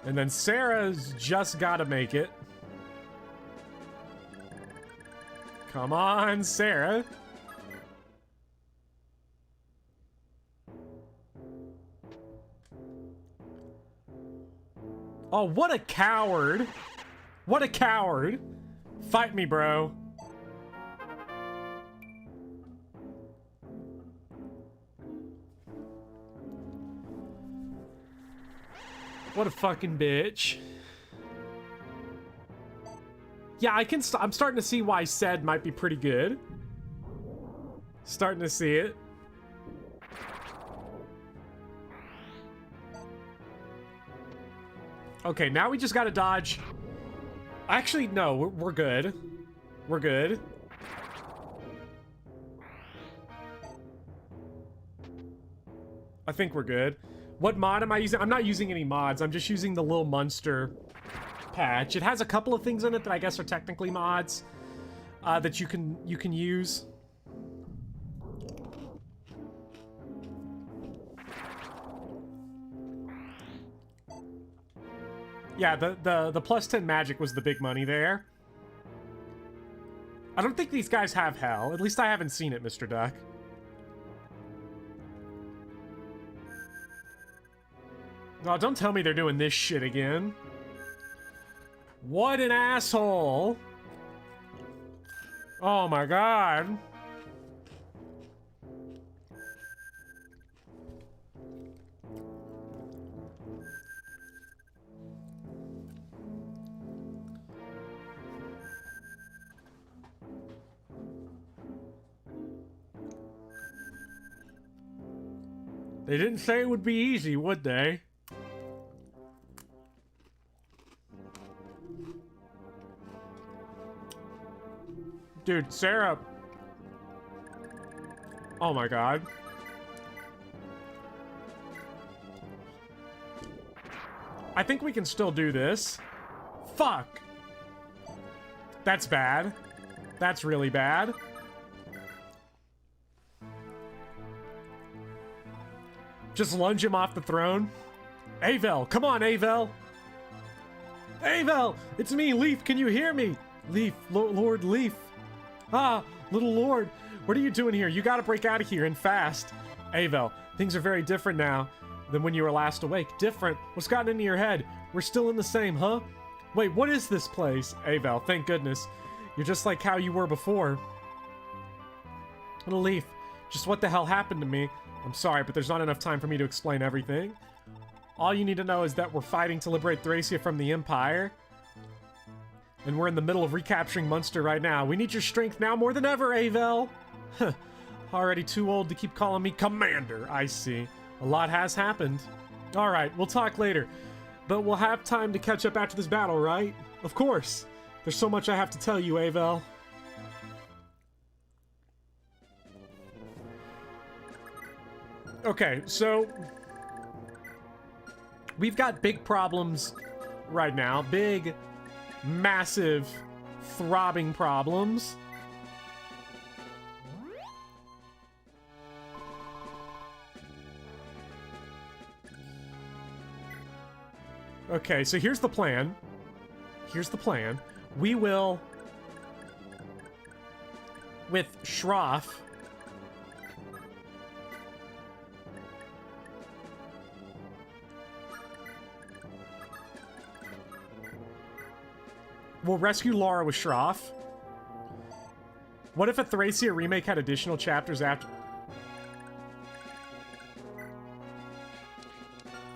And then Sarah's just gotta make it. Come on, Sarah. Oh, what a coward. What a coward. Fight me, bro. What a fucking bitch. Yeah, I'm starting to see why Sed might be pretty good. Starting to see it. Okay, now we just gotta dodge. Actually, no, we're good. We're good. I think we're good. What mod am I using? I'm not using any mods. I'm just using the Lil Munster patch. It has a couple of things in it that I guess are technically mods that you can use. Yeah, the plus 10 magic was the big money there. I don't think these guys have hell. At least I haven't seen it, Mr. Duck. Oh, don't tell me they're doing this shit again. What an asshole. Oh my god. They didn't say it would be easy, would they? Dude, Sarah. Oh my god. I think we can still do this. Fuck. That's bad. That's really bad. Just lunge him off the throne. Avel, come on, Avel. Avel, it's me, Leaf. Can you hear me? Leaf, Lord Leaf. Ah, little lord, what are you doing here? You gotta break out of here and fast. Avel, things are very different now than when you were last awake. Different? What's gotten into your head? We're still in the same, huh? Wait, what is this place? Avel, thank goodness. You're just like how you were before. Little Leaf, just what the hell happened to me? I'm sorry, but there's not enough time for me to explain everything. All you need to know is that we're fighting to liberate Thracia from the Empire. And we're in the middle of recapturing Munster right now. We need your strength now more than ever, Avel. Huh. Already too old to keep calling me Commander, I see. A lot has happened. Alright, we'll talk later. But we'll have time to catch up after this battle, right? Of course. There's so much I have to tell you, Avel. Okay, so... we've got big problems right now. Big... massive, throbbing problems. Okay, so here's the plan. Here's the plan. We will... With Shroff... We'll rescue Laura with Shroff. What if a Thracia remake had additional chapters after...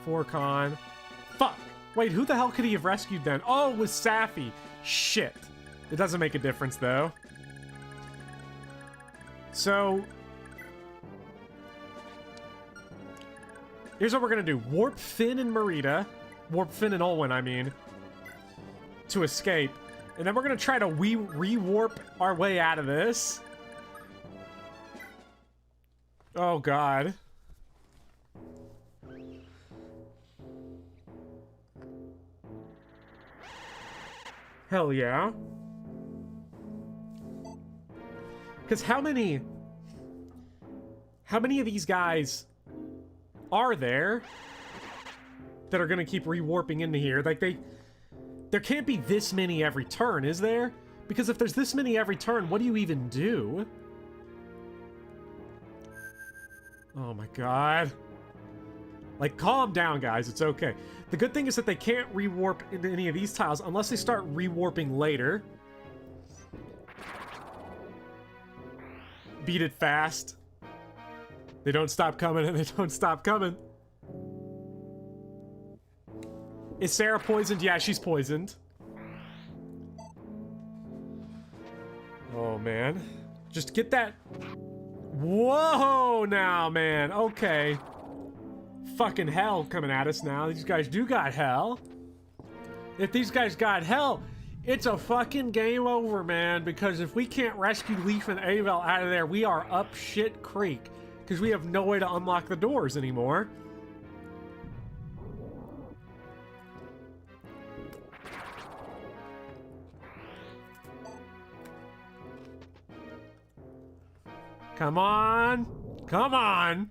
Forcon. Fuck! Wait, who the hell could he have rescued then? Oh, it was Safi. Shit. It doesn't make a difference, though. So... Here's what we're gonna do. Warp Finn and Marita. Warp Finn and Olwen, I mean. To escape. And then we're gonna try to re-warp our way out of this. Oh, God. Hell yeah. Because how many of these guys are there that are gonna keep rewarping into here? Like, there can't be this many every turn, is there? Because if there's this many every turn, what do you even do? Oh my God. Like, calm down, guys. It's okay. The good thing is that they can't rewarp into any of these tiles unless they start rewarping later. Beat it fast. They don't stop coming and they don't stop coming. Is Sarah poisoned? Yeah, she's poisoned. Oh, man. Just get that... Whoa, now, man. Okay. Fucking hell coming at us now. These guys do got hell. If these guys got hell, it's a fucking game over, man. Because if we can't rescue Leaf and Avel out of there, we are up shit creek. Because we have no way to unlock the doors anymore. Come on. Come on.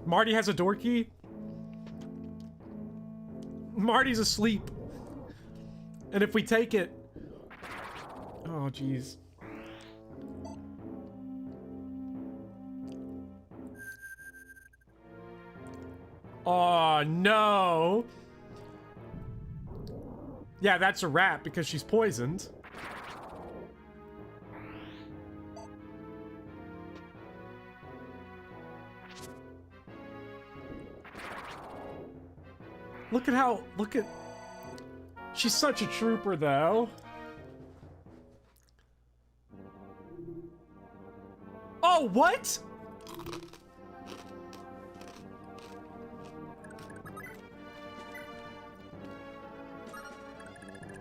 Marty has a door key? Marty's asleep. And if we take it... Oh, jeez. Oh, no. Yeah, that's a wrap because she's poisoned. Look at how... Look at... She's such a trooper, though. Oh, what?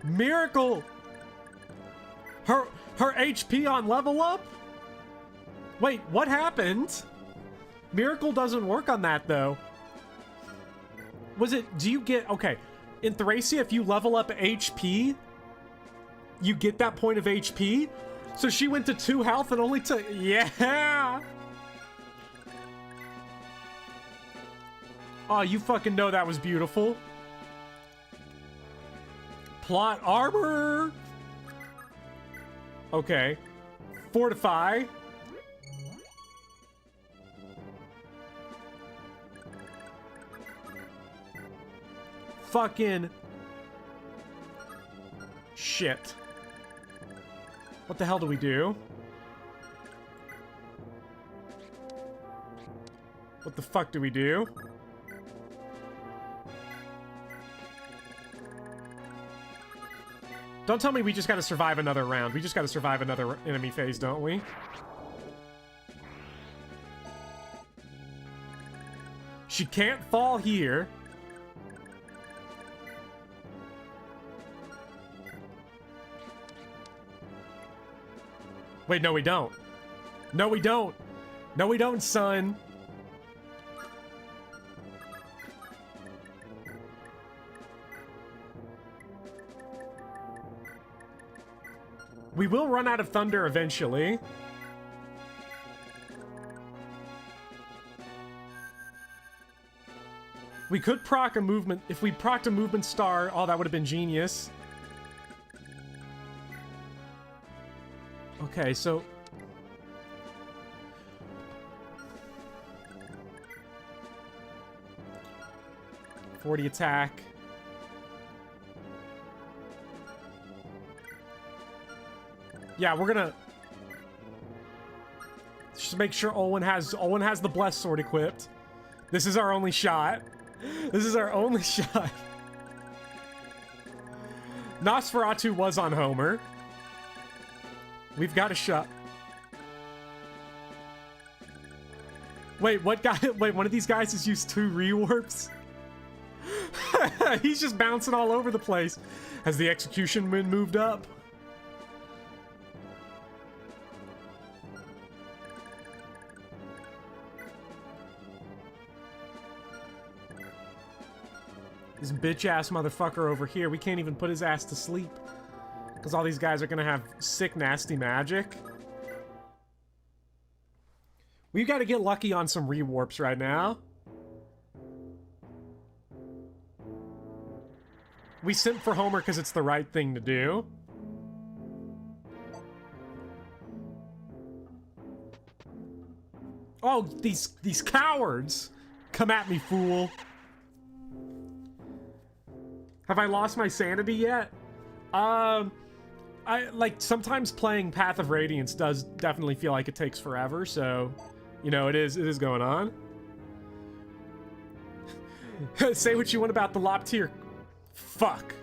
Miracle! Her HP on level up? Wait, what happened? Miracle doesn't work on that, though. Was it... Do you get... Okay. In Thracia, if you level up HP, you get that point of HP? So she went to 2 health and only took... Yeah! Oh, you fucking know that was beautiful. Plot armor! Okay. Fortify. Fucking... Shit. What the hell do we do? What the fuck do we do? Don't tell me we just gotta survive another round. We just gotta survive another enemy phase, don't we? She can't fall here. Wait, no we don't. No we don't. No we don't, son. We will run out of thunder eventually. We could proc a movement. If we procced a movement star, oh, that would have been genius. Okay, so... .40 attack. Yeah, we're gonna... just make sure Owen has the Blessed Sword equipped. This is our only shot. This is our only shot. Nosferatu was on Homer. We've got a shot. Wait, what guy? Wait, one of these guys has used 2 rewarps? He's just bouncing all over the place. Has the execution been moved up? This bitch-ass motherfucker over here, we can't even put his ass to sleep. Because all these guys are gonna have sick, nasty magic. We've got to get lucky on some rewarps right now. We simp for Homer because it's the right thing to do. Oh, these cowards! Come at me, fool. Have I lost my sanity yet? I like sometimes playing Path of Radiance does definitely feel like it takes forever, so you know it is going on. Say what you want about the Lop tier. Fuck.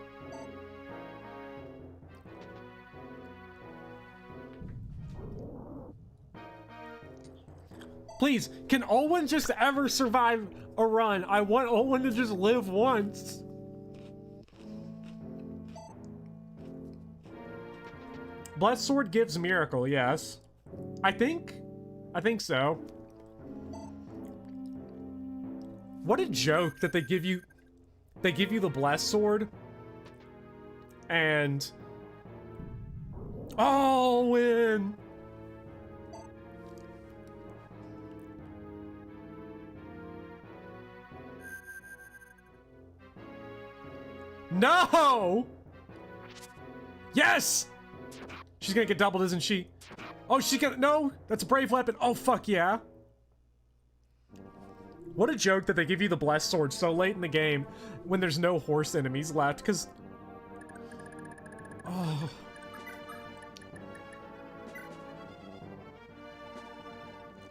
Please, can Owen just ever survive a run? I want Owen to just live once. Blessed Sword gives Miracle, yes. I think so. What a joke that they give you the Blessed Sword. And... oh, win! No! Yes! She's gonna get doubled, isn't she? Oh, she's gonna... no! That's a brave weapon. Oh, fuck yeah. What a joke that they give you the Blessed Sword so late in the game when there's no horse enemies left, because... oh...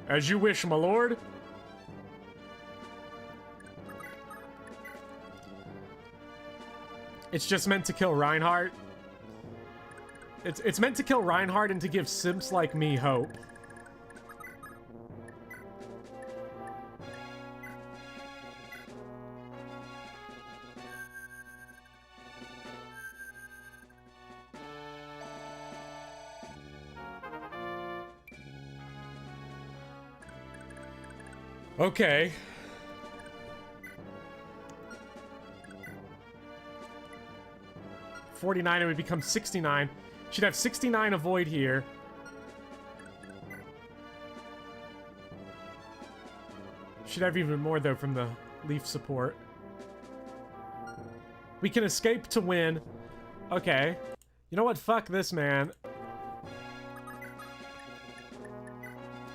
as you wish, my lord. It's just meant to kill Reinhardt. It's meant to kill Reinhardt and to give simps like me hope. Okay. $49, it would become $69. She'd have 69 avoid here. She'd have even more, though, from the Leaf support. We can escape to win. Okay. You know what? Fuck this, man.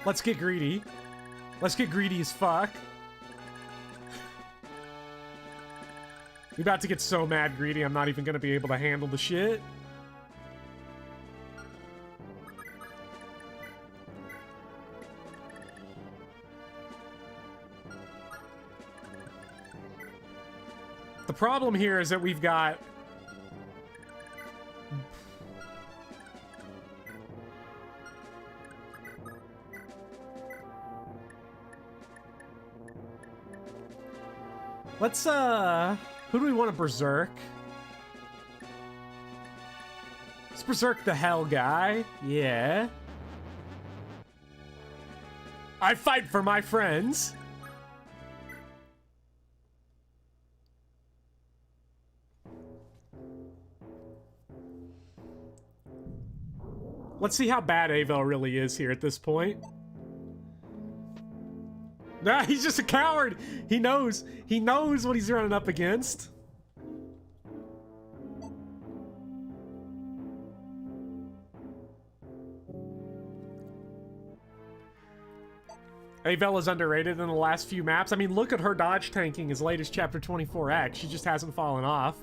Let's get greedy. Let's get greedy as fuck. We're about to get so mad greedy, I'm not even gonna be able to handle the shit. The problem here is that we've got... let's, who do we want to berserk? Let's berserk the hell guy. Yeah. I fight for my friends. Let's see how bad Avel really is here at this point. Nah, he's just a coward. He knows what he's running up against. Veld is underrated in the last few maps. I mean, look at her dodge tanking as late as chapter 24X. She just hasn't fallen off.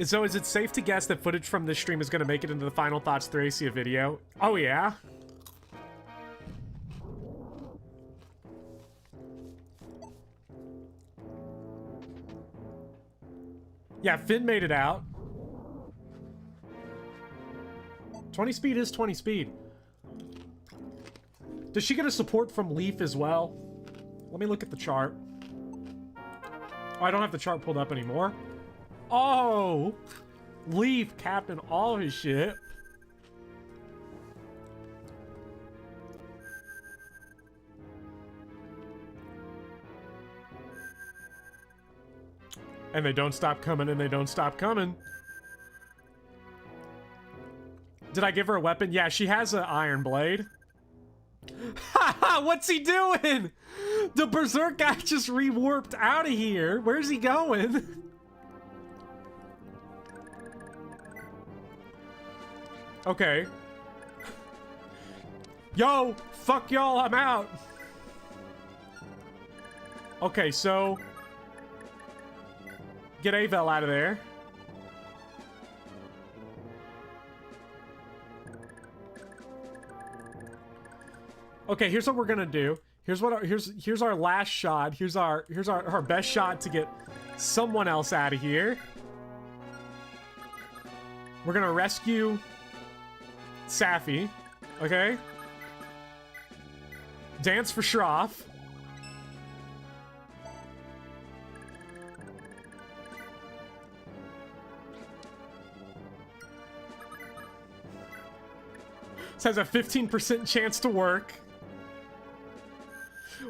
So is it safe to guess that footage from this stream is going to make it into the Final Thoughts Thracia video? Oh, yeah. Yeah, Finn made it out. 20 speed is 20 speed. Does she get a support from Leaf as well? Let me look at the chart. Oh, I don't have the chart pulled up anymore. Oh! Leaf captain all his shit. And they don't stop coming, and they don't stop coming. Did I give her a weapon? Yeah, she has an iron blade. Haha, what's he doing? The berserk guy just re-warped out of here. Where's he going? Okay. Yo, fuck y'all, I'm out. Okay, so get Veld out of there. Okay, here's what we're gonna do. Here's our last shot. Here's our best shot to get someone else out of here. We're gonna rescue Safi. Okay. Dance for Shroff. This has a 15% chance to work.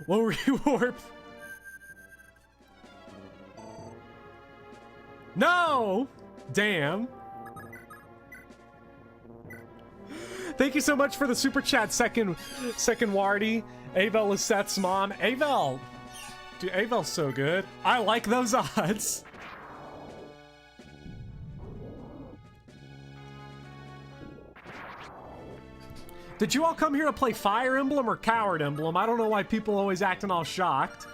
We'll rewarp. No! Damn. Thank you so much for the super chat, second Wardy. Veld is Seth's mom. Veld. Dude, Veld's so good. I like those odds. Did you all come here to play Fire Emblem or Coward Emblem? I don't know why people always acting all shocked.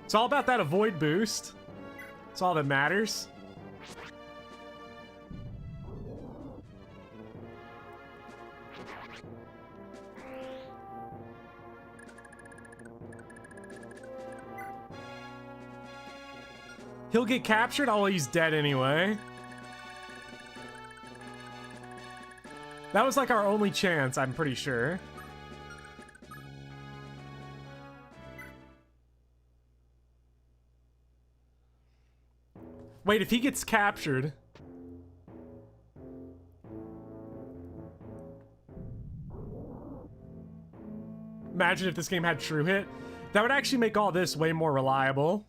It's all about that avoid boost. That's all that matters. He'll get captured? Oh, he's dead anyway. That was like our only chance, I'm pretty sure. Wait, if he gets captured... Imagine if this game had true hit. That would actually make all this way more reliable.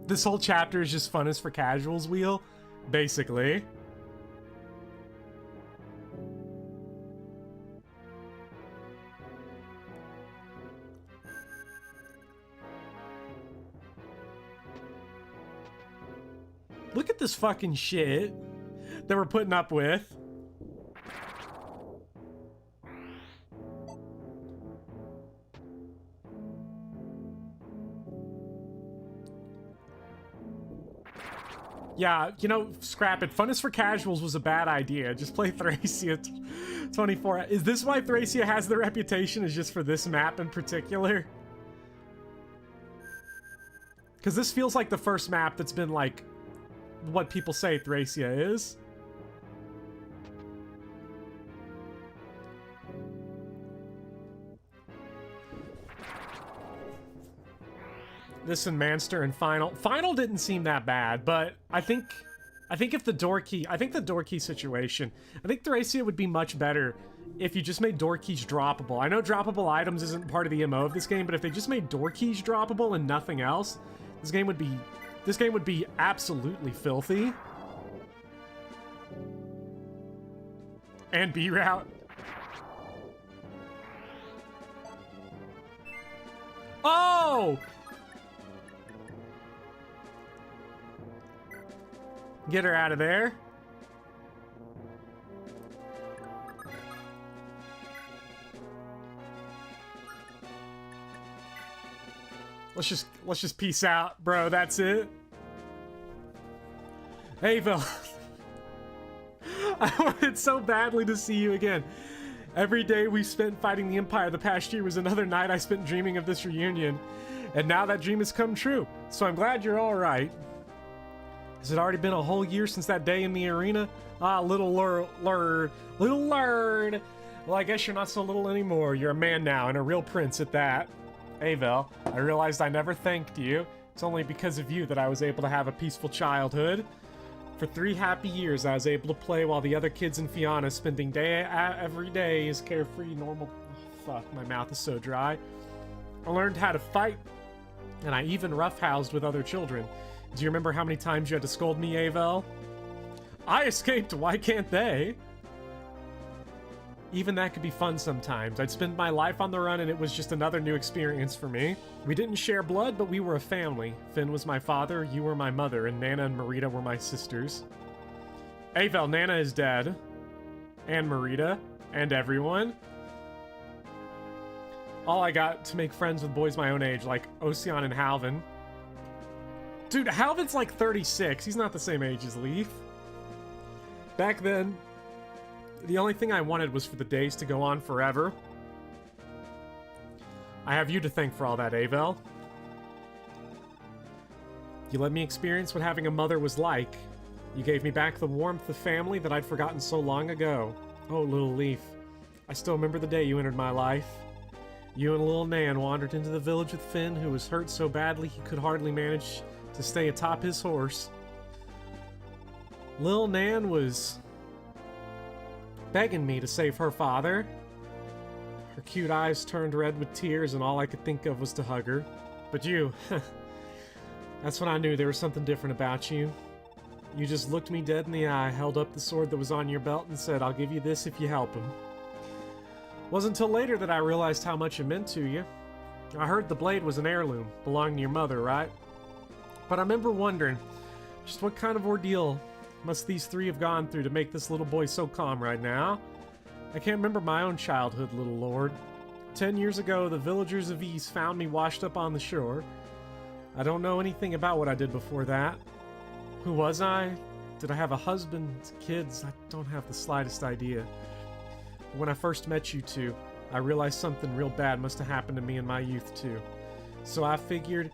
This whole chapter is just fun as for casuals wheel, basically. Look at this fucking shit that we're putting up with. Yeah, you know, scrap it. Fun is for casuals was a bad idea. Just play Thracia 24. Is this why Thracia has the reputation, is just for this map in particular? Because this feels like the first map that's been like what people say Thracia is. This and Manster and Final. Final didn't seem that bad, but I think I think the door key situation, I think Thracia would be much better if you just made door keys droppable. I know droppable items isn't part of the MO of this game, but if they just made door keys droppable and nothing else, this game would be absolutely filthy. And B route. Oh! Get her out of there. Let's just peace out, bro. That's it. Hey, Veld. I wanted so badly to see you again. Every day we spent fighting the Empire the past year was another night I spent dreaming of this reunion. And now that dream has come true. So I'm glad you're all right. Has it already been a whole year since that day in the arena? Ah, little lurd. Well, I guess you're not so little anymore. You're a man now, and a real prince at that. Hey, Vel, I realized I never thanked you. It's only because of you that I was able to have a peaceful childhood. For 3 happy years, I was able to play while the other kids in Fianna spending every day as carefree, normal... Oh, fuck, my mouth is so dry. I learned how to fight, and I even roughhoused with other children. Do you remember how many times you had to scold me, Avel? I escaped, why can't they? Even that could be fun sometimes. I'd spend my life on the run and it was just another new experience for me. We didn't share blood, but we were a family. Finn was my father, you were my mother, and Nana and Marita were my sisters. Avel, Nana is dead. And Marita. And everyone. All I got to make friends with boys my own age, like Ocean and Halvin. Dude, Halvin's like 36. He's not the same age as Leaf. Back then, the only thing I wanted was for the days to go on forever. I have you to thank for all that, Avel. You let me experience what having a mother was like. You gave me back the warmth of family that I'd forgotten so long ago. Oh, little Leaf. I still remember the day you entered my life. You and little Nan wandered into the village with Finn, who was hurt so badly he could hardly manage to stay atop his horse. Lil Nan was begging me to save her father. Her cute eyes turned red with tears and all I could think of was to hug her. But you, that's when I knew there was something different about you. You just looked me dead in the eye, held up the sword that was on your belt and said, I'll give you this if you help him. Wasn't until later that I realized how much it meant to you. I heard the blade was an heirloom, belonging to your mother, right? But I remember wondering, just what kind of ordeal must these 3 have gone through to make this little boy so calm right now? I can't remember my own childhood, little lord. 10 years ago, the villagers of East found me washed up on the shore. I don't know anything about what I did before that. Who was I? Did I have a husband, kids? I don't have the slightest idea. But when I first met you two, I realized something real bad must have happened to me in my youth too. So I figured,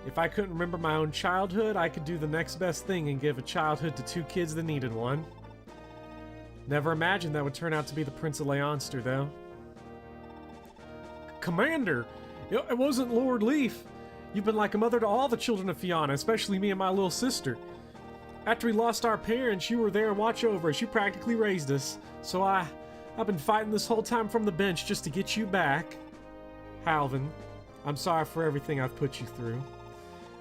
if I couldn't remember my own childhood, I could do the next best thing and give a childhood to 2 kids that needed one. Never imagined that would turn out to be the Prince of Leonster, though. Commander! It wasn't Lord Leaf. You've been like a mother to all the children of Fianna, especially me and my little sister. After we lost our parents, you were there to watch over us. You practically raised us. So I've been fighting this whole time from the bench just to get you back. Halvin, I'm sorry for everything I've put you through.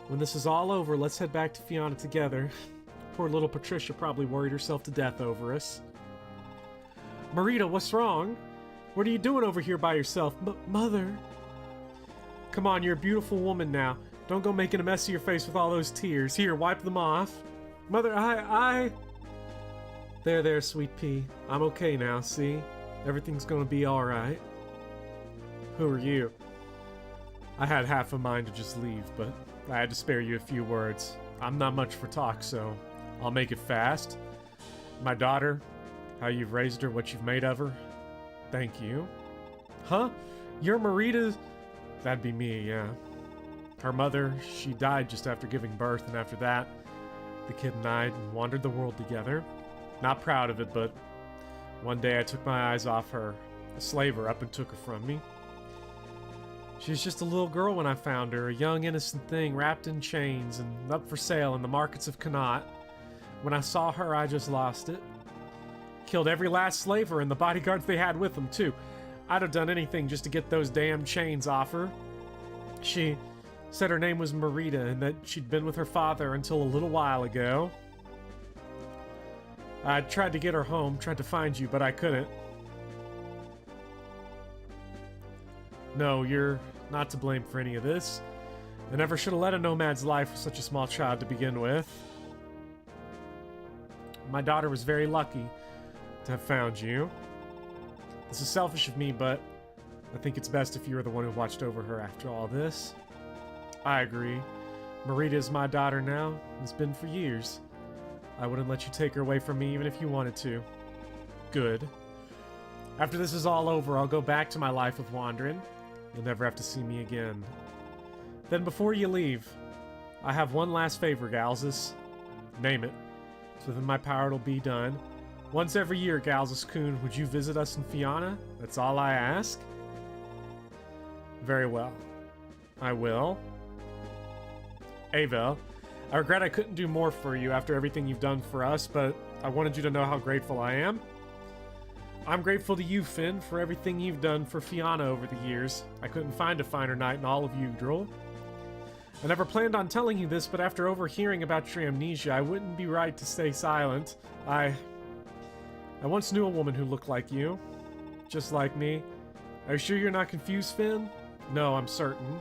When this is all over, let's head back to Fianna together. Poor little Patricia probably worried herself to death over us. Marita, what's wrong? What are you doing over here by yourself? Mother. Come on, you're a beautiful woman now. Don't go making a mess of your face with all those tears. Here, wipe them off. Mother, I... There, sweet pea. I'm okay now, see? Everything's gonna be alright. Who are you? I had half a mind to just leave, but I had to spare you a few words. I'm not much for talk, so I'll make it fast. My daughter, how you've raised her, what you've made of her. Thank you. Huh? You're Marita's... That'd be me, yeah. Her mother, she died just after giving birth, and after that, the kid and I wandered the world together. Not proud of it, but one day I took my eyes off her. A slaver up and took her from me. She was just a little girl when I found her, a young innocent thing wrapped in chains and up for sale in the markets of Connaught. When I saw her, I just lost it. Killed every last slaver and the bodyguards they had with them, too. I'd have done anything just to get those damn chains off her. She said her name was Marita and that she'd been with her father until a little while ago. I tried to get her home, tried to find you, but I couldn't. No, you're not to blame for any of this. I never should have led a nomad's life with such a small child to begin with. My daughter was very lucky to have found you. This is selfish of me, but I think it's best if you were the one who watched over her after all this. I agree. Marita is my daughter now. It's been for years. I wouldn't let you take her away from me even if you wanted to. Good. After this is all over, I'll go back to my life of wandering. You'll never have to see me again. Then before you leave, I have one last favor, Galzus. Name it. It's within my power it'll be done. Once every year, Galzus-kun, would you visit us in Fianna? That's all I ask. Very well. I will. Avel, I regret I couldn't do more for you after everything you've done for us, but I wanted you to know how grateful I am. I'm grateful to you, Finn, for everything you've done for Fianna over the years. I couldn't find a finer knight in all of Yggdrasil. I never planned on telling you this, but after overhearing about your amnesia, I wouldn't be right to stay silent. I once knew a woman who looked like you. Just like me. Are you sure you're not confused, Finn? No, I'm certain.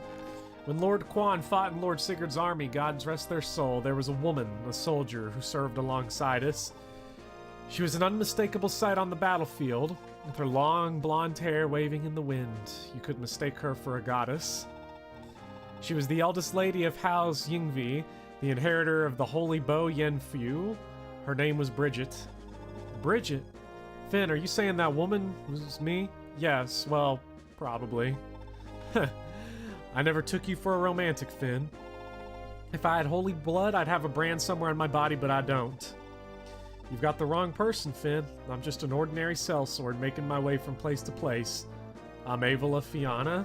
When Lord Quan fought in Lord Sigurd's army, gods rest their soul, there was a woman, a soldier, who served alongside us. She was an unmistakable sight on the battlefield, with her long blonde hair waving in the wind. You could mistake her for a goddess. She was the eldest lady of House Yingvi, the inheritor of the holy bow Yenfu. Her name was Bridget. Bridget? Finn, are you saying that woman was me? Yes, well, probably. I never took you for a romantic, Finn. If I had holy blood, I'd have a brand somewhere on my body, but I don't. You've got the wrong person, Finn. I'm just an ordinary sellsword making my way from place to place. I'm Avel of Fianna.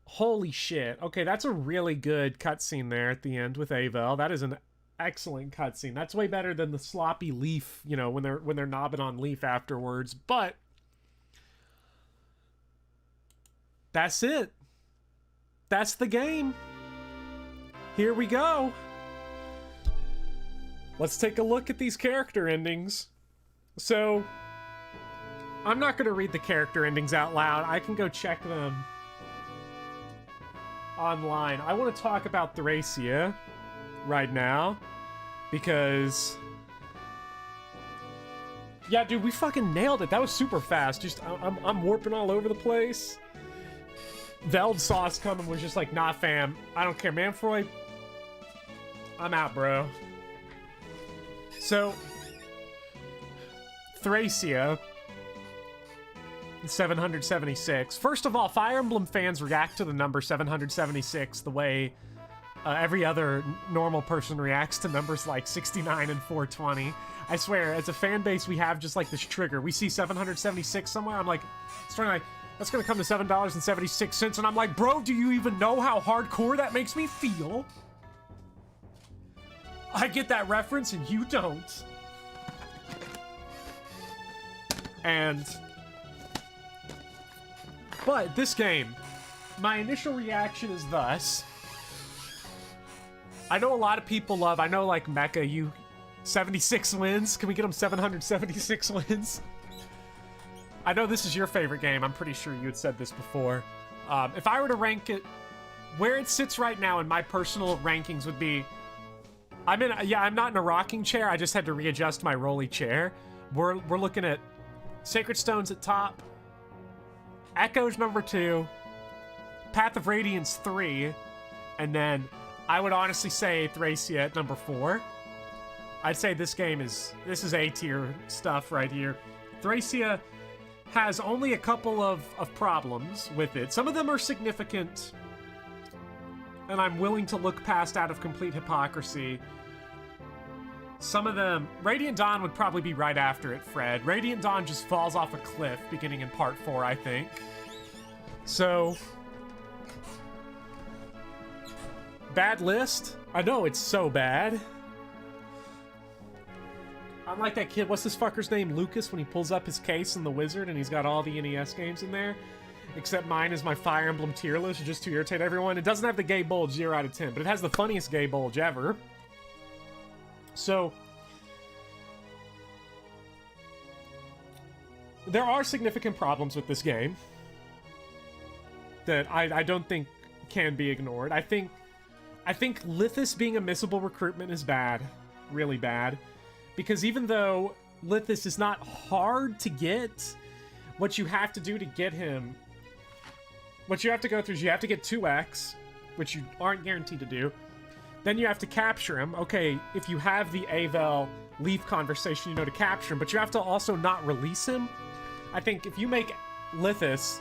Holy shit. Okay, that's a really good cutscene there at the end with Avel. That is an excellent cutscene. That's way better than the sloppy Leaf, you know, when they're knobbing on Leaf afterwards. But that's it. That's the game. Here we go. Let's take a look at these character endings. So, I'm not going to read the character endings out loud. I can go check them online. I want to talk about Thracia right now because, yeah, dude, we fucking nailed it. That was super fast. Just I'm warping all over the place. Veld saw us coming, was just like, nah, fam, I don't care, Manfroy. I'm out, bro. So, Thracia, 776. First of all, Fire Emblem fans react to the number 776 the way every other normal person reacts to numbers like 69 and 420. I swear, as a fan base, we have just like this trigger. We see 776 somewhere, I'm like, that's gonna come to $7.76, and I'm like, bro, do you even know how hardcore that makes me feel? I get that reference and you don't. But this game, my initial reaction is thus. I know a lot of people love, I know like Mecha, you 76 wins. Can we get him 776 wins? I know this is your favorite game. I'm pretty sure you had said this before. If I were to rank it, where it sits right now in my personal rankings would be, I'm not in a rocking chair. I just had to readjust my rolly chair. We're looking at Sacred Stones at top, Echoes number 2, Path of Radiance 3, and then I would honestly say Thracia at number 4. I'd say this is A-tier stuff right here. Thracia has only a couple of problems with it. Some of them are significant, and I'm willing to look past out of complete hypocrisy. Some of them... Radiant Dawn would probably be right after it, Fred. Radiant Dawn just falls off a cliff beginning in part 4, I think. So, Bad list? I know, it's so bad. I'm like that kid, what's this fucker's name? Lucas, when he pulls up his case in The Wizard and he's got all the NES games in there. Except mine is my Fire Emblem tier list, just to irritate everyone. It doesn't have the gay bulge 0 out of 10, but it has the funniest gay bulge ever. So, there are significant problems with this game that I don't think can be ignored. I think Lithis being a missable recruitment is bad. Really bad. Because even though Lithis is not hard to get, what you have to do to get him... What you have to go through is you have to get 2x, which you aren't guaranteed to do. Then you have to capture him. Okay, if you have the Avel Leaf conversation, you know to capture him, but you have to also not release him. I think if you make Lithis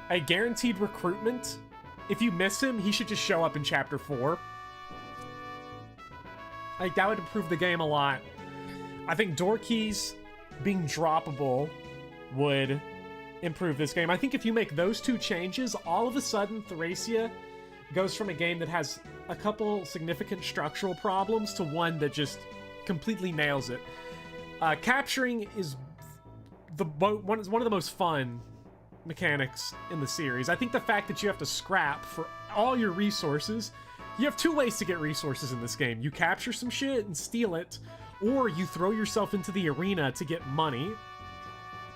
a guaranteed recruitment, if you miss him, he should just show up in Chapter 4. Like, that would improve the game a lot. I think door keys being droppable would improve this game. I think if you make those two changes, all of a sudden Thracia goes from a game that has a couple significant structural problems to one that just completely nails it. Capturing is one of the most fun mechanics in the series. I think the fact that you have to scrap for all your resources, you have two ways to get resources in this game. You capture some shit and steal it, or you throw yourself into the arena to get money.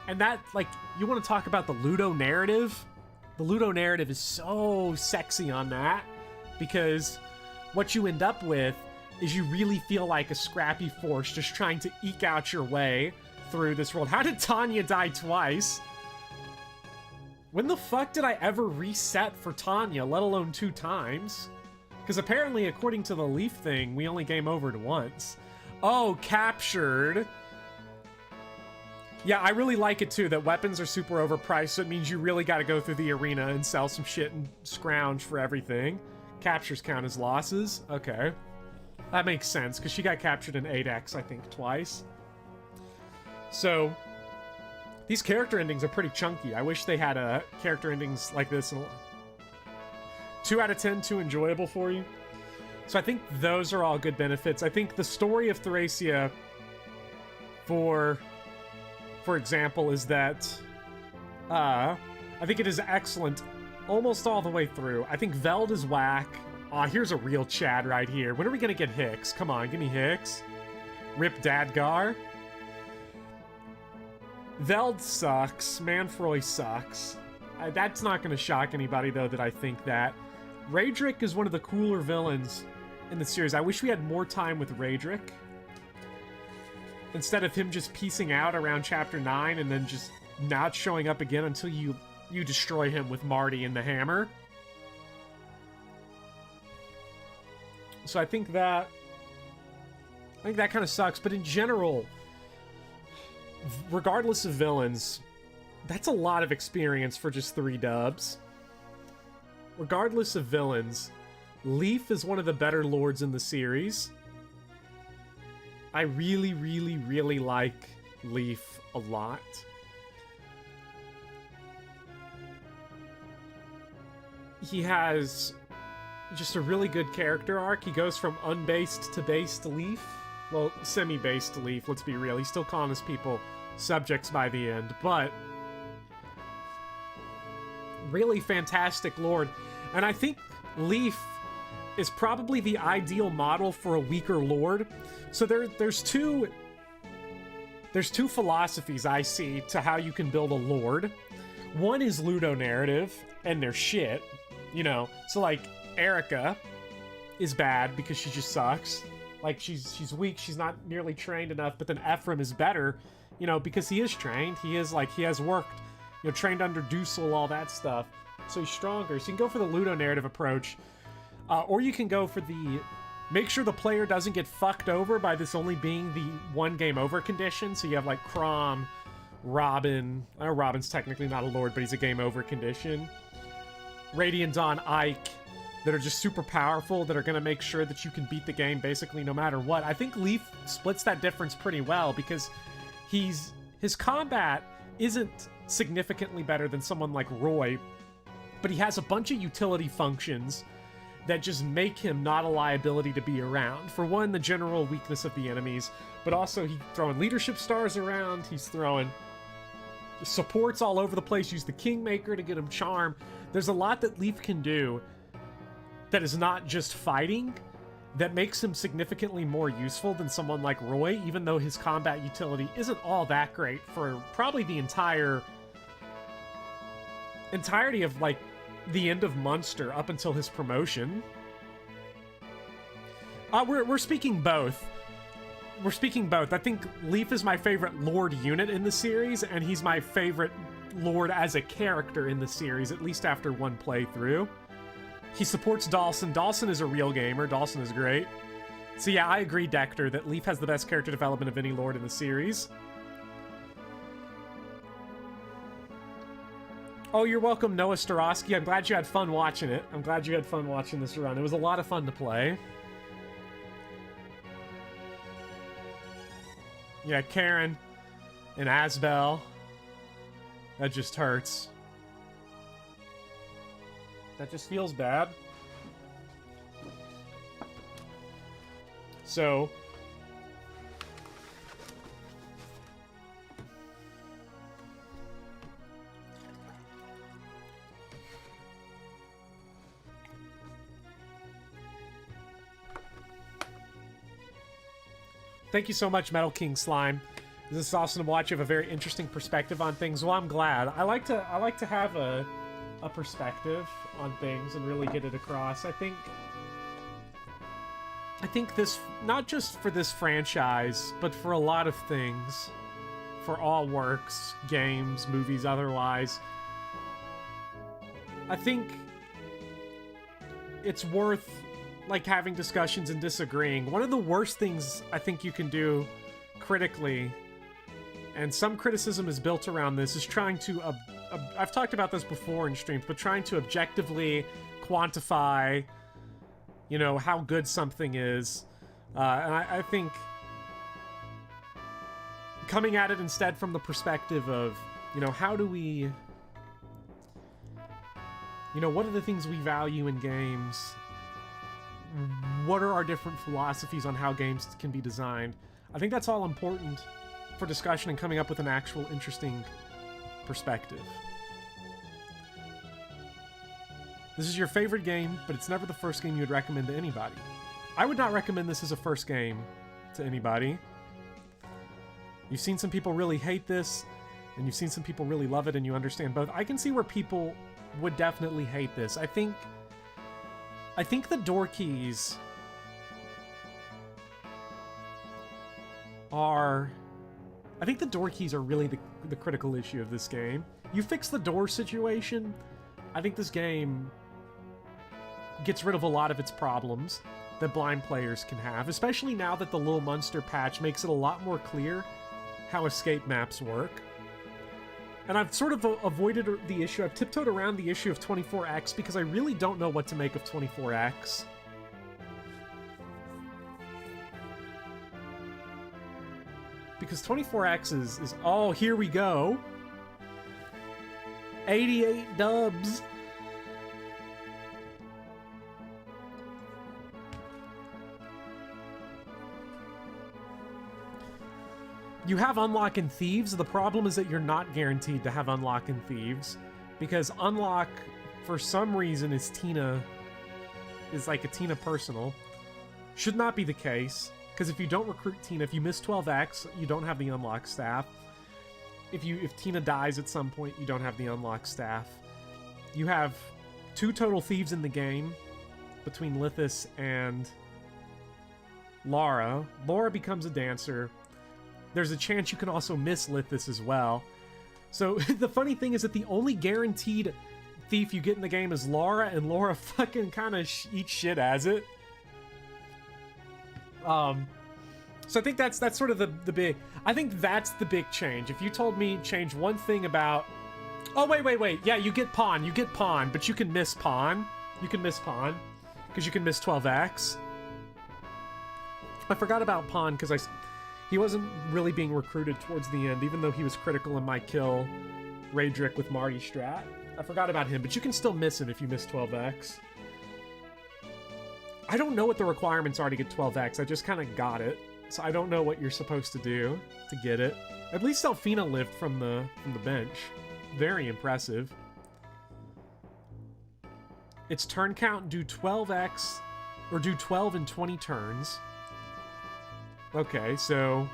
And that, like, you want to talk about the Ludo narrative? The Ludo narrative is so sexy on that, because what you end up with is you really feel like a scrappy force just trying to eke out your way through this world. How did Tanya die twice? When the fuck did I ever reset for Tanya, let alone 2 times? Because apparently, according to the Leaf thing, we only game overed once. Oh, captured. Yeah, I really like it too, that weapons are super overpriced, so it means you really gotta go through the arena and sell some shit and scrounge for everything. Captures count as losses? Okay. That makes sense, because she got captured in 8X, I think, twice. So, these character endings are pretty chunky. I wish they had character endings like this. 2 out of 10, too enjoyable for you. So I think those are all good benefits. I think the story of Thracia, for example, is that I think it is excellent almost all the way through. I think Veld is whack. Aw, here's a real Chad right here. When are we gonna get Hicks? Come on, give me Hicks. Rip Dadgar. Veld sucks. Manfroy sucks. That's not gonna shock anybody, though, that I think that. Raedric is one of the cooler villains in the series. I wish we had more time with Raedric, instead of him just piecing out around Chapter 9 and then just not showing up again until you destroy him with Marty and the hammer. So I think that kind of sucks, but in general, regardless of villains, that's a lot of experience for just 3 dubs. Regardless of villains, Leaf is one of the better lords in the series. I really, really, really like Leaf a lot. He has just a really good character arc. He goes from unbased to based Leaf. Well, semi-based Leaf, let's be real. He's still calling his people subjects by the end, but really fantastic lord. And I think Leaf is probably the ideal model for a weaker lord. So there's two philosophies I see to how you can build a lord. One is Ludo narrative, and they're shit, you know. So like Erica is bad because she just sucks. Like she's weak, she's not nearly trained enough. But then Ephraim is better, you know, because he is trained. He has worked, you know, trained under Dusel, all that stuff. So he's stronger. So you can go for the Ludo narrative approach, or you can go for the make sure the player doesn't get fucked over by this only being the 1 game over condition. So you have like Crom, Robin. I know Robin's technically not a lord, but he's a game over condition. Radiant Dawn, Ike, that are just super powerful, that are going to make sure that you can beat the game basically no matter what. I think Leaf splits that difference pretty well, because his combat isn't significantly better than someone like Roy, but he has a bunch of utility functions that just make him not a liability to be around. For one, the general weakness of the enemies, but also he's throwing leadership stars around, he's throwing supports all over the place, use the Kingmaker to get him charm. There's a lot that Leaf can do that is not just fighting, that makes him significantly more useful than someone like Roy, even though his combat utility isn't all that great for probably the entirety of, like, the end of Munster up until his promotion. We're speaking both. We're speaking both. I think Leaf is my favorite Lord unit in the series, and he's my favorite Lord as a character in the series, at least after one playthrough. He supports Dawson. Dawson is a real gamer. Dawson is great. So yeah, I agree, Dector, that Leaf has the best character development of any Lord in the series. Oh, you're welcome, Noah Starosky. I'm glad you had fun watching it. I'm glad you had fun watching this run. It was a lot of fun to play. Yeah, Karen and Asbel. That just hurts. That just feels bad. So... Thank you so much, Metal King Slime. This is awesome to watch. You have a very interesting perspective on things. Well, I'm glad. I like to have a perspective on things and really get it across. I think this, not just for this franchise, but for a lot of things, for all works, games, movies, otherwise, I think it's worth, like, having discussions and disagreeing. One of the worst things I think you can do critically, and some criticism is built around this, is trying to, I've talked about this before in streams, but trying to objectively quantify, you know, how good something is. And I think coming at it instead from the perspective of, you know, how do we, you know, what are the things we value in games? What are our different philosophies on how games can be designed? I think that's all important for discussion and coming up with an actual interesting perspective. This is your favorite game, but it's never the first game you would recommend to anybody. I would not recommend this as a first game to anybody. You've seen some people really hate this, and you've seen some people really love it, and you understand both. I can see where people would definitely hate this. I think the door keys are... I think the door keys are really the critical issue of this game. You fix the door situation, I think this game gets rid of a lot of its problems that blind players can have, especially now that the Little Munster patch makes it a lot more clear how escape maps work. And I've sort of avoided the issue, I've tiptoed around the issue of 24X because I really don't know what to make of 24X. Because 24X is oh, here we go. 88 dubs. You have Unlock and Thieves. The problem is that you're not guaranteed to have Unlock and Thieves, because Unlock, for some reason, is like a Tina personal. Should not be the case, because if you don't recruit Tina, if you miss 12X, you don't have the Unlock staff. If Tina dies at some point, you don't have the Unlock staff. You have 2 total Thieves in the game, between Lithis and Laura. Laura becomes a dancer. There's a chance you can also miss Lithis as well. So the funny thing is that the only guaranteed thief you get in the game is Laura, and Laura fucking kind of eats shit as it. So I think that's sort of the big... I think that's the big change. If you told me change one thing about... Oh, wait. Yeah, you get Pawn, but you can miss Pawn. You can miss Pawn, because you can miss 12X. I forgot about Pawn, because he wasn't really being recruited towards the end, even though he was critical in my kill Raedric with Marty Strat. I forgot about him, but you can still miss him if you miss 12X. I don't know what the requirements are to get 12x. I just kind of got it. So I don't know what you're supposed to do to get it. At least Delphina lived from the bench. Very impressive. Its turn count, do 12x, or do 12 in 20 turns. Okay, so...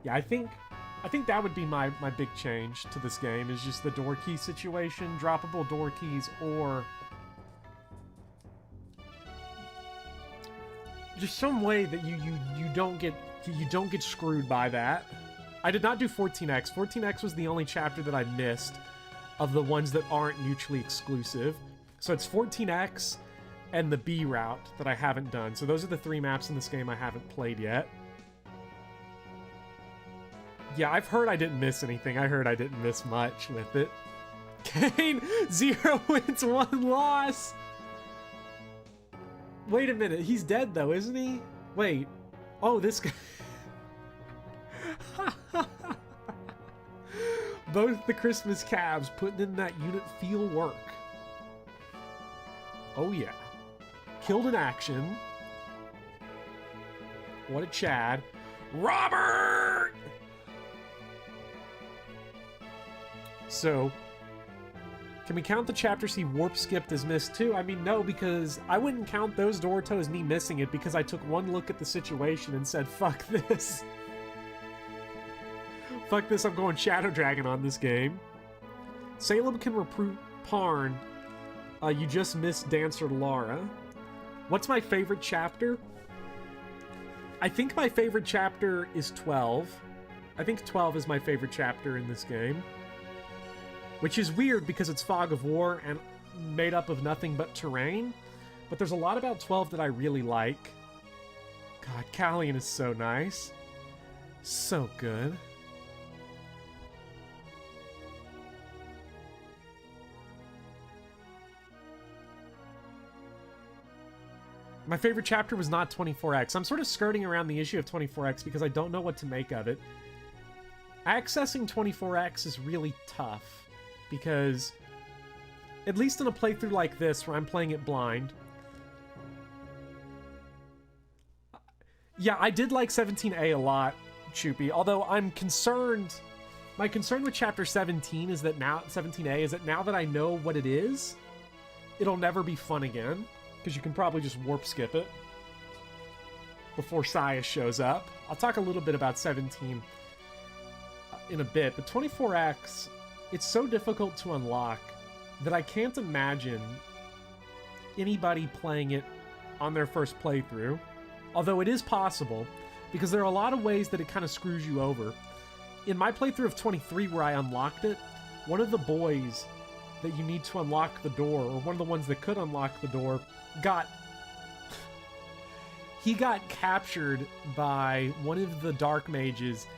yeah, I think that would be my big change to this game, is just the door key situation. Droppable door keys, or... just some way that you don't get screwed by that. I did not do 14x. 14x was the only chapter that I missed of the ones that aren't mutually exclusive. So it's 14x and the B route that I haven't done. So those are the 3 maps in this game I haven't played yet. Yeah, I've heard I didn't miss anything. I heard I didn't miss much with it. Kane, 0 wins, 1 loss. Wait a minute, he's dead though, isn't he? Wait. Oh, this guy... Both the Christmas Cavs putting in that unit feel work. Oh yeah. Killed in action. What a Chad. Robert! So... can we count the chapters he warp skipped as missed too? I mean, no, because I wouldn't count those Dorito as me missing it because I took one look at the situation and said, fuck this. Fuck this, I'm going Shadow Dragon on this game. Salem can recruit Parn. You just missed Dancer Lara. What's my favorite chapter? I think my favorite chapter is 12. I think 12 is my favorite chapter in this game. Which is weird because it's Fog of War and made up of nothing but terrain. But there's a lot about 12 that I really like. God, Callian is so nice. So good. My favorite chapter was not 24x. I'm sort of skirting around the issue of 24x because I don't know what to make of it. Accessing 24x is really tough. Because, at least in a playthrough like this, where I'm playing it blind... yeah, I did like 17A a lot, Choopy, although I'm concerned... my concern with Chapter 17 is that now... 17A is that now that I know what it is, it'll never be fun again, because you can probably just warp skip it before Saya shows up. I'll talk a little bit about 17 in a bit, but 24X... it's so difficult to unlock that I can't imagine anybody playing it on their first playthrough. Although it is possible, because there are a lot of ways that it kind of screws you over. In my playthrough of 23 where I unlocked it, one of the boys that you need to unlock the door, or one of the ones that could unlock the door, he got captured by one of the dark mages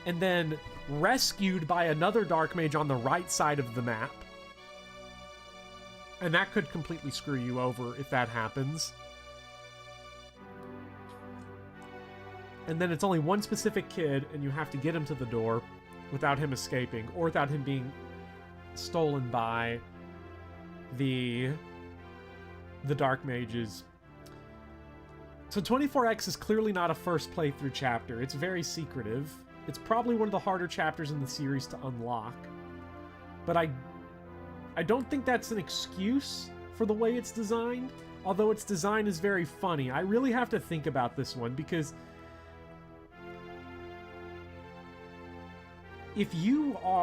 and then rescued by another dark mage on the right side of the map. And that could completely screw you over if that happens. And then it's only one specific kid, and you have to get him to the door without him escaping, or without him being stolen by the dark mages. So 24X is clearly not a first playthrough chapter. It's very secretive. It's probably one of the harder chapters in the series to unlock. But I don't think that's an excuse for the way it's designed, although its design is very funny. I really have to think about this one, because if you're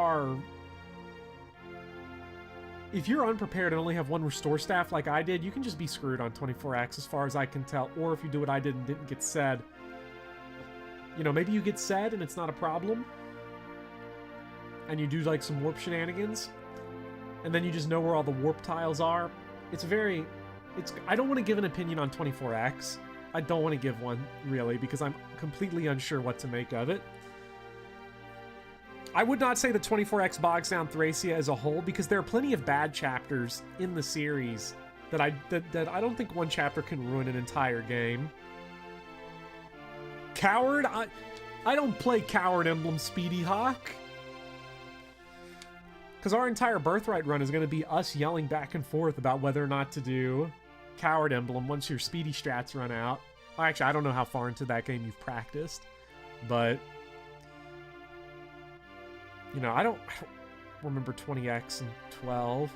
unprepared and only have one restore staff like I did, you can just be screwed on 24X as far as I can tell. Or if you do what I did and didn't get said, you know, maybe you get said and it's not a problem, and you do like some warp shenanigans, and then you just know where all the warp tiles are. I don't want to give an opinion on 24X. I don't want to give one, really, because I'm completely unsure what to make of it. I would not say that 24X bogs down Thracia as a whole, because there are plenty of bad chapters in the series that I don't think one chapter can ruin an entire game. Coward? I don't play Coward Emblem Speedy Hawk. Because our entire Birthright run is going to be us yelling back and forth about whether or not to do Coward Emblem once your speedy strats run out. Well, actually, I don't know how far into that game you've practiced, but you know, I don't remember 20X and 12.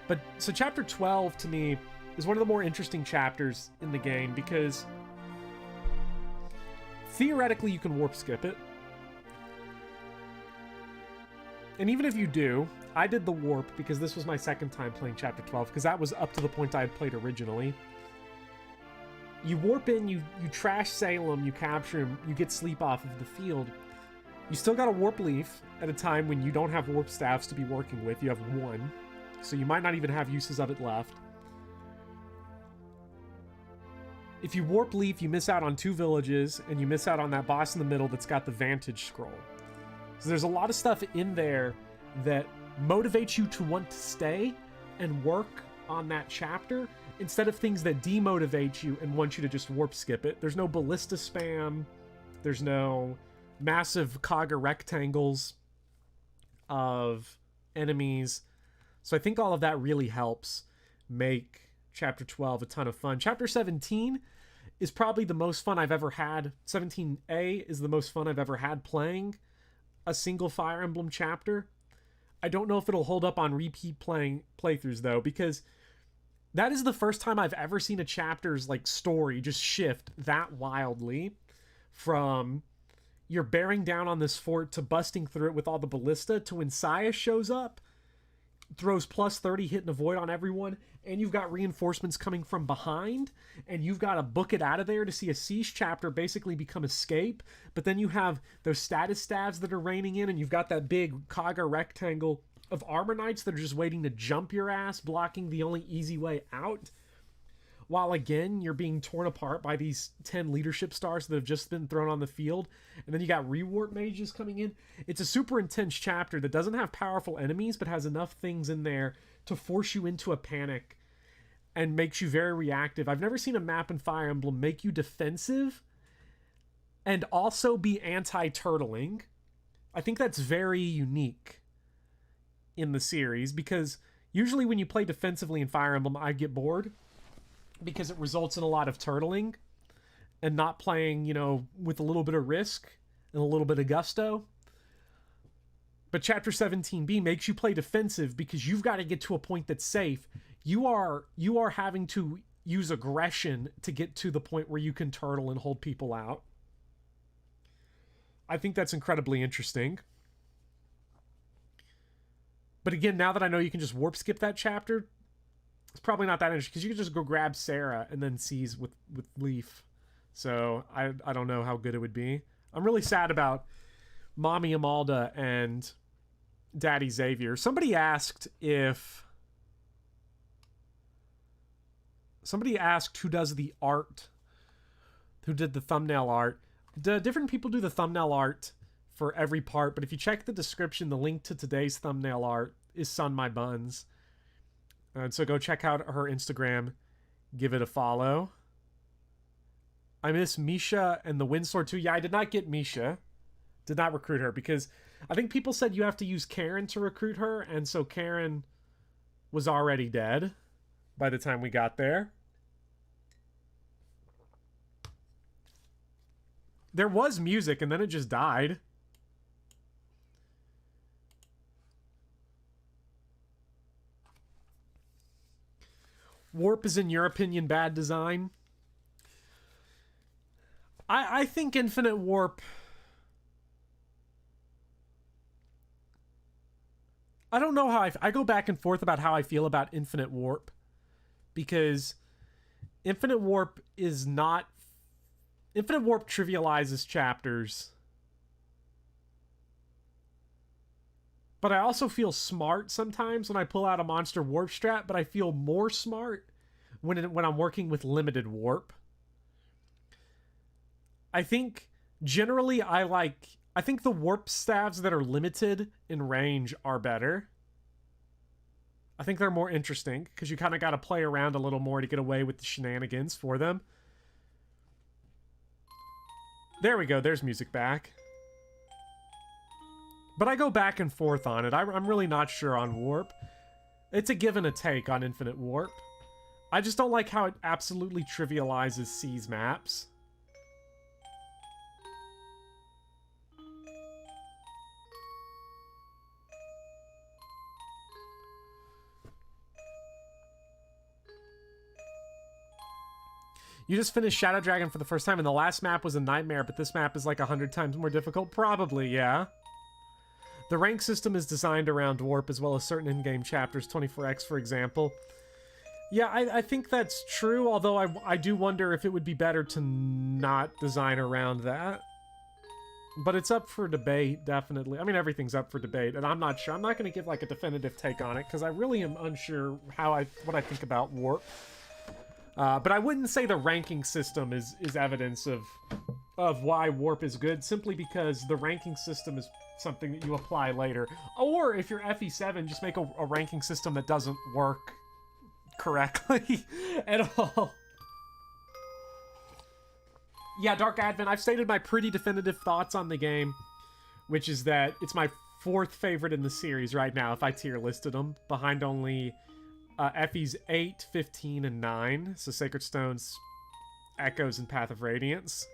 But so chapter 12 to me is one of the more interesting chapters in the game because theoretically you can warp skip it. And even if you do, I did the warp because this was my second time playing chapter 12 because that was up to the point I had played originally. You warp in, you trash Salem, you capture him, you get sleep off of the field. You still got a warp leaf at a time when you don't have warp staffs to be working with. You have one, so you might not even have uses of it left. If you warp leaf, you miss out on 2 villages, and you miss out on that boss in the middle that's got the Vantage Scroll. So there's a lot of stuff in there that motivates you to want to stay and work on that chapter instead of things that demotivate you and want you to just warp skip it. There's no ballista spam. There's no massive Kaga rectangles of enemies. So I think all of that really helps make chapter 12 a ton of fun. Chapter 17 is probably the most fun I've ever had. 17A is the most fun I've ever had playing a single Fire Emblem chapter. I don't know if it'll hold up on repeat playthroughs though, because that is the first time I've ever seen a chapter's like story just shift that wildly from you're bearing down on this fort to busting through it with all the ballista to when Saya shows up, throws plus 30 hit and avoid on everyone, and you've got reinforcements coming from behind, and you've got to book it out of there to see a siege chapter basically become escape, but then you have those status staves that are raining in, and you've got that big Kaga rectangle of armor knights that are just waiting to jump your ass, blocking the only easy way out. While again, you're being torn apart by these 10 leadership stars that have just been thrown on the field. And then you got rewarp mages coming in. It's a super intense chapter that doesn't have powerful enemies, but has enough things in there to force you into a panic and makes you very reactive. I've never seen a map in Fire Emblem make you defensive and also be anti-turtling. I think that's very unique in the series because usually when you play defensively in Fire Emblem, I get bored, because it results in a lot of turtling and not playing, you know, with a little bit of risk and a little bit of gusto. But Chapter 17B makes you play defensive because you've got to get to a point that's safe. You are having to use aggression to get to the point where you can turtle and hold people out. I think that's incredibly interesting. But again, now that I know you can just warp skip that chapter, it's probably not that interesting because you can just go grab Sarah and then seize with Leaf. So I don't know how good it would be. I'm really sad about Mommy Amalda and Daddy Xavier. Somebody asked who does the art, who did the thumbnail art. Different people do the thumbnail art for every part, but if you check the description, the link to today's thumbnail art is Sun My Buns. And so go check out her Instagram. Give it a follow. I miss Misha and the Windsword too. Yeah, I did not get Misha. Did not recruit her because I think people said you have to use Karen to recruit her. And so Karen was already dead by the time we got there. There was music and then it just died. Warp is, in your opinion, bad design? I think Infinite Warp... I don't know how I go back and forth about how I feel about Infinite Warp. Because Infinite Warp is not... Infinite Warp trivializes chapters. But I also feel smart sometimes when I pull out a monster warp strat, but I feel more smart when I'm working with limited warp. I think generally I think the warp staves that are limited in range are better. I think they're more interesting because you kind of got to play around a little more to get away with the shenanigans for them. There we go, there's music back. But I go back and forth on it. I'm really not sure on Warp. It's a give and a take on Infinite Warp. I just don't like how it absolutely trivializes C's maps. You just finished Shadow Dragon for the first time, and the last map was a nightmare, but this map is like 100 times more difficult? Probably, yeah. The rank system is designed around warp, as well as certain in-game chapters, 24x for example. Yeah, I think that's true, although I do wonder if it would be better to not design around that. But it's up for debate, definitely. I mean, everything's up for debate, and I'm not sure. I'm not going to give like a definitive take on it, because I really am unsure what I think about warp. But I wouldn't say the ranking system is evidence of why warp is good, simply because the ranking system is something that you apply later. Or if you're FE7, just make a ranking system that doesn't work correctly at all. Yeah, Dark Advent, I've stated my pretty definitive thoughts on the game, which is that it's my 4th favorite in the series right now, if I tier listed them, behind only FE's 8, 15, and 9. So Sacred Stones, Echoes, and Path of Radiance.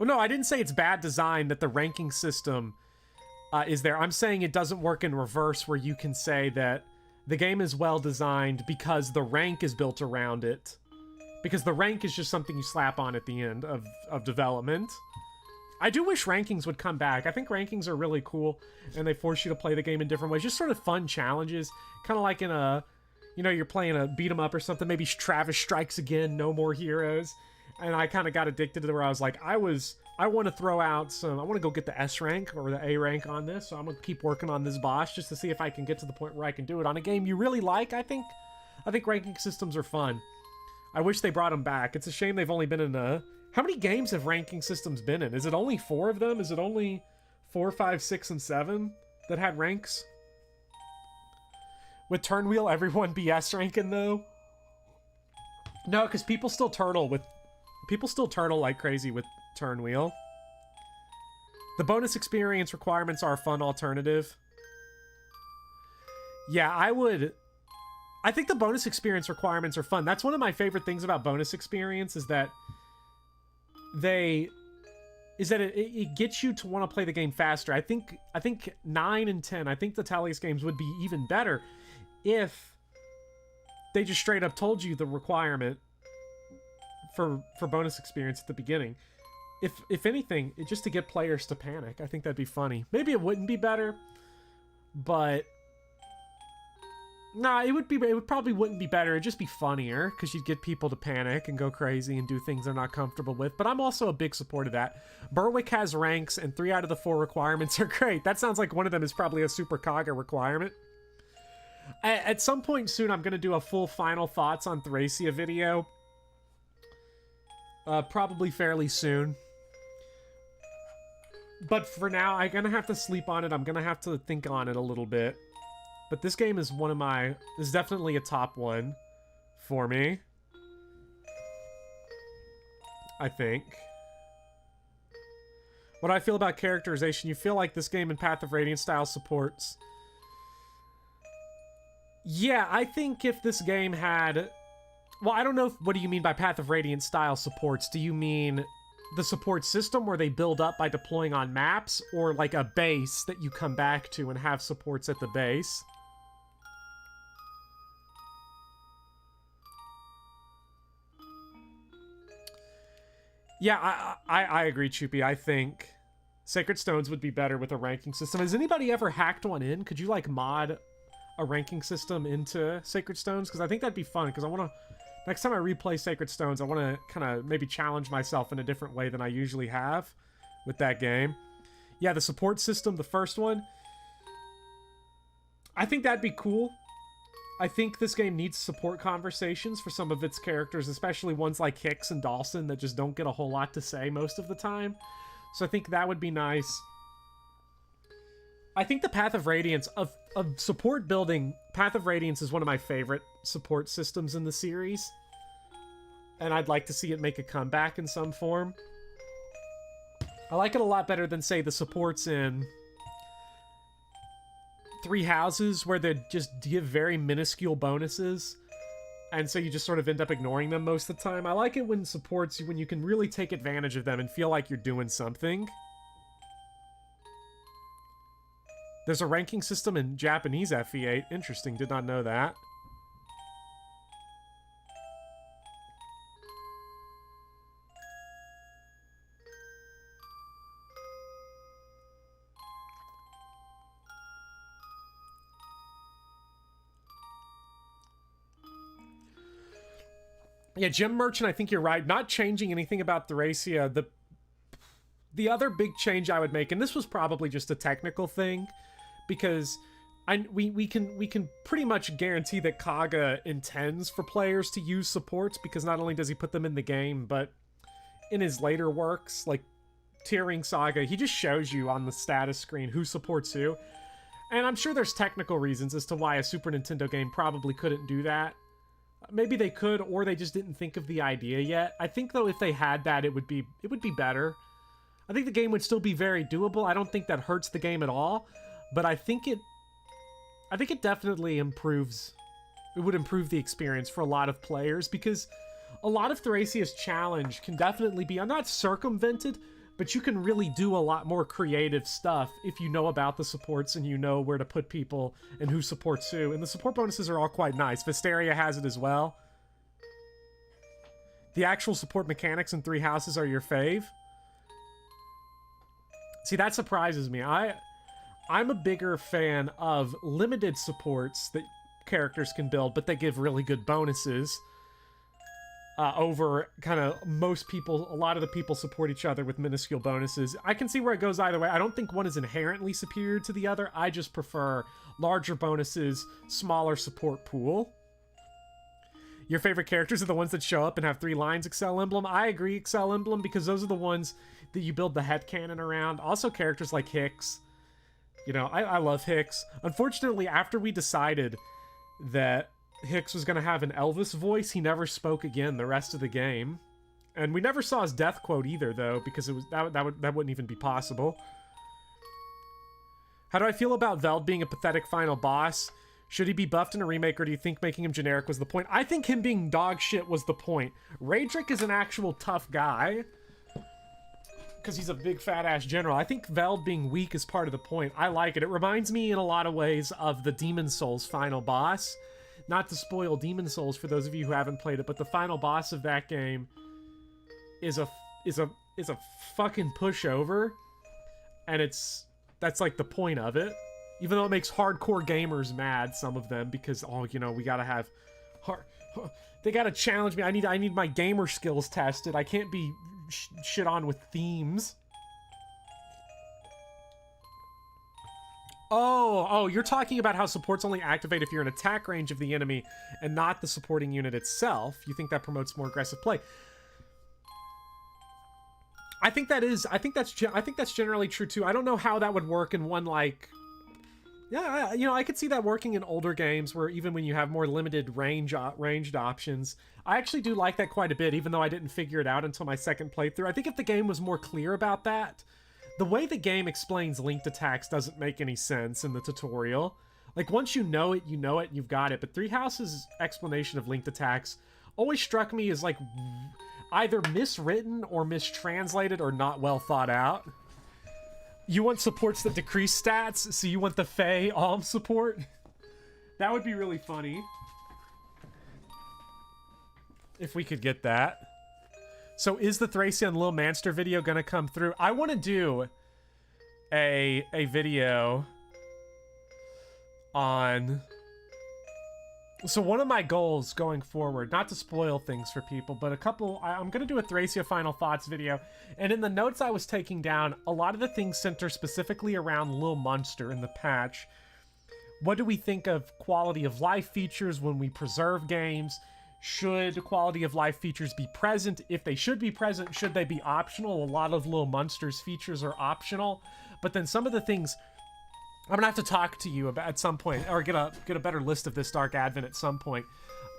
Well, no, I didn't say it's bad design that the ranking system is there. I'm saying it doesn't work in reverse, where you can say that the game is well designed because the rank is built around it. Because the rank is just something you slap on at the end of development. I do wish rankings would come back. I think rankings are really cool, and they force you to play the game in different ways. Just sort of fun challenges. Kind of like in a, you know, you're playing a beat 'em up or something. Maybe Travis Strikes Again, No More Heroes. And I kind of got addicted to it, where I was like, I want to throw out some, I want to go get the S rank or the A rank on this. So I'm going to keep working on this boss just to see if I can get to the point where I can do it on a game you really like. I think ranking systems are fun. I wish they brought them back. It's a shame they've only been in a... How many games have ranking systems been in? Is it only 4 of them? Is it only 4, 5, 6, and 7 that had ranks? With Turnwheel, everyone BS ranking, though? No, because people still turtle like crazy with Turnwheel. The bonus experience requirements are a fun alternative. Yeah, I think the bonus experience requirements are fun. That's one of my favorite things about bonus experience, is that it gets you to want to play the game faster. I think 9 and 10, I think the Talius games would be even better if they just straight up told you the requirement for bonus experience at the beginning. If anything, just to get players to panic. I think that'd be funny. Maybe it wouldn't be better, but nah, it probably wouldn't be better. It'd just be funnier, because you'd get people to panic and go crazy and do things they're not comfortable with. But I'm also a big supporter of that. Berwick has ranks, and 3 out of the 4 requirements are great. That sounds like one of them is probably a Super Kaga requirement. At some point soon, I'm going to do a full final thoughts on Thracia video. Probably fairly soon. But for now, I'm going to have to sleep on it. I'm going to have to think on it a little bit. But this game is is definitely a top one for me. I think. What do I feel about characterization? You feel like this game in Path of Radiance style supports? Yeah, I think if this game had... Well, I don't know what do you mean by Path of Radiance style supports? Do you mean the support system where they build up by deploying on maps? Or like a base that you come back to and have supports at the base? Yeah, I agree, Choopy. I think Sacred Stones would be better with a ranking system. Has anybody ever hacked one in? Could you, like, mod a ranking system into Sacred Stones? Because I think that'd be fun, because I want to... Next time I replay Sacred Stones, I want to kind of maybe challenge myself in a different way than I usually have with that game. Yeah, the support system, the first one. I think that'd be cool. I think this game needs support conversations for some of its characters, especially ones like Hicks and Dawson that just don't get a whole lot to say most of the time. So I think that would be nice. I think the Path of Radiance, of support building, Path of Radiance is one of my favorite support systems in the series. And I'd like to see it make a comeback in some form. I like it a lot better than, say, the supports in three houses where they just give very minuscule bonuses, and so you just sort of end up ignoring them most of the time. I like it when supports, when you can really take advantage of them and feel like you're doing something. There's a ranking system in Japanese FE8. Interesting, did not know that. Yeah, Gym Merchant, I think you're right. Not changing anything about Thracia. The other big change I would make, and this was probably just a technical thing, because we can pretty much guarantee that Kaga intends for players to use supports, because not only does he put them in the game, but in his later works, like Tearing Saga, he just shows you on the status screen who supports who. And I'm sure there's technical reasons as to why a Super Nintendo game probably couldn't do that. Maybe they could, or they just didn't think of the idea yet. I think, though, if they had that, it would be better. I think the game would still be very doable. I don't think that hurts the game at all, but I think it definitely improves. It would improve the experience for a lot of players, because a lot of Thracia's challenge can definitely be not circumvented, but you can really do a lot more creative stuff if you know about the supports and you know where to put people and who supports who. And the support bonuses are all quite nice. Visteria has it as well. The actual support mechanics in Three Houses are your fave. See, that surprises me. I'm a bigger fan of limited supports that characters can build, but they give really good bonuses. Over kind of most people, a lot of the people support each other with minuscule bonuses. I can see where it goes either way. I don't think one is inherently superior to the other. I just prefer larger bonuses, smaller support pool. Your favorite characters are the ones that show up and have 3 lines, Excel Emblem. I agree, Excel Emblem, because those are the ones that you build the headcanon around. Also characters like Hicks. You know, I love Hicks. Unfortunately, after we decided that Hicks was going to have an Elvis voice, he never spoke again the rest of the game. And we never saw his death quote either, though, because it was that wouldn't even be possible. How do I feel about Veld being a pathetic final boss? Should he be buffed in a remake, or do you think making him generic was the point? I think him being dog shit was the point. Raedric is an actual tough guy, because he's a big fat-ass general. I think Veld being weak is part of the point. I like it. It reminds me in a lot of ways of the Demon Souls final boss. Not to spoil Demon Souls for those of you who haven't played it, but the final boss of that game is a fucking pushover, and that's like the point of it. Even though it makes hardcore gamers mad, some of them, because we gotta have they gotta challenge me. I need my gamer skills tested. I can't be shit on with themes. Oh, you're talking about how supports only activate if you're in attack range of the enemy and not the supporting unit itself. You think that promotes more aggressive play. I think that's generally true too. I don't know how that would work in one, like, yeah, I could see that working in older games where even when you have more limited ranged options. I actually do like that quite a bit, even though I didn't figure it out until my second playthrough. I think if the game was more clear about that. The way the game explains linked attacks doesn't make any sense in the tutorial. Like, once you know it, you've got it. But Three Houses' explanation of linked attacks always struck me as, like, either miswritten or mistranslated or not well thought out. You want supports that decrease stats, so you want the Fey Alm support? That would be really funny. If we could get that. So is the Thracia and Lil Manster video gonna come through? I want to do a video on... So one of my goals going forward, not to spoil things for people, but I'm gonna do a Thracia Final Thoughts video, and in the notes I was taking down, a lot of the things center specifically around Lil Munster in the patch. What do we think of quality of life features when we preserve games? Should quality of life features be present? If they should be present, should they be optional? A lot of Lil Munster's features are optional, but then some of the things I'm gonna have to talk to you about at some point, or get a better list of this Dark Advent at some point.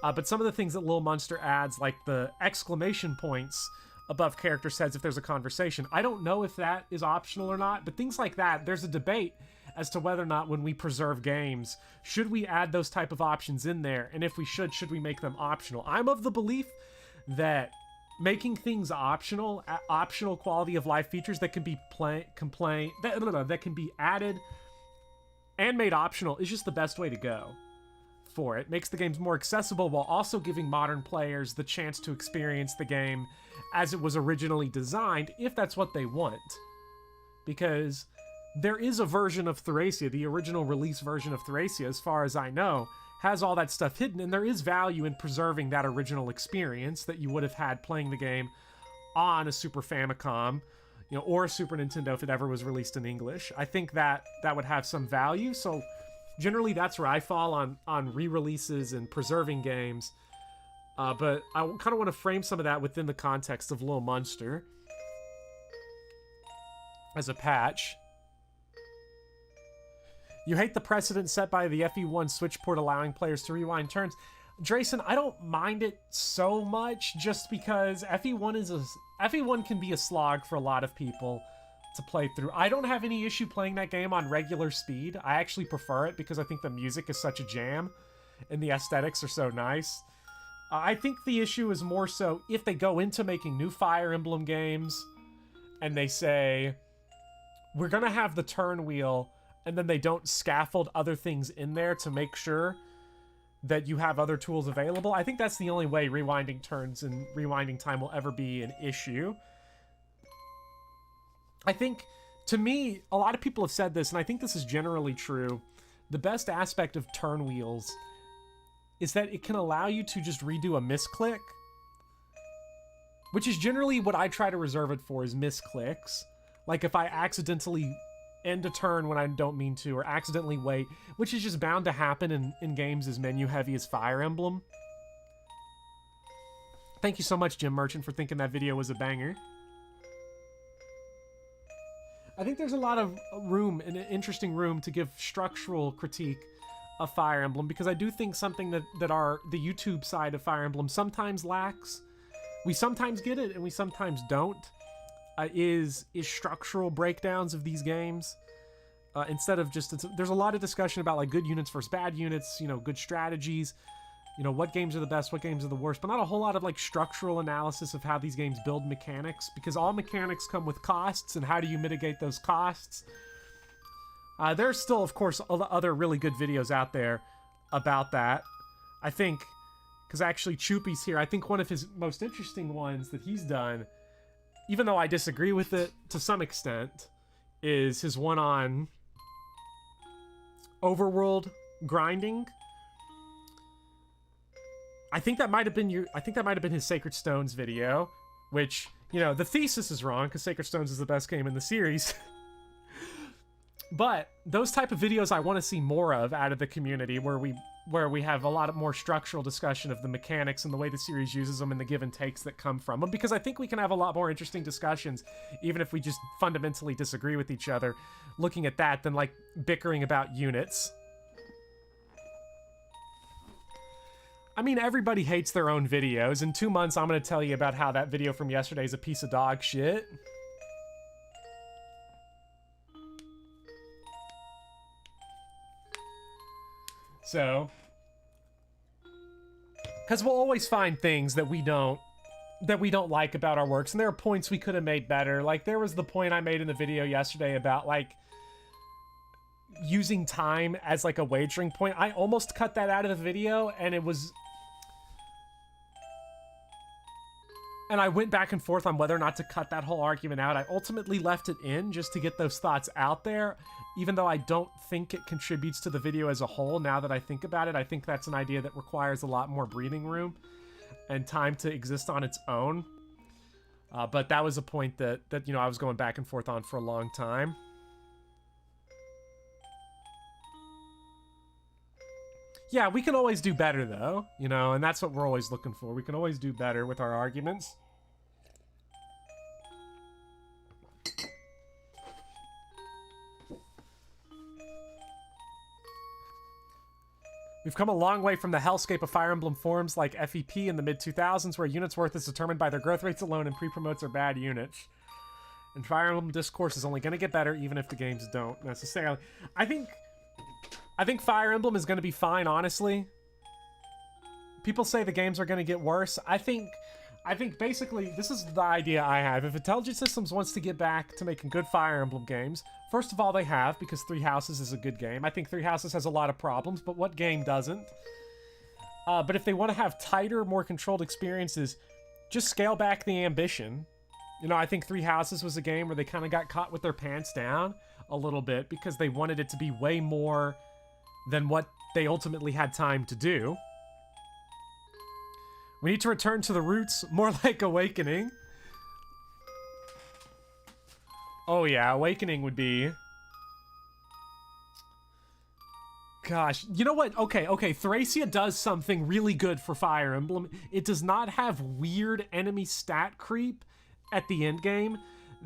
But some of the things that Lil Munster adds, like the exclamation points above character heads if there's a conversation, I don't know if that is optional or not, but things like that, there's a debate as to whether or not when we preserve games, should we add those type of options in there? And if we should we make them optional? I'm of the belief that making things optional, optional quality of life features that can be that can be added and made optional is just the best way to go for it. Makes the games more accessible while also giving modern players the chance to experience the game as it was originally designed, if that's what they want. Because there is a version of Thracia, the original release version of Thracia, as far as I know, has all that stuff hidden, and there is value in preserving that original experience that you would have had playing the game on a Super Famicom, you know, or a Super Nintendo if it ever was released in English. I think that would have some value, so generally that's where I fall on re-releases and preserving games. But I kind of want to frame some of that within the context of Little Munster as a patch. You hate the precedent set by the FE1 Switch port allowing players to rewind turns. Drayson, I don't mind it so much just because FE1 can be a slog for a lot of people to play through. I don't have any issue playing that game on regular speed. I actually prefer it because I think the music is such a jam and the aesthetics are so nice. I think the issue is more so if they go into making new Fire Emblem games and they say, we're going to have the turn wheel, and then they don't scaffold other things in there to make sure that you have other tools available. I think that's the only way rewinding turns and rewinding time will ever be an issue. I think, to me, a lot of people have said this, and I think this is generally true. The best aspect of turn wheels is that it can allow you to just redo a misclick, which is generally what I try to reserve it for, is misclicks. Like if I accidentally end a turn when I don't mean to, or accidentally wait, which is just bound to happen in games as menu heavy as Fire Emblem. Thank you so much, Jim Merchant, for thinking that video was a banger. I think there's a lot of room, an interesting room, to give structural critique of Fire Emblem, because I do think something that the YouTube side of Fire Emblem sometimes lacks. We sometimes get it and we sometimes don't. Is structural breakdowns of these games, instead of just there's a lot of discussion about like good units versus bad units, you know, good strategies, you know, what games are the best, what games are the worst, but not a whole lot of like structural analysis of how these games build mechanics, because all mechanics come with costs, and how do you mitigate those costs? There's still, of course, other really good videos out there about that. I think, because actually Choopy's here, I think one of his most interesting ones that he's done, even though I disagree with it to some extent, is his one on overworld grinding. I think that might have been his Sacred Stones video, which, you know, the thesis is wrong because Sacred Stones is the best game in the series. But those type of videos I want to see more of out of the community, where we have a lot more structural discussion of the mechanics and the way the series uses them and the give and takes that come from them, because I think we can have a lot more interesting discussions, even if we just fundamentally disagree with each other, looking at that, than like bickering about units. I mean, everybody hates their own videos. In 2 months, I'm going to tell you about how that video from yesterday is a piece of dog shit. So, because we'll always find things that we don't like about our works, and there are points we could have made better. Like, there was the point I made in the video yesterday about, like, using time as, like, a wagering point. I almost cut that out of the video, and it was... And I went back and forth on whether or not to cut that whole argument out. I ultimately left it in just to get those thoughts out there, even though I don't think it contributes to the video as a whole. Now that I think about it, I think that's an idea that requires a lot more breathing room and time to exist on its own. But that was a point that you know, I was going back and forth on for a long time. Yeah, we can always do better, though, you know, and that's what we're always looking for. We can always do better with our arguments. We've come a long way from the hellscape of Fire Emblem forums like FEP in the mid-2000s, where units' worth is determined by their growth rates alone and pre-promotes are bad units. And Fire Emblem Discourse is only going to get better even if the games don't necessarily. I think Fire Emblem is going to be fine, honestly. People say the games are going to get worse. I think basically this is the idea I have. If Intelligent Systems wants to get back to making good Fire Emblem games, first of all, they have, because Three Houses is a good game. I think Three Houses has a lot of problems, but what game doesn't? But if they want to have tighter, more controlled experiences, just scale back the ambition. You know, I think Three Houses was a game where they kind of got caught with their pants down a little bit because they wanted it to be way more than what they ultimately had time to do. We need to return to the roots, more like Awakening. Oh yeah, Awakening would be... Gosh, you know what? Okay, Thracia does something really good for Fire Emblem. It does not have weird enemy stat creep at the end game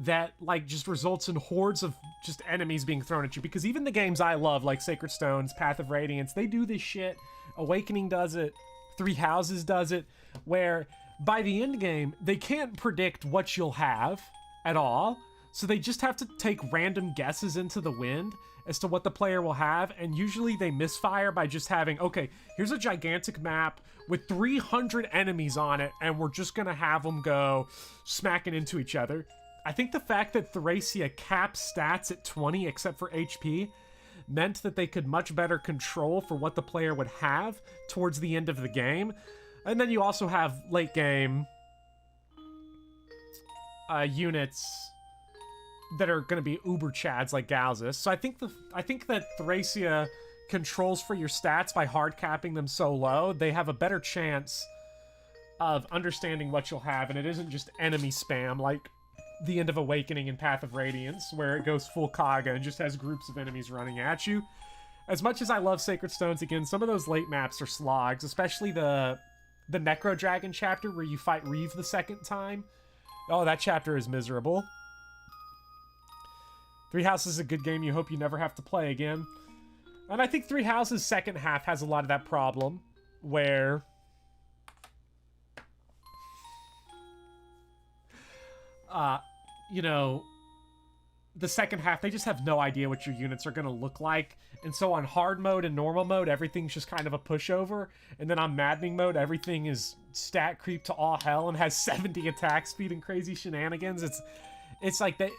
that, like, just results in hordes of just enemies being thrown at you. Because even the games I love, like Sacred Stones, Path of Radiance, they do this shit. Awakening does it. Three Houses does it. Where, by the end game, they can't predict what you'll have at all. So they just have to take random guesses into the wind as to what the player will have, and usually they misfire by just having, okay, here's a gigantic map with 300 enemies on it, and we're just gonna have them go smacking into each other. I think the fact that Thracia caps stats at 20 except for HP meant that they could much better control for what the player would have towards the end of the game. And then you also have late game units that are going to be uber chads like Galzus. So I think that Thracia controls for your stats by hard capping them so low. They have a better chance of understanding what you'll have, and it isn't just enemy spam like the end of Awakening and Path of Radiance, where it goes full Kaga and just has groups of enemies running at you. As much as I love Sacred Stones, again, some of those late maps are slogs, especially the Necro Dragon chapter where you fight Reeve the second time. Oh, that chapter is miserable. Three Houses is a good game you hope you never have to play again. And I think Three Houses' second half has a lot of that problem, where... you know, the second half, they just have no idea what your units are going to look like. And so on hard mode and normal mode, everything's just kind of a pushover. And then on maddening mode, everything is stat creep to all hell and has 70 attack speed and crazy shenanigans. It's like that.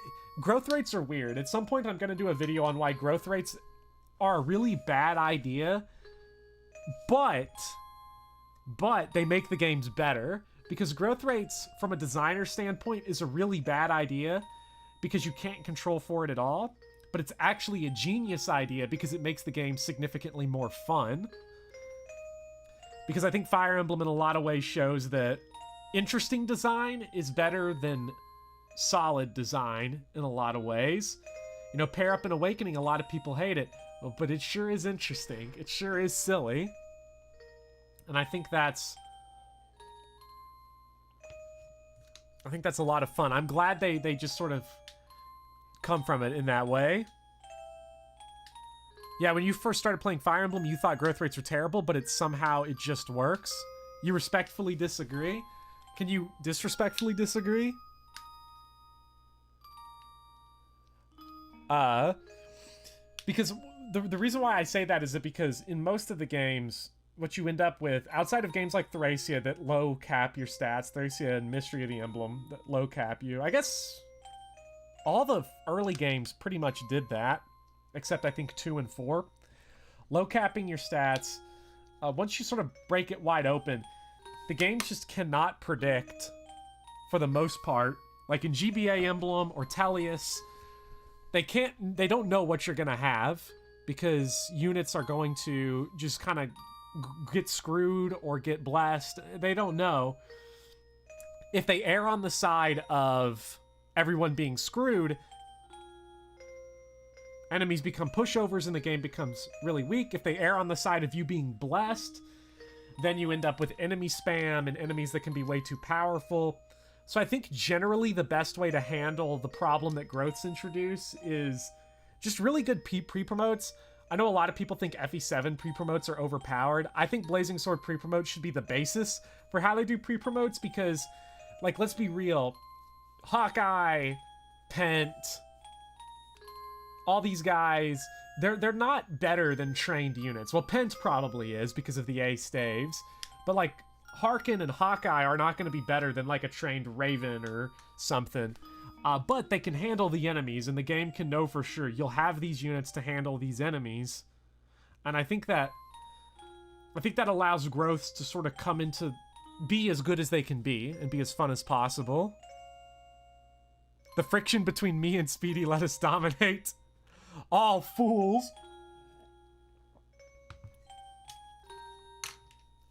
Growth rates are weird. At some point, I'm going to do a video on why growth rates are a really bad idea. But they make the games better. Because growth rates, from a designer standpoint, is a really bad idea because you can't control for it at all. But it's actually a genius idea because it makes the game significantly more fun. Because I think Fire Emblem in a lot of ways shows that interesting design is better than solid design in a lot of ways. You know, Pair Up and Awakening, a lot of people hate it. But it sure is interesting. It sure is silly. And I think that's a lot of fun. I'm glad they just sort of come from it in that way. Yeah, when you first started playing Fire Emblem, you thought growth rates were terrible, but it just works. You respectfully disagree? Can you disrespectfully disagree? Because the reason why I say that is that because in most of the games, what you end up with, outside of games like Thracia that low cap your stats, Thracia and Mystery of the Emblem that low cap you, I guess all the early games pretty much did that, except I think 2 and 4. Low capping your stats, once you sort of break it wide open, the games just cannot predict, for the most part. Like in GBA Emblem or Tellius, they don't know what you're gonna have, because units are going to just kind of get screwed or get blessed. They don't know. If they err on the side of everyone being screwed, enemies become pushovers and the game becomes really weak. If they err on the side of you being blessed, then you end up with enemy spam and enemies that can be way too powerful. So I think generally the best way to handle the problem that growths introduce is just really good pre-promotes. I know a lot of people think FE7 pre-promotes are overpowered. I think Blazing Sword pre-promotes should be the basis for how they do pre-promotes because, like, let's be real. Hawkeye, Pent, all these guys, they're not better than trained units. Well, Pent probably is because of the A staves, but like Harkin and Hawkeye are not going to be better than like a trained Raven or something. But they can handle the enemies, and the game can know for sure you'll have these units to handle these enemies. And I think that allows growths to sort of come into be as good as they can be and be as fun as possible. The friction between me and Speedy let us dominate. All fools.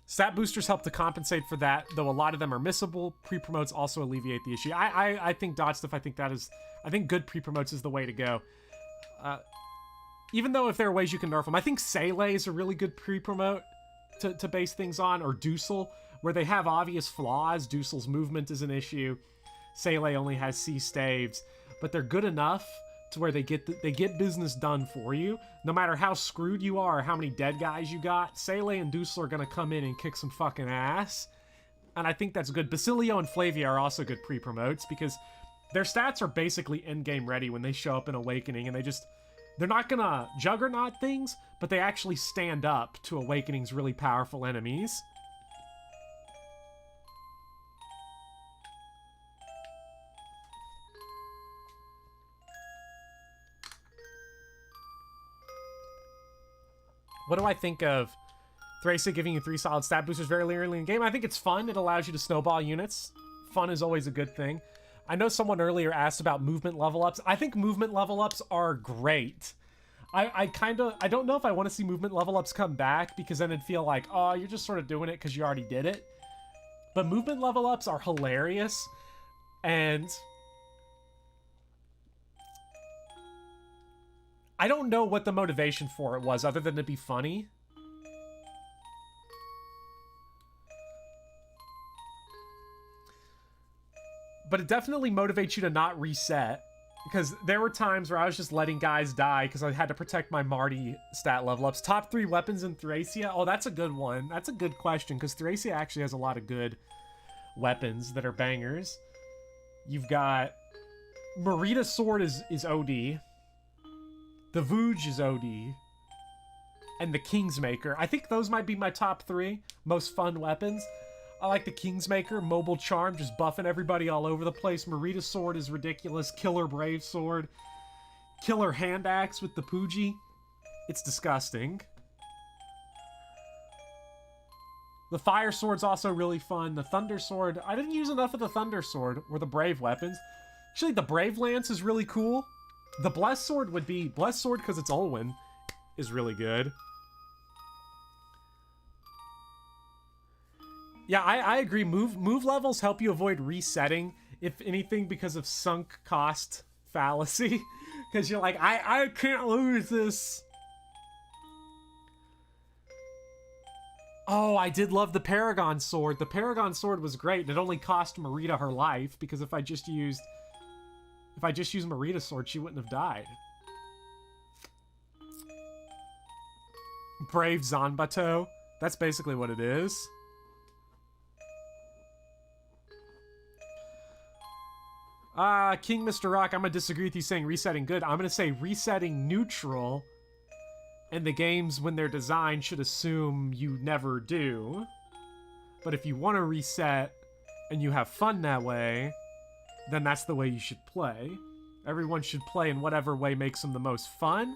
Stat boosters help to compensate for that, though a lot of them are missable. Pre-promotes also alleviate the issue. I think dodge stuff, I think good pre-promotes is the way to go. Even though if there are ways you can nerf them, I think Seele is a really good pre-promote to base things on, or Dusel, where they have obvious flaws. Dusel's movement is an issue. Seele only has C staves, but they're good enough to where they get business done for you. No matter how screwed you are or how many dead guys you got, Seele and Dusel are gonna come in and kick some fucking ass. And I think that's good. Basilio and Flavia are also good pre-promotes because their stats are basically endgame ready when they show up in Awakening, and they're not gonna juggernaut things, but they actually stand up to Awakening's really powerful enemies. What do I think of Thracia giving you 3 solid stat boosters very early in the game? I think it's fun. It allows you to snowball units. Fun is always a good thing. I know someone earlier asked about movement level ups. I think movement level ups are great. I don't know if I want to see movement level ups come back, because then it'd feel like, oh, you're just sort of doing it because you already did it. But movement level ups are hilarious, and I don't know what the motivation for it was other than to be funny. But it definitely motivates you to not reset, because there were times where I was just letting guys die because I had to protect my Marty stat level ups. Top 3 weapons in Thracia? Oh, that's a good one. That's a good question, because Thracia actually has a lot of good weapons that are bangers. You've got Merita's sword is OD. The Vuj is OD. And the Kingsmaker. I think those might be my top 3 most fun weapons. I like the Kingsmaker, Mobile Charm, just buffing everybody all over the place. Merita's sword is ridiculous. Killer Brave sword. Killer Hand Axe with the Pooji. It's disgusting. The Fire Sword's also really fun. The Thunder Sword, I didn't use enough of the Thunder Sword, or the Brave weapons. Actually, the Brave Lance is really cool. The Blessed Sword would be... Blessed Sword, because it's Olwen, is really good. Yeah, I agree. Move levels help you avoid resetting, if anything, because of sunk cost fallacy. Because you're like, I can't lose this. Oh, I did love the Paragon Sword. The Paragon Sword was great, and it only cost Merita her life, because if I just used Merita's sword, she wouldn't have died. Brave Zanbato. That's basically what it is. King Mr. Rock, I'm gonna disagree with you saying resetting good. I'm gonna say resetting neutral, and the games, when they're designed, should assume you never do. But if you want to reset and you have fun that way, then that's the way you should play. Everyone should play in whatever way makes them the most fun,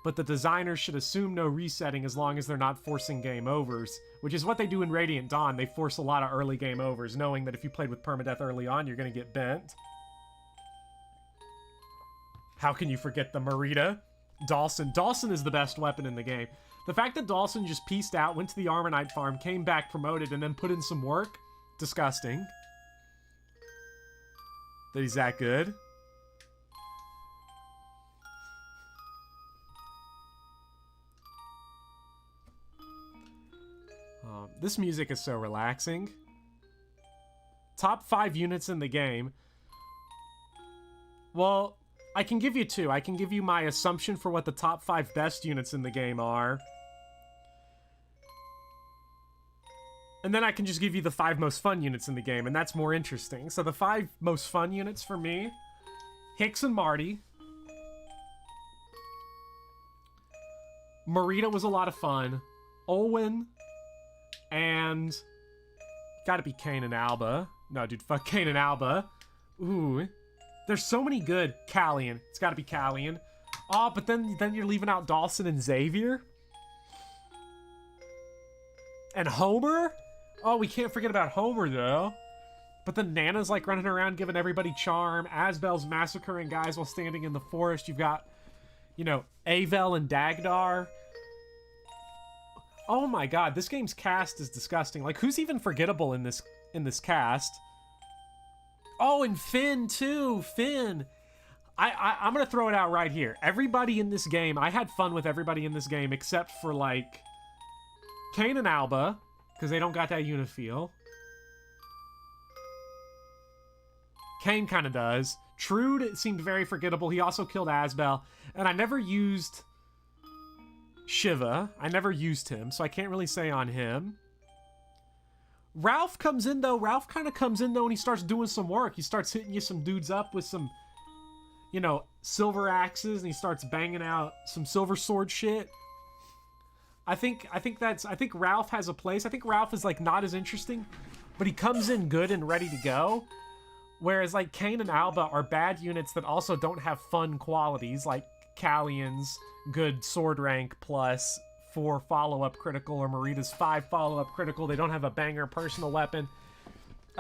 but the designers should assume no resetting as long as they're not forcing game overs, which is what they do in Radiant Dawn. They force a lot of early game overs, knowing that if you played with permadeath early on, you're going to get bent. How can you forget the Merita? Dawson. Dawson is the best weapon in the game. The fact that Dawson just pieced out, went to the Armonite farm, came back, promoted, and then put in some work, disgusting. That he's that good. This music is so relaxing. Top 5 units in the game. Well, I can give you 2. I can give you my assumption for what the top 5 best units in the game are. And then I can just give you the 5 most fun units in the game, and that's more interesting. So the 5 most fun units for me: Hicks and Marty. Marita was a lot of fun. Olwen. And... gotta be Kane and Alba. No, dude, fuck Kane and Alba. Ooh. There's so many good. Callian. It's gotta be Callian. Oh, but then you're leaving out Dawson and Xavier. And Homer? Oh, we can't forget about Homer, though. But then Nana's, like, running around giving everybody charm. Asbel's massacring guys while standing in the forest. You've got, you know, Avel and Dagdar. Oh my god, this game's cast is disgusting. Like, who's even forgettable in this cast? Oh, and Finn, too. Finn. I'm gonna throw it out right here. Everybody in this game, I had fun with everybody in this game except for, like, Kane and Alba, because they don't got that unifeel. Kane kind of does. Trude seemed very forgettable. He also killed Asbel. And I never used Shiva. I never used him, so I can't really say on him. Ralph comes in, though. Ralph kind of comes in, though, and he starts doing some work. He starts hitting you some dudes up with some, you know, silver axes, and he starts banging out some silver sword shit. I think Ralph has a place. I think Ralph is, like, not as interesting, but he comes in good and ready to go. Whereas, like, Kane and Alba are bad units that also don't have fun qualities, like Callian's good sword rank plus 4 follow-up critical, or Marita's 5 follow-up critical. They don't have a banger personal weapon.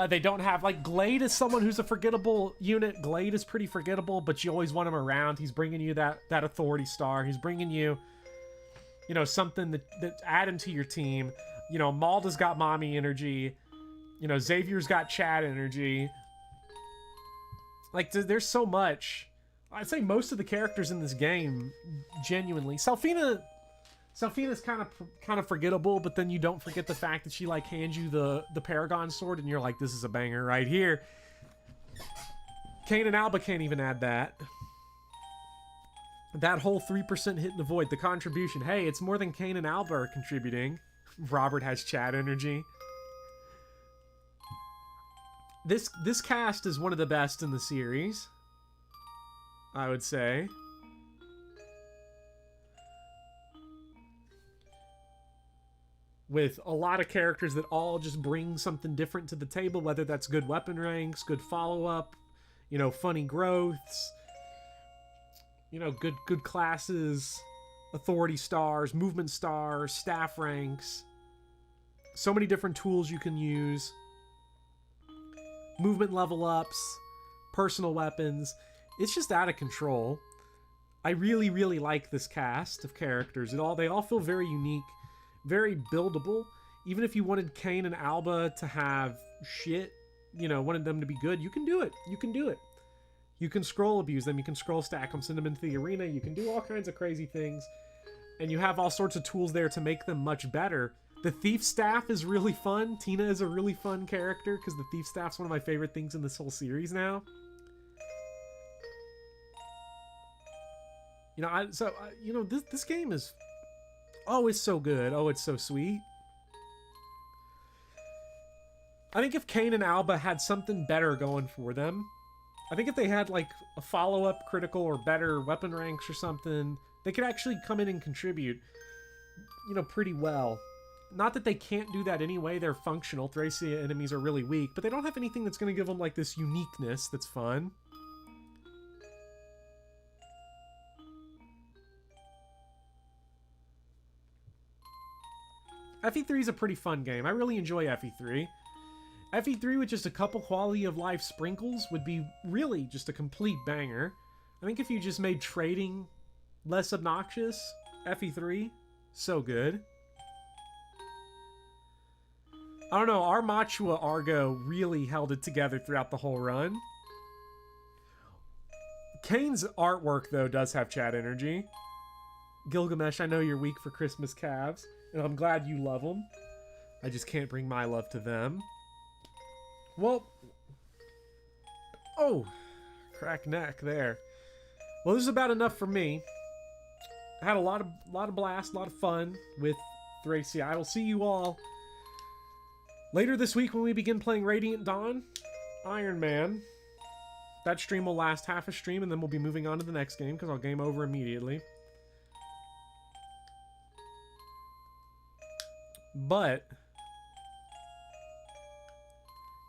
They don't have, like, Glade is someone who's a forgettable unit. Glade is pretty forgettable, but you always want him around. He's bringing you that authority star. He's bringing you, you know, something that's adding to your team. You know, Malda's got mommy energy. You know, Xavier's got Chad energy. Like, there's so much. I'd say most of the characters in this game, genuinely. Selfina's kind of forgettable, but then you don't forget the fact that she, like, hands you the Paragon sword, and you're like, this is a banger right here. Kane and Alba can't even add that. That whole 3% hit in the void, the contribution. Hey, it's more than Kane and Alba are contributing. Robert has Chad energy. This cast is one of the best in the series, I would say. With a lot of characters that all just bring something different to the table, whether that's good weapon ranks, good follow-up, you know, funny growths, you know, good classes, authority stars, movement stars, staff ranks. So many different tools you can use. Movement level ups, personal weapons. It's just out of control. I really, really like this cast of characters. They all feel very unique, very buildable. Even if you wanted Kane and Alba to have shit, you know, wanted them to be good, you can do it. You can do it. You can scroll abuse them. You can scroll stack them, send them into the arena. You can do all kinds of crazy things. And you have all sorts of tools there to make them much better. The Thief Staff is really fun. Tina is a really fun character because the Thief Staff's one of my favorite things in this whole series now. You know, this game is... oh, it's so good. Oh, it's so sweet. I think if Kane and Alba had something better going for them, I think if they had, like, a follow-up critical or better weapon ranks or something, they could actually come in and contribute, you know, pretty well. Not that they can't do that anyway, they're functional. Thracia enemies are really weak, but they don't have anything that's going to give them, like, this uniqueness that's fun. FE3 is a pretty fun game. I really enjoy FE3. FE3 with just a couple quality of life sprinkles would be really just a complete banger. I think if you just made trading less obnoxious, FE3, so good. I don't know, our Machua Argo really held it together throughout the whole run. Kane's artwork, though, does have Chad energy. Gilgamesh, I know you're weak for Christmas calves, and I'm glad you love them. I just can't bring my love to them. Well... oh! Crack neck there. Well, this is about enough for me. I had a lot of blast, a lot of fun with Thracia. I will see you all later this week when we begin playing Radiant Dawn. Iron Man. That stream will last half a stream, and then we'll be moving on to the next game, because I'll game over immediately. But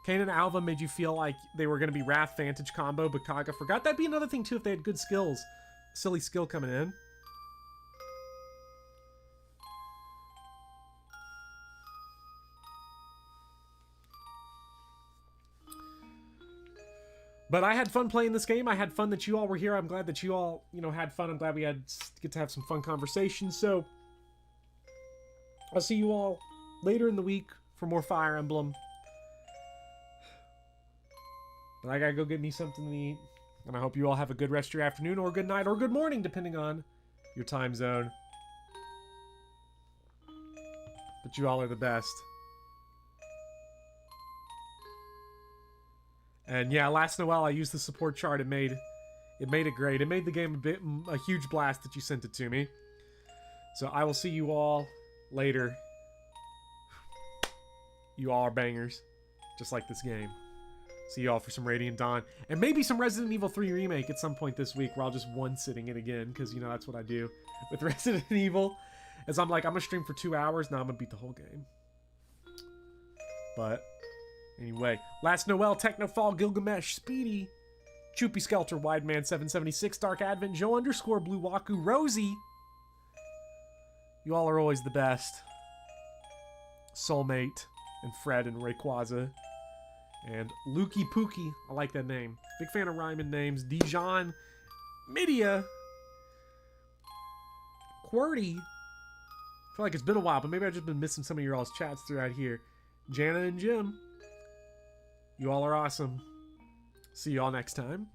Kane and Alva made you feel like they were going to be Wrath Vantage combo, but Kaga forgot. That'd be another thing, too, if they had good skills. Silly skill coming in. But I had fun playing this game. I had fun that you all were here. I'm glad that you all, had fun. I'm glad we get to have some fun conversations. So I'll see you all later in the week for more Fire Emblem. But I gotta go get me something to eat. And I hope you all have a good rest of your afternoon, or good night, or good morning, depending on your time zone. But you all are the best. And yeah, last Noel, I used the support chart. It made it great. It made the game a huge blast that you sent it to me. So I will see you all later. You all are bangers, just like this game. See you all for some Radiant Dawn, and maybe some Resident Evil 3 Remake at some point this week, where I'll just one-sitting it again, because that's what I do with Resident Evil. As I'm like, I'm gonna stream for 2 hours. Now I'm gonna beat the whole game. But anyway, Last Noel, Technofall, Gilgamesh, Speedy, Choopy Skelter, Wideman 776, Dark Advent, Joe _ Blue Waku, Rosie. You all are always the best. Soulmate, and Fred and Rayquaza. And Lukey Pookie, I like that name. Big fan of rhyming names. Dijon, Midia, QWERTY. I feel like it's been a while, but maybe I've just been missing some of your all's chats throughout here. Jana and Jim. You all are awesome. See you all next time.